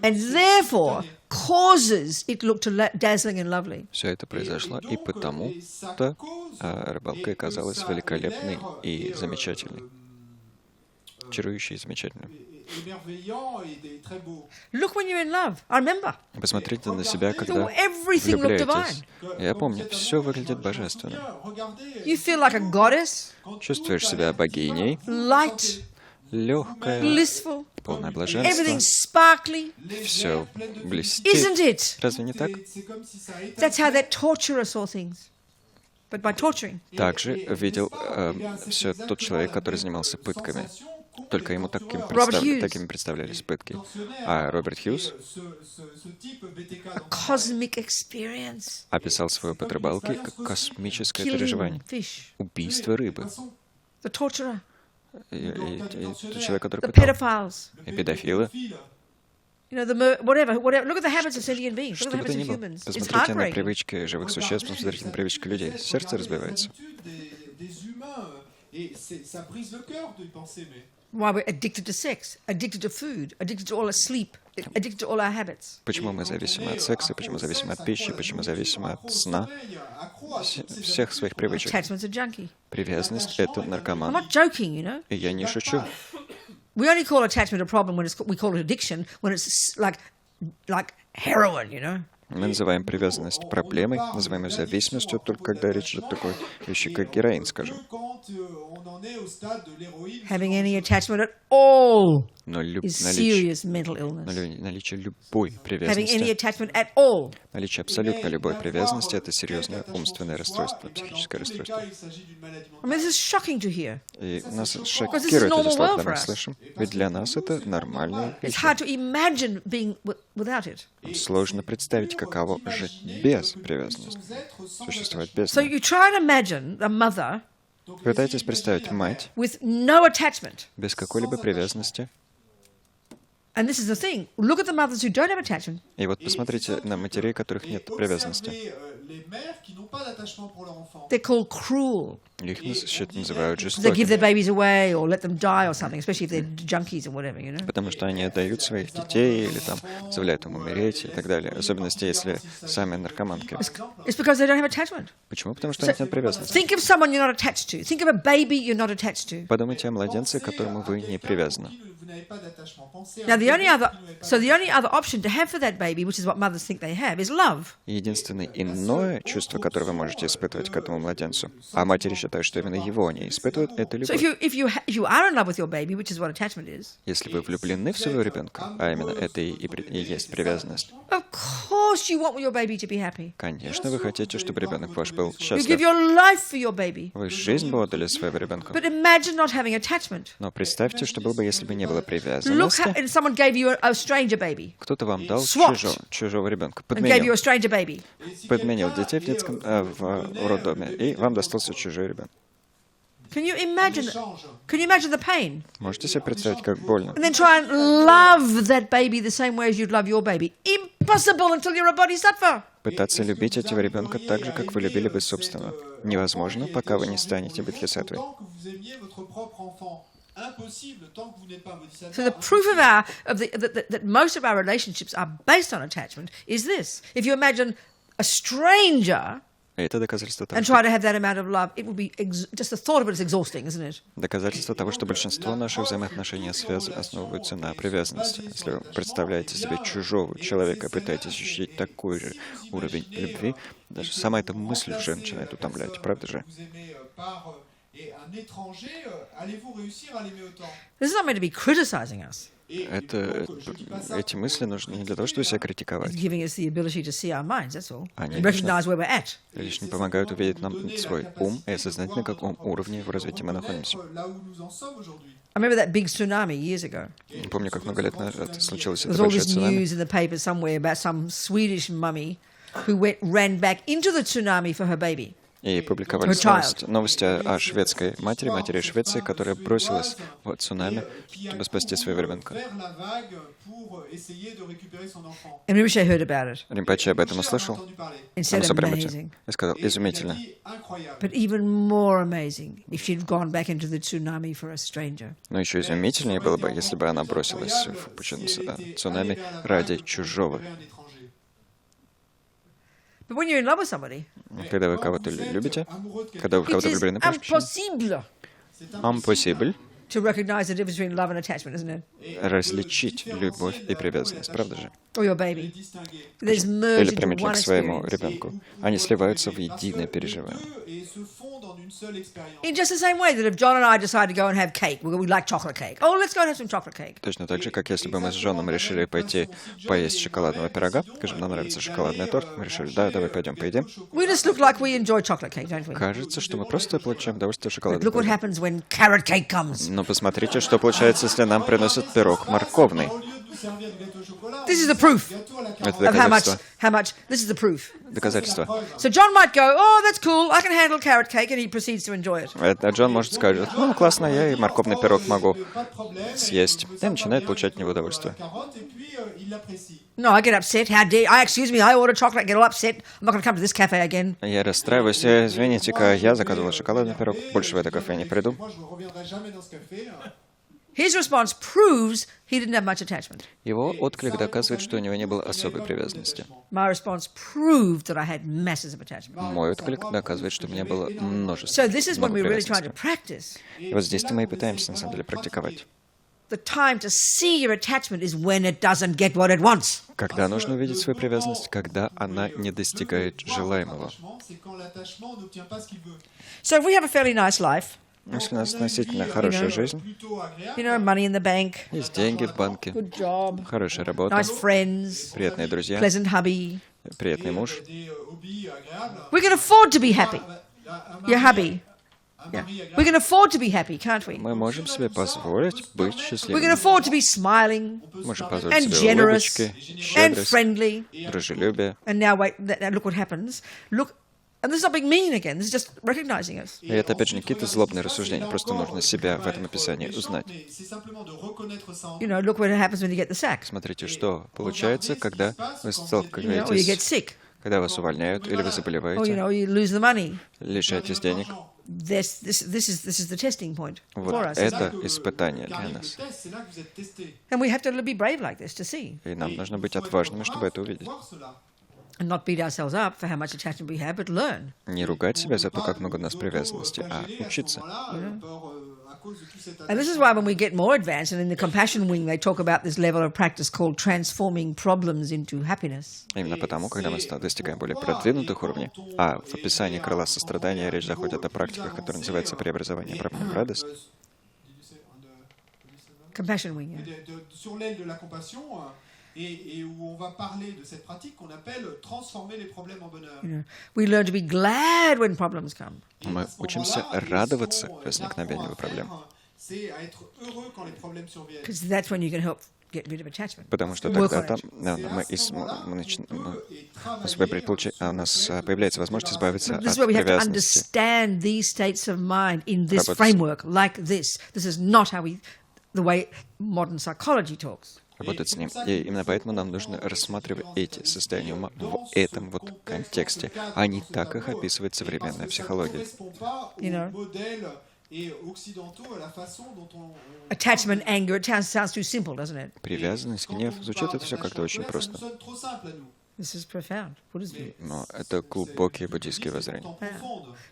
And therefore causes it look dazzling and lovely. все это произошло, и потому-то рыбалка и казалась великолепной и замечательной, чарующей и замечательной. Look when you're in love. I remember. Посмотрите на себя, когда Everything looked влюбляетесь. divine. Я помню, все выглядит божественно. You feel like a goddess, Чувствуешь себя богиней, light, легкая, blissful, полное блаженство, everything's sparkly. все блестит. Isn't it? Разве не так? That's how that torturer saw things. But by torturing. Также видел все тот человек, который занимался пытками. Только ему такими представлялись пытки. А Роберт Хьюз A cosmic experience. описал свой опыт рыбалки как космическое Killing переживание. fish. Убийство рыбы. The torturer. И тот человек, который The пытал. pedophiles. И педофилы. You know, whatever. Look at the habits of sentient beings. Look Что at бы the то habits ни of было. humans. It's Посмотрите на heartbreaking. привычки живых существ, посмотрите на привычки людей. Сердце разбивается. Why we're addicted to sex, addicted to food, addicted to all our sleep, addicted to all our habits. Почему мы зависимы от секса, почему зависимы от пищи, почему зависимы от сна, всех своих привычек. Attachment's a junkie. Привязанность — это I'm наркоман. not joking, you know. И я не шучу. We only call attachment a problem when we call it addiction when it's like heroin, you know. Мы называем привязанность проблемой, называем ее зависимостью, только когда речь идет о такой вещи, как героин, скажем. Having any attachment at all Но is serious mental illness. наличие любой Having any привязанности, attachment at all наличие абсолютно любой привязанности — это серьезное умственное расстройство, психическое расстройство. I mean, this is shocking to hear. И нас is шокирует normal эти слова, world когда for мы us. слышим. Ведь для нас это нормальная It's вещь. hard to imagine being without it. Сложно представить, каково жить без привязанности, существовать без So нее. you try and imagine a mother Пытайтесь представить мать with no attachment. без какой-либо привязанности. And this is the thing. Look at the mothers who don't have attachment. И вот посмотрите на матерей, у которых нет привязанности. They're called cruel. Их называют They give жестокими, their babies away or let them die or something, especially if they're junkies or whatever, you know. потому что они отдают своих детей или там позволяют им умереть и так далее. Особенности, если сами наркоманки. It's because they don't have attachment. Почему? Потому что у них нет привязанности. Think of someone you're not attached to. Think of a baby you're not attached to. Подумайте о младенце, к которому вы не привязаны. Now, the only other option to have for that baby, which is what mothers think they have, is love. Единственное иное чувство, которое вы можете испытывать к этому младенцу, а матери считают, что именно его они испытывают, это So любовь. if you are in love with your baby, which is what attachment is, Если вы влюблены в своего ребенка, а именно это и есть привязанность, of course you want your baby to be happy. Конечно, вы хотите, чтобы ребенок ваш был You give счастлив. your life for your baby. Вы жизнь бы отдали своему ребенку. But imagine not having attachment. Но представьте, что было бы, если бы не было Look, привязанности. and someone gave you a stranger baby. Кто-то вам дал Swapped. чужого ребенка, And gave you a подменил, stranger baby. подменил детей в роддоме, и вам достался чужой ребенок. Can you imagine the pain? Можете себе представить, как больно? And then try and love that baby the same way as you'd love your baby. Impossible until you're a bodhisattva. Пытаться любить этого ребенка так же, как вы любили бы собственного. Невозможно, пока вы не станете бодхисаттвой. So the proof that most of our relationships are based on attachment is this. If you imagine a stranger И это доказательство того, and try to have that amount of love, it would be just the thought of it is exhausting, isn't it? доказательство того, что большинство наших взаимоотношений основываются на привязанности. Если вы представляете себе чужого человека, пытаетесь ощутить такой же уровень любви, даже сама эта мысль уже начинает утомлять, правда же? This is not meant to be criticizing us. Эти мысли нужны не для того, чтобы себя критиковать. It's giving us the ability to see our minds, that's all. Они And recognize where we're at. лишь не помогают увидеть нам свой ум и осознать, на каком уровне в развитии мы находимся. I remember that big tsunami years ago. Не помню, как много лет назад случилось это There's all большое this цунами. news in the paper somewhere about some Swedish mummy who ran back into the tsunami for her baby. И публиковались новости о шведской матери Швеции, которая бросилась в цунами, чтобы спасти своего ребенка. And Rinpoche heard about it Римпаче об этом услышал, and said Самсапримаче, amazing. и сказал, изумительно. But even more amazing if she'd gone back into the tsunami for a stranger. Но еще изумительнее было бы, если бы она бросилась в пучину цунами ради чужого. But when you're in love with somebody, Когда вы кого-то любите, когда вы в it кого-то is влюблены, прошу прощения, impossible impossible to recognize the difference between love and attachment, isn't it? различить любовь и привязанность, правда же? Or your baby. There's merged Или into примерно one к своему experience. ребенку. Они сливаются в единое переживание. In just the same way that if John and I decide to go and have cake, we like chocolate cake. Oh, let's go and have some chocolate cake. Точно так же, как если бы мы с Джоном решили пойти поесть шоколадного пирога, скажем, нам нравится шоколадный торт, мы решили, да, давай пойдем поедим. We just look like we enjoy chocolate cake, don't we? Кажется, что мы просто получаем удовольствие от But шоколадного look what пирога. happens when carrot cake comes. Но посмотрите, что получается, если нам приносят пирог морковный. This is the proof Это of доказательство. how much. This is the proof. Доказательство. So John might go, oh, that's cool, I can handle carrot cake, and he proceeds to enjoy it. А Джон может сказать, ну, классно, я и морковный пирог могу съесть. И начинает получать от него удовольствие. No, I get upset. How dare excuse me, I order chocolate, get all upset. I'm not going to come to this cafe again. Я расстраиваюсь. Извините-ка, я заказывал шоколадный пирог. Больше в это кафе не приду. His response proves he didn't have much attachment. Его отклик доказывает, что у него не было особой привязанности. My response proved that I had masses of attachment. Мой отклик доказывает, что у меня было множество So this is when много we're really trying to привязанности. practice. И вот здесь-то мы и пытаемся, на самом деле, практиковать. The time to see your attachment is when it doesn't get what it wants. Когда нужно увидеть свою привязанность, когда она не достигает желаемого. So if we have a fairly nice life, Если у нас относительно хорошая жизнь, you know, money in the bank, есть деньги в банке, good job, хорошая работа, nice friends, приятные друзья, pleasant hubby, приятный муж, we can afford to be happy. Your hubby. Yeah. We can afford to be happy, can't we? мы можем себе позволить быть We can счастливыми. afford to be smiling Можем позволить and себе generous улыбочки, and щедрость, friendly. дружелюбие. And now wait, now look what happens. Look, and this is not being mean again. This is just recognizing us. И это, опять же, не какие-то злобные рассуждения, просто нужно себя в этом описании узнать. You know, look what happens when you get the sack. Смотрите, что получается, когда вы Or you get сталкиваетесь, sick. когда вас увольняют или вы Or заболеваете, you lose the money. лишаетесь денег. This is the testing point for Вот us. это испытание для нас. And we have to be brave like this to see. И нам нужно быть отважными, чтобы это увидеть. And not beat ourselves up for how much attachment we have, but learn. Не ругать себя за то, как много у нас привязанности, а учиться. And this is why when we get more advanced, and in the compassion wing they talk about this level of practice called transforming problems into happiness. Именно потому, когда мы достигаем более продвинутых уровней, а в описании крыла сострадания речь заходит о практиках, которые называются преобразование проблем в радость. Compassion wing, yeah. et où on va parler de cette pratique qu'on appelle transformer les problèmes en bonheur. We learn to be glad when problems come. Мы учимся радоваться возникновению проблем. C'est à être heureux quand les problèmes surviennent. Because that's when you can help get rid of attachment. Потому что Work тогда on it. у нас появляется возможность избавиться This is от where we have to привязанности. understand these states of mind in this Работать. framework, like this. This is not the way modern psychology talks. Работать с ним. И именно поэтому нам нужно рассматривать эти состояния ума в этом вот контексте, а не так их описывает современная психология. You know, attachment, anger, it sounds too simple, doesn't it? Привязанность, гнев, звучит это все как-то очень просто. This is profound Buddhist view. Но это глубокие буддийские воззрения.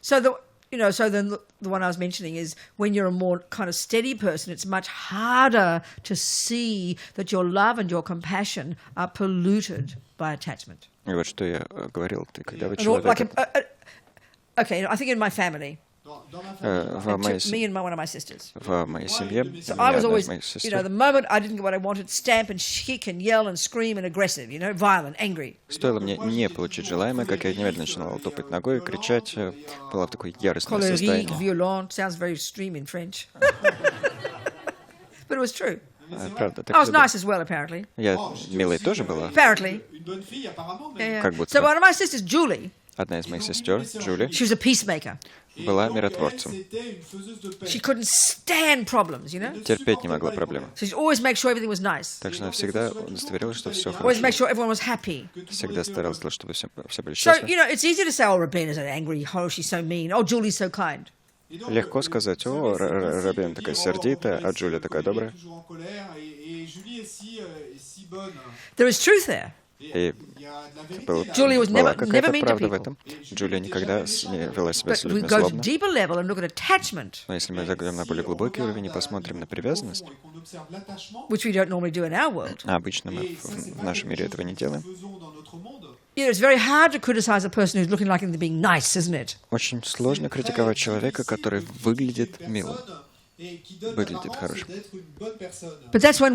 So the one I was mentioning is when you're a more kind of steady person, it's much harder to see that your love and your compassion are polluted by attachment. И вот что я говорил, ты когда вы And all- человек... okay, I think in my family, me and one of my sisters. В моей семье, So I was одна always, из моих the сестер, moment I didn't get what I wanted, stamp and kick and yell and scream and aggressive, violent, angry. стоило мне не получить желаемое, как я немедленно начинала топать ногой и кричать, была в такой яростном Colérique, состоянии. violent, sounds very extreme in French. But it was true. Правда, так I was и было. nice as well, apparently. Я милой тоже была. Apparently. Yeah. Как будто So бы. one of my sisters, Julie, Одна из моих сестер, Джули, she was a peacemaker. была миротворцем. She couldn't stand problems, Терпеть не могла проблемы. So she'd always make sure everything was nice. Так что она всегда удостоверилась, что все Always хорошо. make sure everyone was happy. Всегда старалась, чтобы все были So, счастливы. it's easy to say, oh, Robina's an angry, oh, she's so mean, oh, Julie's so kind. Легко сказать, о, Робин такая сердитая, а Джулия такая добрая. There is truth there. И Julie was была never какая-то mean to правда в people. этом. Джулия никогда не вела себя с But we людьми go to злобно. deeper level and look at attachment, Но если мы заглянем на более глубокий уровень и посмотрим на привязанность, which we don't normally do in our world. а обычно мы в нашем мире этого не делаем, It's very hard to criticize a person who's looking like they're being nice, isn't it? очень сложно критиковать человека, который выглядит милым, выглядит хорошим. But that's when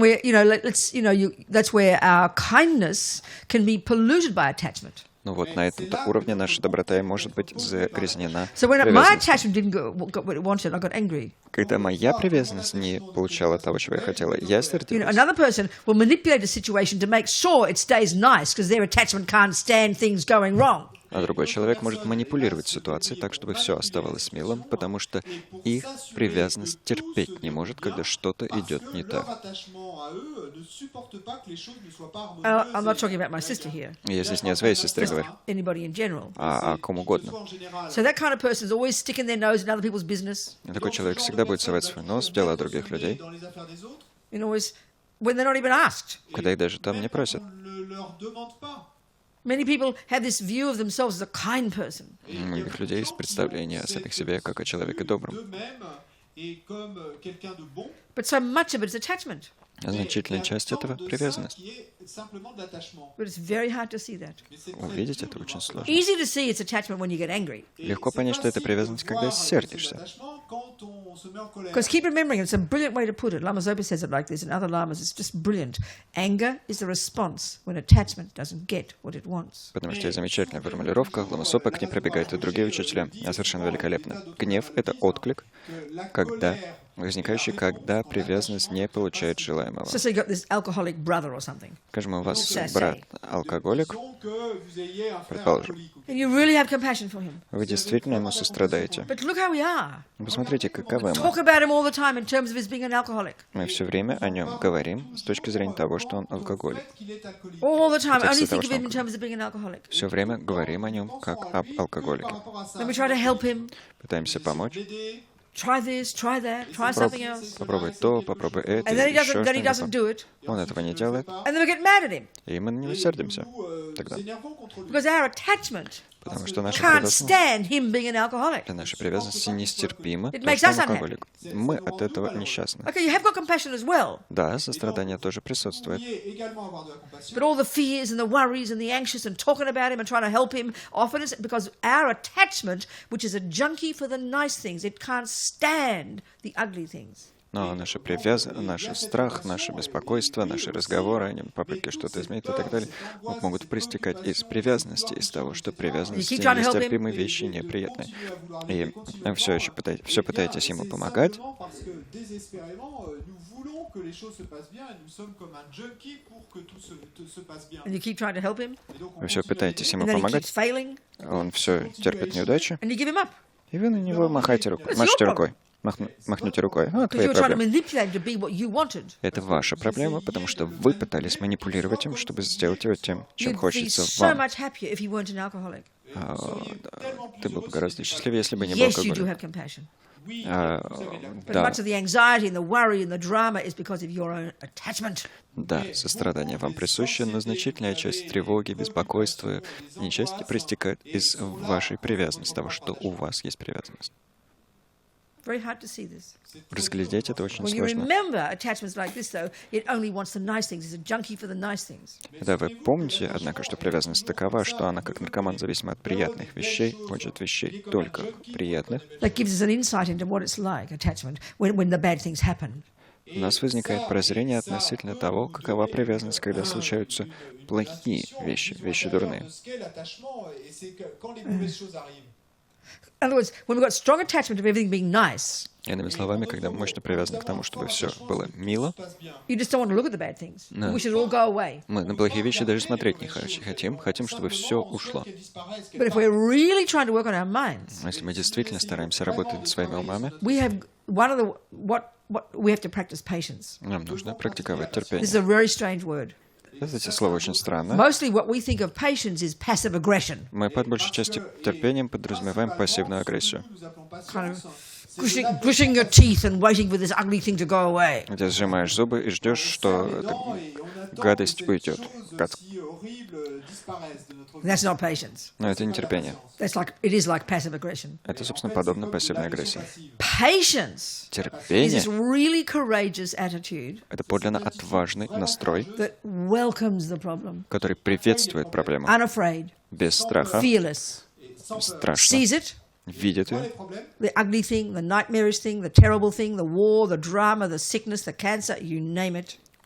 that's where our kindness can be polluted by attachment. Ну вот на этом уровне наша доброта и может быть загрязнена So when my привязанностью. attachment didn't get what it wanted, I got angry. Когда моя привязанность не получала того, чего я хотела, я сердилась. Another person will manipulate a situation to make sure it stays nice because their attachment can't stand things going wrong. А другой человек может манипулировать ситуацией так, чтобы все оставалось милым, потому что их привязанность терпеть не может, когда что-то идет не так. I'm not talking about my sister here. Я здесь не о своей сестре говорю, Anybody in general. а о ком угодно. So that kind of person is always sticking their nose in other people's business. И такой человек всегда будет совать свой нос в дела других людей, Always when they're not even asked. когда их даже там не просят. Many people have this view of themselves as a kind person. У многих людей есть представление о самих себе как о человеке добром. But so much of it is attachment. А значительная часть этого — привязанность. But it's very hard to see that. Увидеть это очень сложно. Easy to see it's attachment when you get angry. Легко понять, что это привязанность, когда сердишься. Because keep remembering, it's a brilliant way to put it. Lama Zopa says it like this, and other lamas, it's just brilliant. Anger is the response when attachment doesn't get what it wants. Потому что есть замечательная формулировка, Лама Сопа к ней прибегают и другие учителя. Совершенно великолепно. Гнев — это отклик, возникающий, когда привязанность не получает желаемого. So say you got this alcoholic brother or something, Скажем, у вас брат алкоголик, предположим. and you really have compassion for him. Вы действительно ему сострадаете. But look how we are. Посмотрите, каковы Talk мы. about him all the time in terms of his being an alcoholic. Мы все время о нем говорим с точки зрения того, что он алкоголик. All the time. Контексте Only того, think of что him in он terms of being an alcoholic. Все время говорим о нем как об алкоголике. Then we try to help him. Пытаемся помочь. Try this, try that, try something else. Попробуй то, попробуй это, And then he еще doesn't do что-нибудь. it. Он этого не делает, And then we get mad at him. и мы на него сердимся тогда. Because our attachment Потому что наша can't привязанность stand him being an alcoholic. для нашей привязанности нестерпима, It то, makes что us он алкоголик. Мы от этого несчастны. Okay, you have got compassion as well. Да, сострадание тоже присутствует. But all the fears and the worries and the anxious and talking about him and trying to help him, often it's because our attachment, which is a junkie for the nice things, it can't stand the ugly things. Но наш страх, наше беспокойство, наши разговоры, попытки что-то изменить и так далее могут проистекать из привязанности, из того, что привязанность — нестерпимые вещи, неприятные. И все пытаетесь ему помогать. Вы все пытаетесь ему помогать. Он все терпит неудачи. И вы на него машете рукой. Махнете рукой. Твои проблемы. Это ваша проблема, потому что вы пытались манипулировать им, чтобы сделать его тем, чем хочется вам. Ты был бы гораздо счастливее, если бы не был алкоголиком. Да, сострадание вам присуще, но значительная часть тревоги, беспокойства, несчастья проистекает из вашей привязанности, того, что у вас есть привязанность. Разглядеть это очень сложно. Да, вы помните, однако, что привязанность такова, что она, как наркоман, зависима от приятных вещей, хочет вещей только приятных. У нас возникает прозрение относительно того, какова привязанность, когда случаются плохие вещи, вещи дурные. Иными словами, когда мы мощно привязаны к тому, чтобы все было мило, мы на плохие вещи даже смотреть не хотим, чтобы все ушло. Но если мы действительно стараемся работать над своими умами, нам нужно практиковать терпение. Эти слова очень странно. Мы под большей частью терпением подразумеваем пассивную агрессию. Где сжимаешь зубы и ждешь, что эта гадость уйдет. Но это не терпение. Это, собственно, подобно пассивной агрессии. Терпение — это подлинно отважный настрой, который приветствует проблему без страха, страшно, видит ее,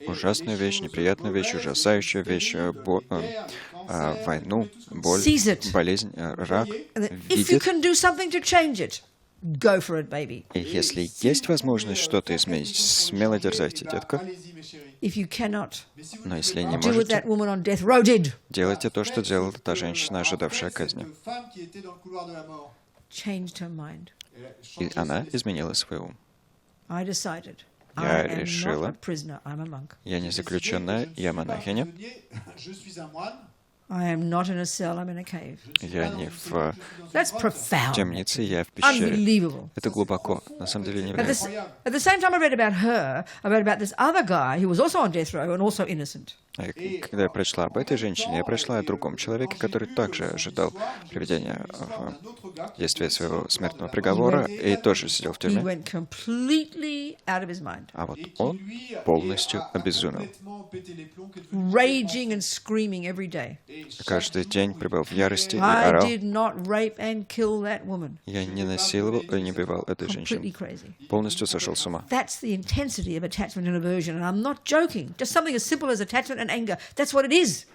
ужасную вещь, неприятную вещь, ужасающую вещь, войну, боль, болезнь, рак, видит. И если есть возможность что-то изменить, смело дерзайте, детка. Но если не можете, делайте то, что делала та женщина, ожидавшая казни. И она изменила свой ум. Я решила, я не заключенная, я монахиня. Я не в темнице, я в пещере. Это глубоко, на самом деле невероятно. Когда я прочла об этой женщине, я прочла о другом человеке, который также ожидал приведения в действие своего смертного приговора и тоже сидел в тюрьме. А вот он полностью обезумел. Каждый день пребывал в ярости и орал. Я не насиловал и не убивал эту женщину. Полностью сошел с ума.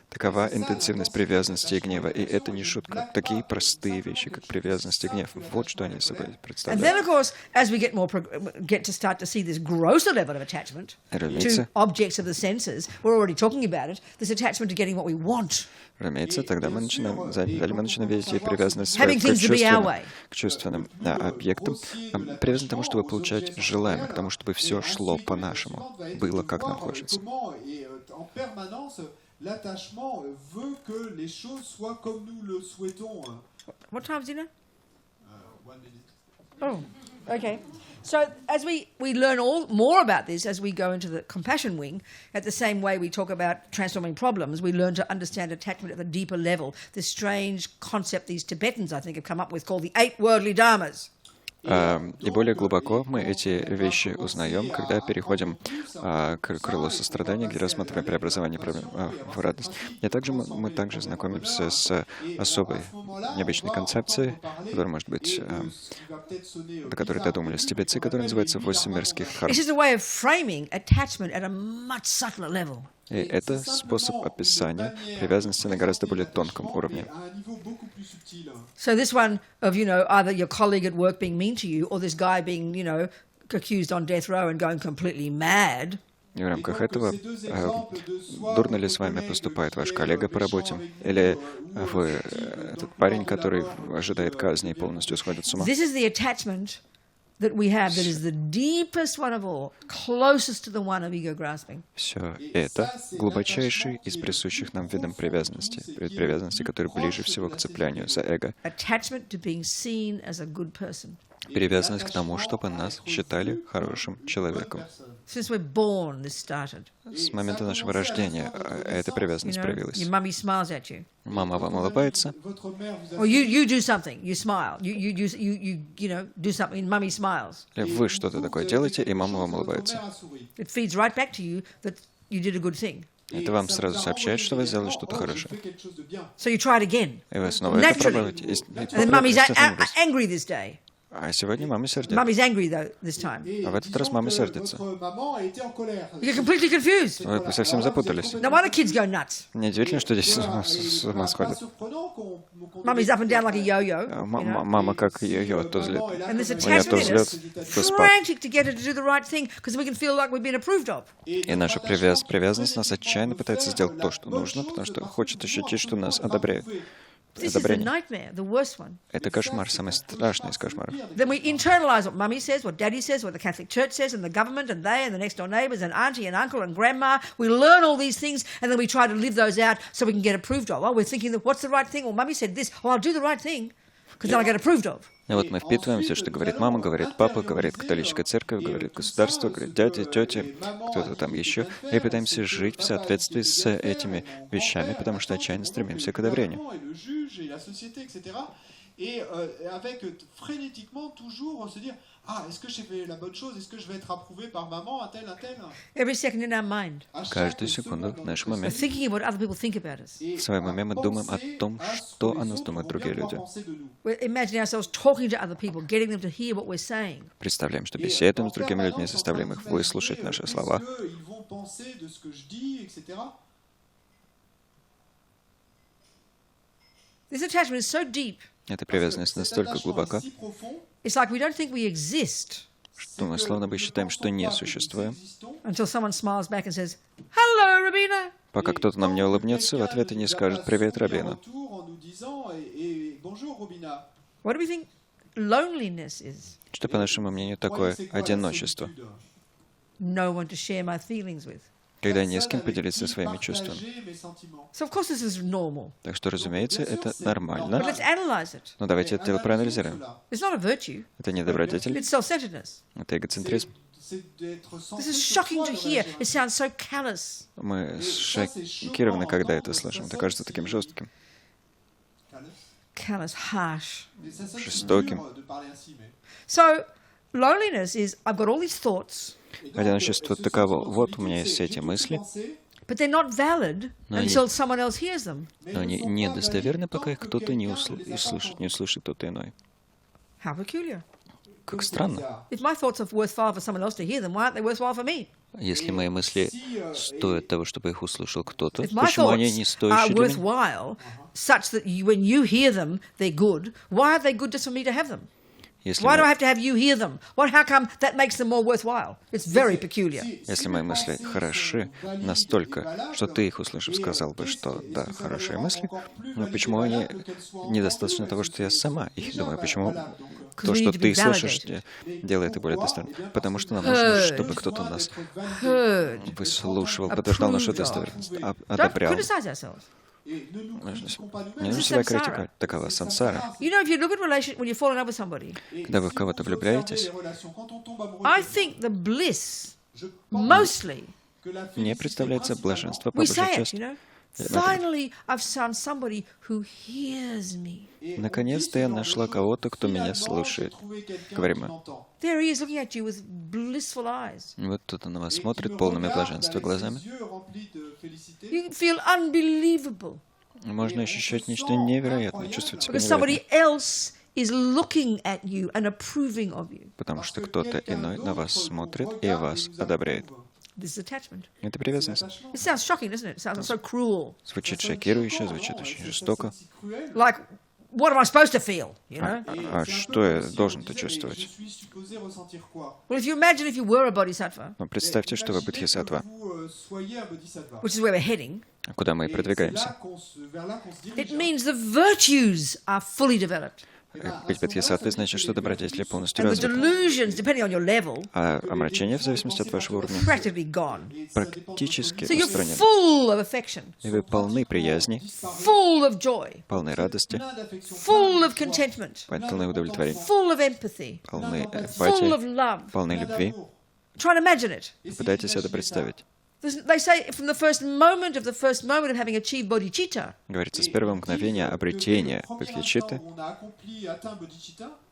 Такова интенсивность привязанности и гнева. И это не шутка. Такие простые вещи, как привязанность и гнев. Вот что они собой представляют. Разумеется, тогда мы начинаем видеть и привязанность к чувственным объектам, привязанность к тому, чтобы получать желаемое, к тому, чтобы все шло по-нашему, было как нам хочется. L'attachement veut que les choses soient comme nous le souhaitons. What time is dinner? 1 minute. Oh, okay. So as we learn more about this as we go into the compassion wing, at the same way we talk about transforming problems, we learn to understand attachment at a deeper level. This strange concept these Tibetans, I think, have come up with called the 8 worldly dharmas. И более глубоко мы эти вещи узнаем, когда переходим к крылу сострадания, где рассматриваем преобразование в радость. И также мы также знакомимся с особой необычной концепцией, которая, может быть, до которой додумались тибетцы, которая называется «8 мирских дхарм». И это способ описания привязанности на гораздо более тонком уровне. So this one of, either your colleague at work being mean to you, or this guy being, accused on death row and going completely mad. И в рамках этого, дурно ли с вами поступает ваш коллега по работе, или вы, этот парень, который ожидает казни и полностью сходит с ума? This is the attachment that we have that is the deepest one of all, closest to the one of ego grasping. Все это глубочайший из присущих нам видов привязанности, который ближе всего к цеплянию за эго. Attachment to being seen as a good person. Привязанность к тому, чтобы нас считали хорошим человеком. Since we're born, this started. С момента нашего рождения эта привязанность проявилась. Your mummy smiles at you. Мама вам улыбается. Or you do something, you smile. You do something, and mummy smiles. Или вы что-то такое делаете, и мама вам улыбается. It feeds right back to you that you did a good thing. Это вам сразу сообщает, что вы сделали что-то хорошее. So you try it again. И вы снова это пробуете. And then mummy's angry this day. А сегодня мама сердится. Mummy's angry though this time. А в этот раз мама сердится. You get completely confused. Вы совсем запутались. No wonder kids go nuts. Неудивительно, что здесь с ума сходят. Mummy's up and down like a yo-yo. Мама как йо-йо, то взлет. And this Меня то attachment взлет, is то спад. frantic to get her to do the right thing because we can feel like we've been approved of. И наша привязанность нас отчаянно пытается сделать то, что нужно, потому что хочет ощутить, что нас одобряют. This is the nightmare, the worst one. Это кошмар, самый страшный из кошмаров. Then we internalize what mummy says, what daddy says, what the Catholic Church says, and the government, and they, and the next door neighbours, and auntie, and uncle, and grandma. We learn all these things, and then we try to live those out so we can get approved of. Oh, we're thinking that what's the right thing? Well, mummy said this. Oh, I'll do the right thing because then I get approved of. И вот мы впитываем все, что говорит мама, говорит папа, говорит католическая церковь, говорит государство, говорит дядя, тетя, кто-то там еще. И пытаемся жить в соответствии с этими вещами, потому что отчаянно стремимся к одобрению. Et avec frénétiquement toujours se dire est-ce que j'ai fait la bonne chose, est-ce que je vais être approuvé par maman, un tel. Every second in our mind. Каждую секунду в нашем уме. We're thinking of what other people think about us. В своем уме мы думаем о том, что о нас думают другие люди. We're imagining ourselves talking to other people, getting them to hear what we're saying. Представляем, что беседуем с другими людьми, заставляем их выслушать наши слова. This attachment is so deep. Эта привязанность настолько глубока, It's like we don't think we exist что мы словно бы считаем, что не существуем, until someone smiles back and says, "Hello, Робина." пока кто-то нам не улыбнется в ответ и не скажет «Привет, Робина». What do we think loneliness is? Что, по нашему мнению, такое одиночество? No one to share my feelings with. Когда не с кем поделиться своими чувствами. So of course this is normal. Так что, разумеется, это But нормально. let's analyze it. Но давайте это дело проанализируем. It's not a virtue. Это не добродетель, It's self-centeredness. это эгоцентризм. This is shocking to hear. It sounds so callous. Мы шокированы, когда это слышим. Это кажется таким жестким, Callous, harsh. жестоким. So loneliness is I've got all these thoughts. Одиночество таково. Вот у меня есть все эти мысли, But they're not valid until someone else hears them. но они недостоверны, пока их кто-то не услышит кто-то иной. How peculiar. Как странно. If my thoughts are worthwhile for someone else to hear them, why aren't they worthwhile for me? Если мои мысли стоят того, чтобы их услышал кто-то, If my почему они thoughts не are стоящие для меня? worthwhile, such that when you hear them, they're good, why are they good just for me to have them? Если Why do I have to have you hear them? How come that makes them more worthwhile? It's very peculiar. Если мои мысли хороши настолько, что ты их услышав, сказал бы, что да, хорошие мысли, но почему они недостаточно того, что я сама их думаю? Почему то, что ты слышишь, делает это более достоверным? Потому что нам нужно, чтобы кто-то нас выслушивал, подтверждал нашу достоверность, одобрял. Не нужно себя критиковать. Такова сансара. You know, if you look at relation when you fall in love with somebody, Когда вы в кого-то влюбляетесь, I think the bliss, mostly, мне представляется блаженство по we большей say it, части. you know. Finally, I've found somebody who hears me. Наконец-то я нашла кого-то, кто меня слушает. Говорим мы. There he is looking at you with blissful eyes. Вот тут он на вас смотрит полными блаженства глазами. You feel unbelievable. Можно ощущать нечто невероятное, чувствовать себя Because somebody невероятно. else is looking at you and approving of you. Потому что кто-то иной на вас смотрит и вас одобряет. This is attachment. Это привязанность. It sounds shocking, doesn't it? It sounds so cruel. Звучит шокирующе, звучит очень жестоко. Like, what am I supposed to feel? You know? А что я должен-то чувствовать? Well, if you imagine if you were a bodhisattva, Ну, представьте, что вы бодхисаттва, which is where we're heading, куда мы и продвигаемся. it means the virtues are fully developed. Быть бодхисаттвой значит, что добродетели полностью And the развиты. delusions, depending on your level, А омрачение, в зависимости от вашего уровня, practically gone. практически So you're устранены. full of affection, И вы полны приязни, full of joy, полны радости, full of contentment, полны удовлетворения, full of empathy, полны full of эмпатии, love. полны любви. Try to imagine it. Пытайтесь это представить. They say from the first moment of having achieved bodhicitta, Говорится, с первого мгновения обретения бодхичитты,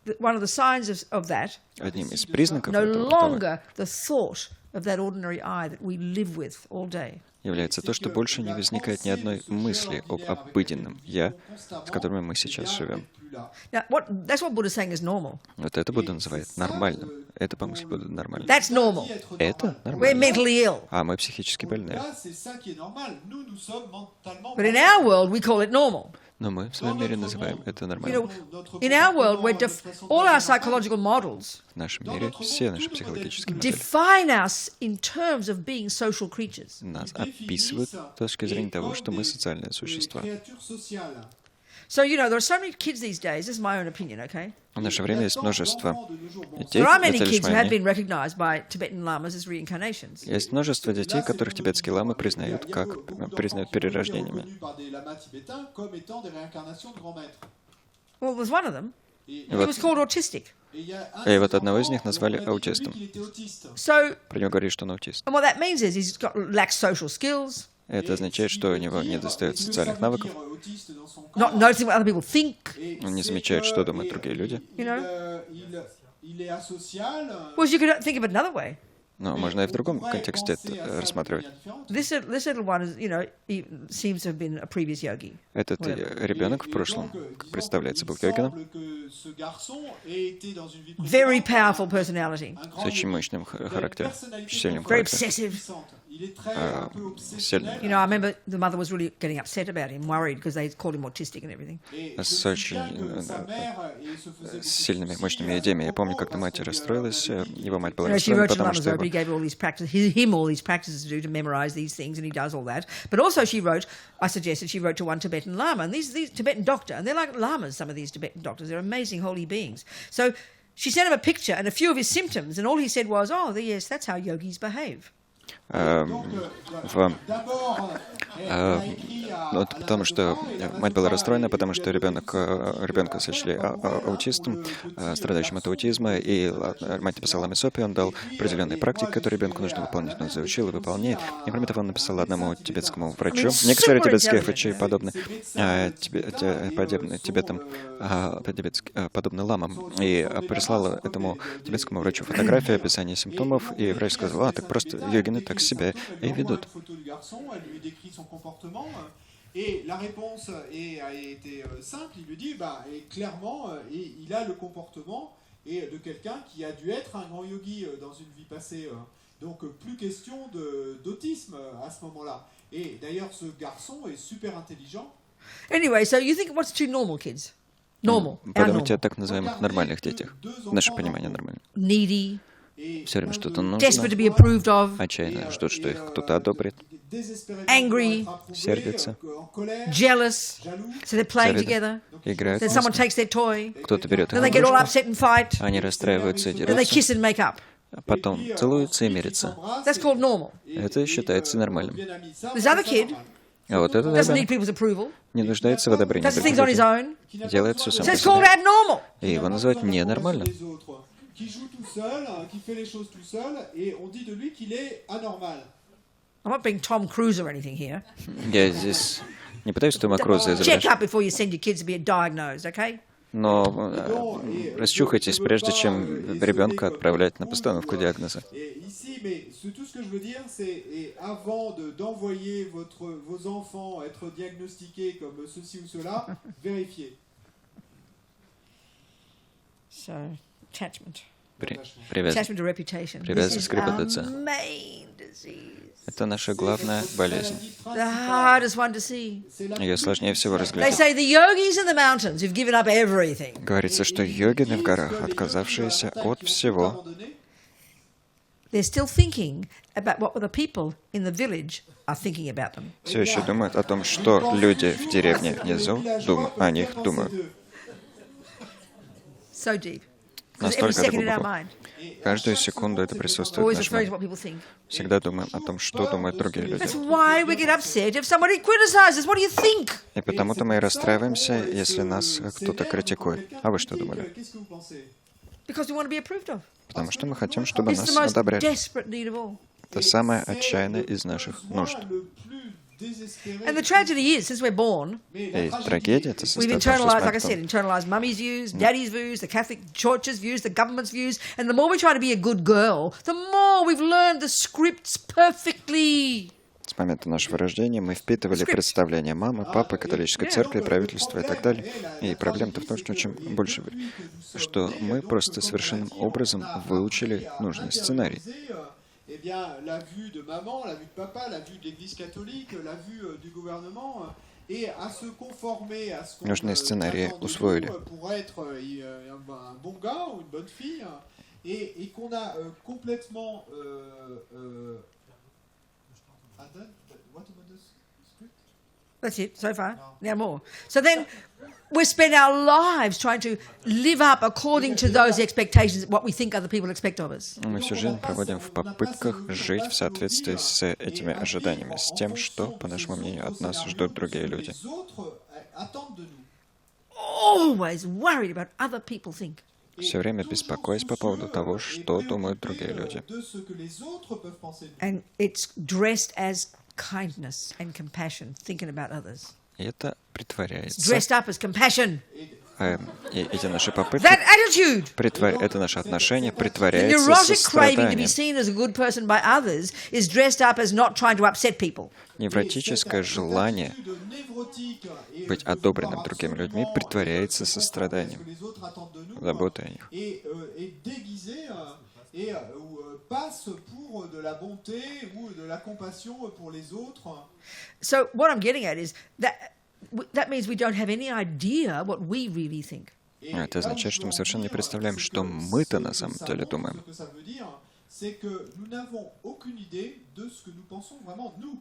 that one of the signs of that одним из признаков no этого longer the thought of that ordinary I that we live with all day. является то, что больше не возникает ни одной мысли об обыденном «я», с которыми мы сейчас живем. Now, that's what Buddha's saying is normal. Вот это Будда называет нормальным. Это, по мысли Будды, нормально. That's normal. Это We're нормально. mentally ill. А мы психически больные. But in our world, we call it normal. Но мы в своем мире называем это You нормально. know, in our world, all our psychological models В нашем мире все наши психологические модели define us in terms of being social creatures. нас описывают с точки зрения того, что мы социальные существа. So, you know, there are so many kids these days, this is my own opinion, okay? В наше время есть множество детей, There are many это лишь kids who мое have мнение. been recognized by Tibetan lamas as reincarnations. Есть множество детей, которых тибетские ламы признают перерождениями. Well, there's one of them. He Вот. was called autistic. И вот одного из них назвали аутистом. So, Про него говорили, что он аутист. and what that means is he's got lacks social skills, Это означает, что у него недостает социальных навыков, not noticing what other people think, он не замечает, что думают другие люди. you know. Well, you could think of it another way. Но можно и в другом контексте это рассматривать. This little one is, you know, he seems to have been a previous yogi. Этот ребенок в прошлом, как представляется, был йогином, Very powerful personality. с очень мощным характером, сильным Very характером, obsessive. сильным, You know, I remember the mother was really getting upset about him, worried because they called him autistic and everything. с очень сильными, мощными идеями. Я помню, когда мать расстроилась, его мать была You know, she расстроена, wrote to потому Lama что Zopa, he gave all these practices, him all these practices to do to memorize these things, and he does all that. But also she wrote, I suggested she wrote to one Tibetan Lama, and these Tibetan doctor, and they're like lamas, some of these Tibetan doctors, they're amazing holy beings. So she sent him a picture and a few of his symptoms, and all he said was, oh, yes, that's how yogis behave. Вот потому что мать была расстроена, потому что ребенка сочли аутистом, страдающим от аутизма, и мать написала Ламе Сопе, он дал определенные практики, которые ребенку нужно выполнять, он заучил и выполняет. И кроме того, он написал одному тибетскому врачу, некоторые тибетские врачи подобны Тибетам, подобны ламам, и прислала этому тибетскому врачу фотографию, описание симптомов, и врач сказал, так просто йогины так себя и ведут. Et la réponse a été simple, il lui dit, clairement, il a le comportement de quelqu'un qui a dû être un grand yogi dans une vie passée. Donc plus question d'autisme à ce moment-là. Et d'ailleurs, ce garçon est super intelligent. Anyway, so you think what's two normal kids? Normal. Our Подумайте о normal. так называемых нормальных детях. Наше понимание нормально. Needy, Все время что-то нужно, desperate to be approved of, отчаянно ждут, что их кто-то одобрит, angry, сердится, jealous, so they're playing завидуют, together. играют Then someone вместе. takes their toy. Кто-то берет их Then they get all игрушку, upset and fight. они расстраиваются и Then they дерутся, kiss and make up. а потом целуются и мирятся. That's called normal. Это считается нормальным. This other kid А вот этот doesn't need ребенок people's approval. не нуждается в одобрении Does the других things on his людей, own. делает все сам So по it's called себе. abnormal. И его называют ненормальным. Qui joue tout seul, qui fait les choses tout seul, et on dit de lui qu'il est anormal. I'm not being Tom Cruise or anything here. Я здесь не пытаюсь Тома Круза Check изображать, up before you send your kids to be diagnosed, okay? но расчухайтесь, прежде чем ребенка отправлять на постановку диагноза. Ici, mais tout ce que je veux dire, c'est avant d'envoyer vos enfants être diagnostiqués comme ceci ou cela, vérifiez. So, attachment. Привязанность. Attachment to reputation. This Привязанность is к репутации. our main disease. Это наша главная болезнь. The hardest one to see. Ее сложнее всего They разглядеть. say the yogis in the mountains who've given up everything. Говорится, что йогины в горах, отказавшиеся от всего, They're still thinking about what the people in the village are thinking about them. все еще думают о том, что люди в деревне внизу о них думают. So deep. Every Настолько это second in our глубоко. mind. Каждую секунду это присутствует в Always нашем referring to уме. what people think. Всегда думаем о том, что думают другие люди. That's why we get upset if somebody criticizes. What do you think? И потому-то мы и расстраиваемся, если нас кто-то критикует. А вы что думали? Because we want to be approved of. Потому что мы хотим, чтобы It's нас the most одобряли. desperate need of all. Это самое отчаянное из наших нужд. And the tragedy is, since we're born, И трагедия это we've состоит в том, internalized, like I что said, internalized mummy's views, daddy's views, the Catholic Church's views, the government's views, and the more we try to be a good girl, the more we've learned the scripts perfectly. с момента нашего рождения мы впитывали представления мамы, папы, католической церкви, правительства и так далее. И проблема-то в том, что чем больше, что мы просто совершенным образом выучили нужный сценарий. Eh bien, la vue de maman, la vue de papa, la vue de l'Église catholique, la vue du gouvernement, et à se conformer à ce qu'on Нужные сценарии усвоили. pour être un bon gars ou une bonne fille, et qu'on a complètement... What about the script? That's it, so far. Now more. So then we spend our lives trying to live up according to those expectations, what we think other people expect of us. Мы всю жизнь проводим в попытках жить в соответствии с этими ожиданиями, с тем, что, по нашему мнению, от нас ждут другие люди. Always worried about other people think. Все время беспокоясь по поводу того, что думают другие люди. And it's dressed as kindness and compassion, thinking about others. И это притворяется. Dressed up as compassion. И эти наши попытки, That attitude. это наше отношение The притворяется neurotic craving to be состраданием. seen as a good person by others is dressed up as not trying to upset people. Невротическое желание быть одобренным другими людьми притворяется состраданием, заботой о них. Et passe pour de la bonté ou de la compassion pour les autres. So what I'm getting at is that means we don't have any idea what we really think. Это означает, что мы совершенно не представляем, что мы-то на самом деле думаем. C'est que nous n'avons aucune idée de ce que nous pensons vraiment nous.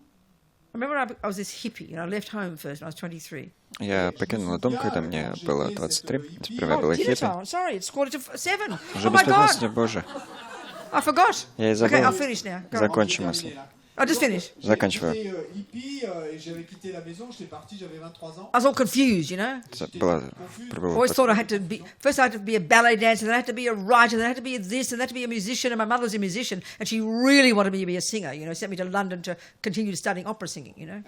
I remember I was this hippie and I left home first when I was 23. Я покинула дом, когда мне было 23. Теперь я была dinner хиппи. time. Sorry, it's 7:45. Уже Oh без my God, 15, боже. I forgot. Я и Okay, забыл. I'll finish now. Go on. Закончим мысль. I'll just finish. Заканчиваю. Hippie, et j'avais quitté la maison, j'étais parti, j'avais 23 ans. I was all confused, you know. Always thought I had to be, first I had to be a ballet dancer, then I had to be a writer, then I had to be this, and then I had to be a musician, and my mother was a musician, and she really wanted me to be a singer, you know, sent me to London to continue studying opera singing, you know.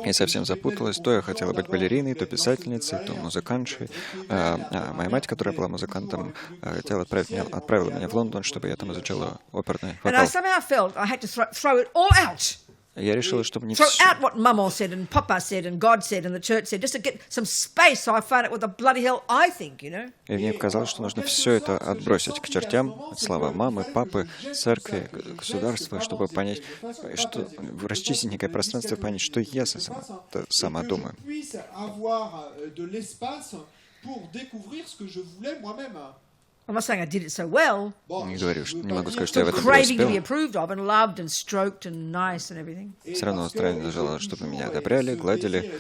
Я совсем запуталась. То я хотела быть балериной, то писательницей, то музыкантшей. Моя мать, которая была музыкантом, хотела отправила меня в Лондон, чтобы я там изучала оперный And I вокал. somehow felt I had to throw it all out. Я решила, чтобы не Throw все... out what Mama said and Papa said and God said and the church said, just to get some space so I found out what the bloody hell I think, you know. И мне казалось, что нужно все это отбросить к чертям, слова мамы, папы, церкви, государства, чтобы понять, что расчистить некое пространство и понять, что я сама думаю. I'm not saying I did it so well. Не могу сказать, что я в этом Craving to be преуспел. approved of and loved and stroked and nice and everything. Все равно страстно желала, чтобы меня одобряли, гладили,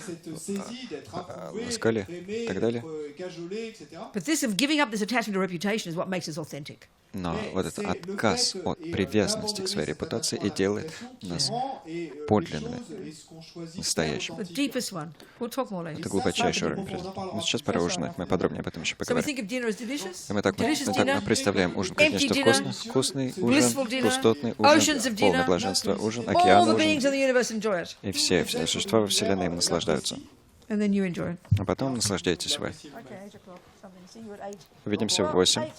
ласкали и так далее. But this of giving up this attachment to reputation is what makes us authentic. Но вот этот отказ от привязанности к своей репутации и делает нас подлинными, настоящими. The deepest one. We'll talk more later. Это глубочайший уровень. Но сейчас пора ужинать, мы подробнее об этом еще So we поговорим. think of dinner as delicious? И мы так delicious Итак, мы dinner, представляем ужин как empty нечто dinner, вкусный blissful ужин, dinner, пустотный oceans ужин, of полный dinner. блаженства ужин, All океан the beings ужин. of the universe enjoy it. И все существа во Вселенной им наслаждаются. And then you enjoy it. А потом наслаждайтесь вы. Okay, 8 o'clock, something. See you at 8. Увидимся в 8. It's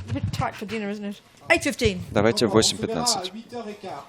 a bit tight for dinner, isn't it? 8:15. Давайте в On se verra à 8:15. 8h15.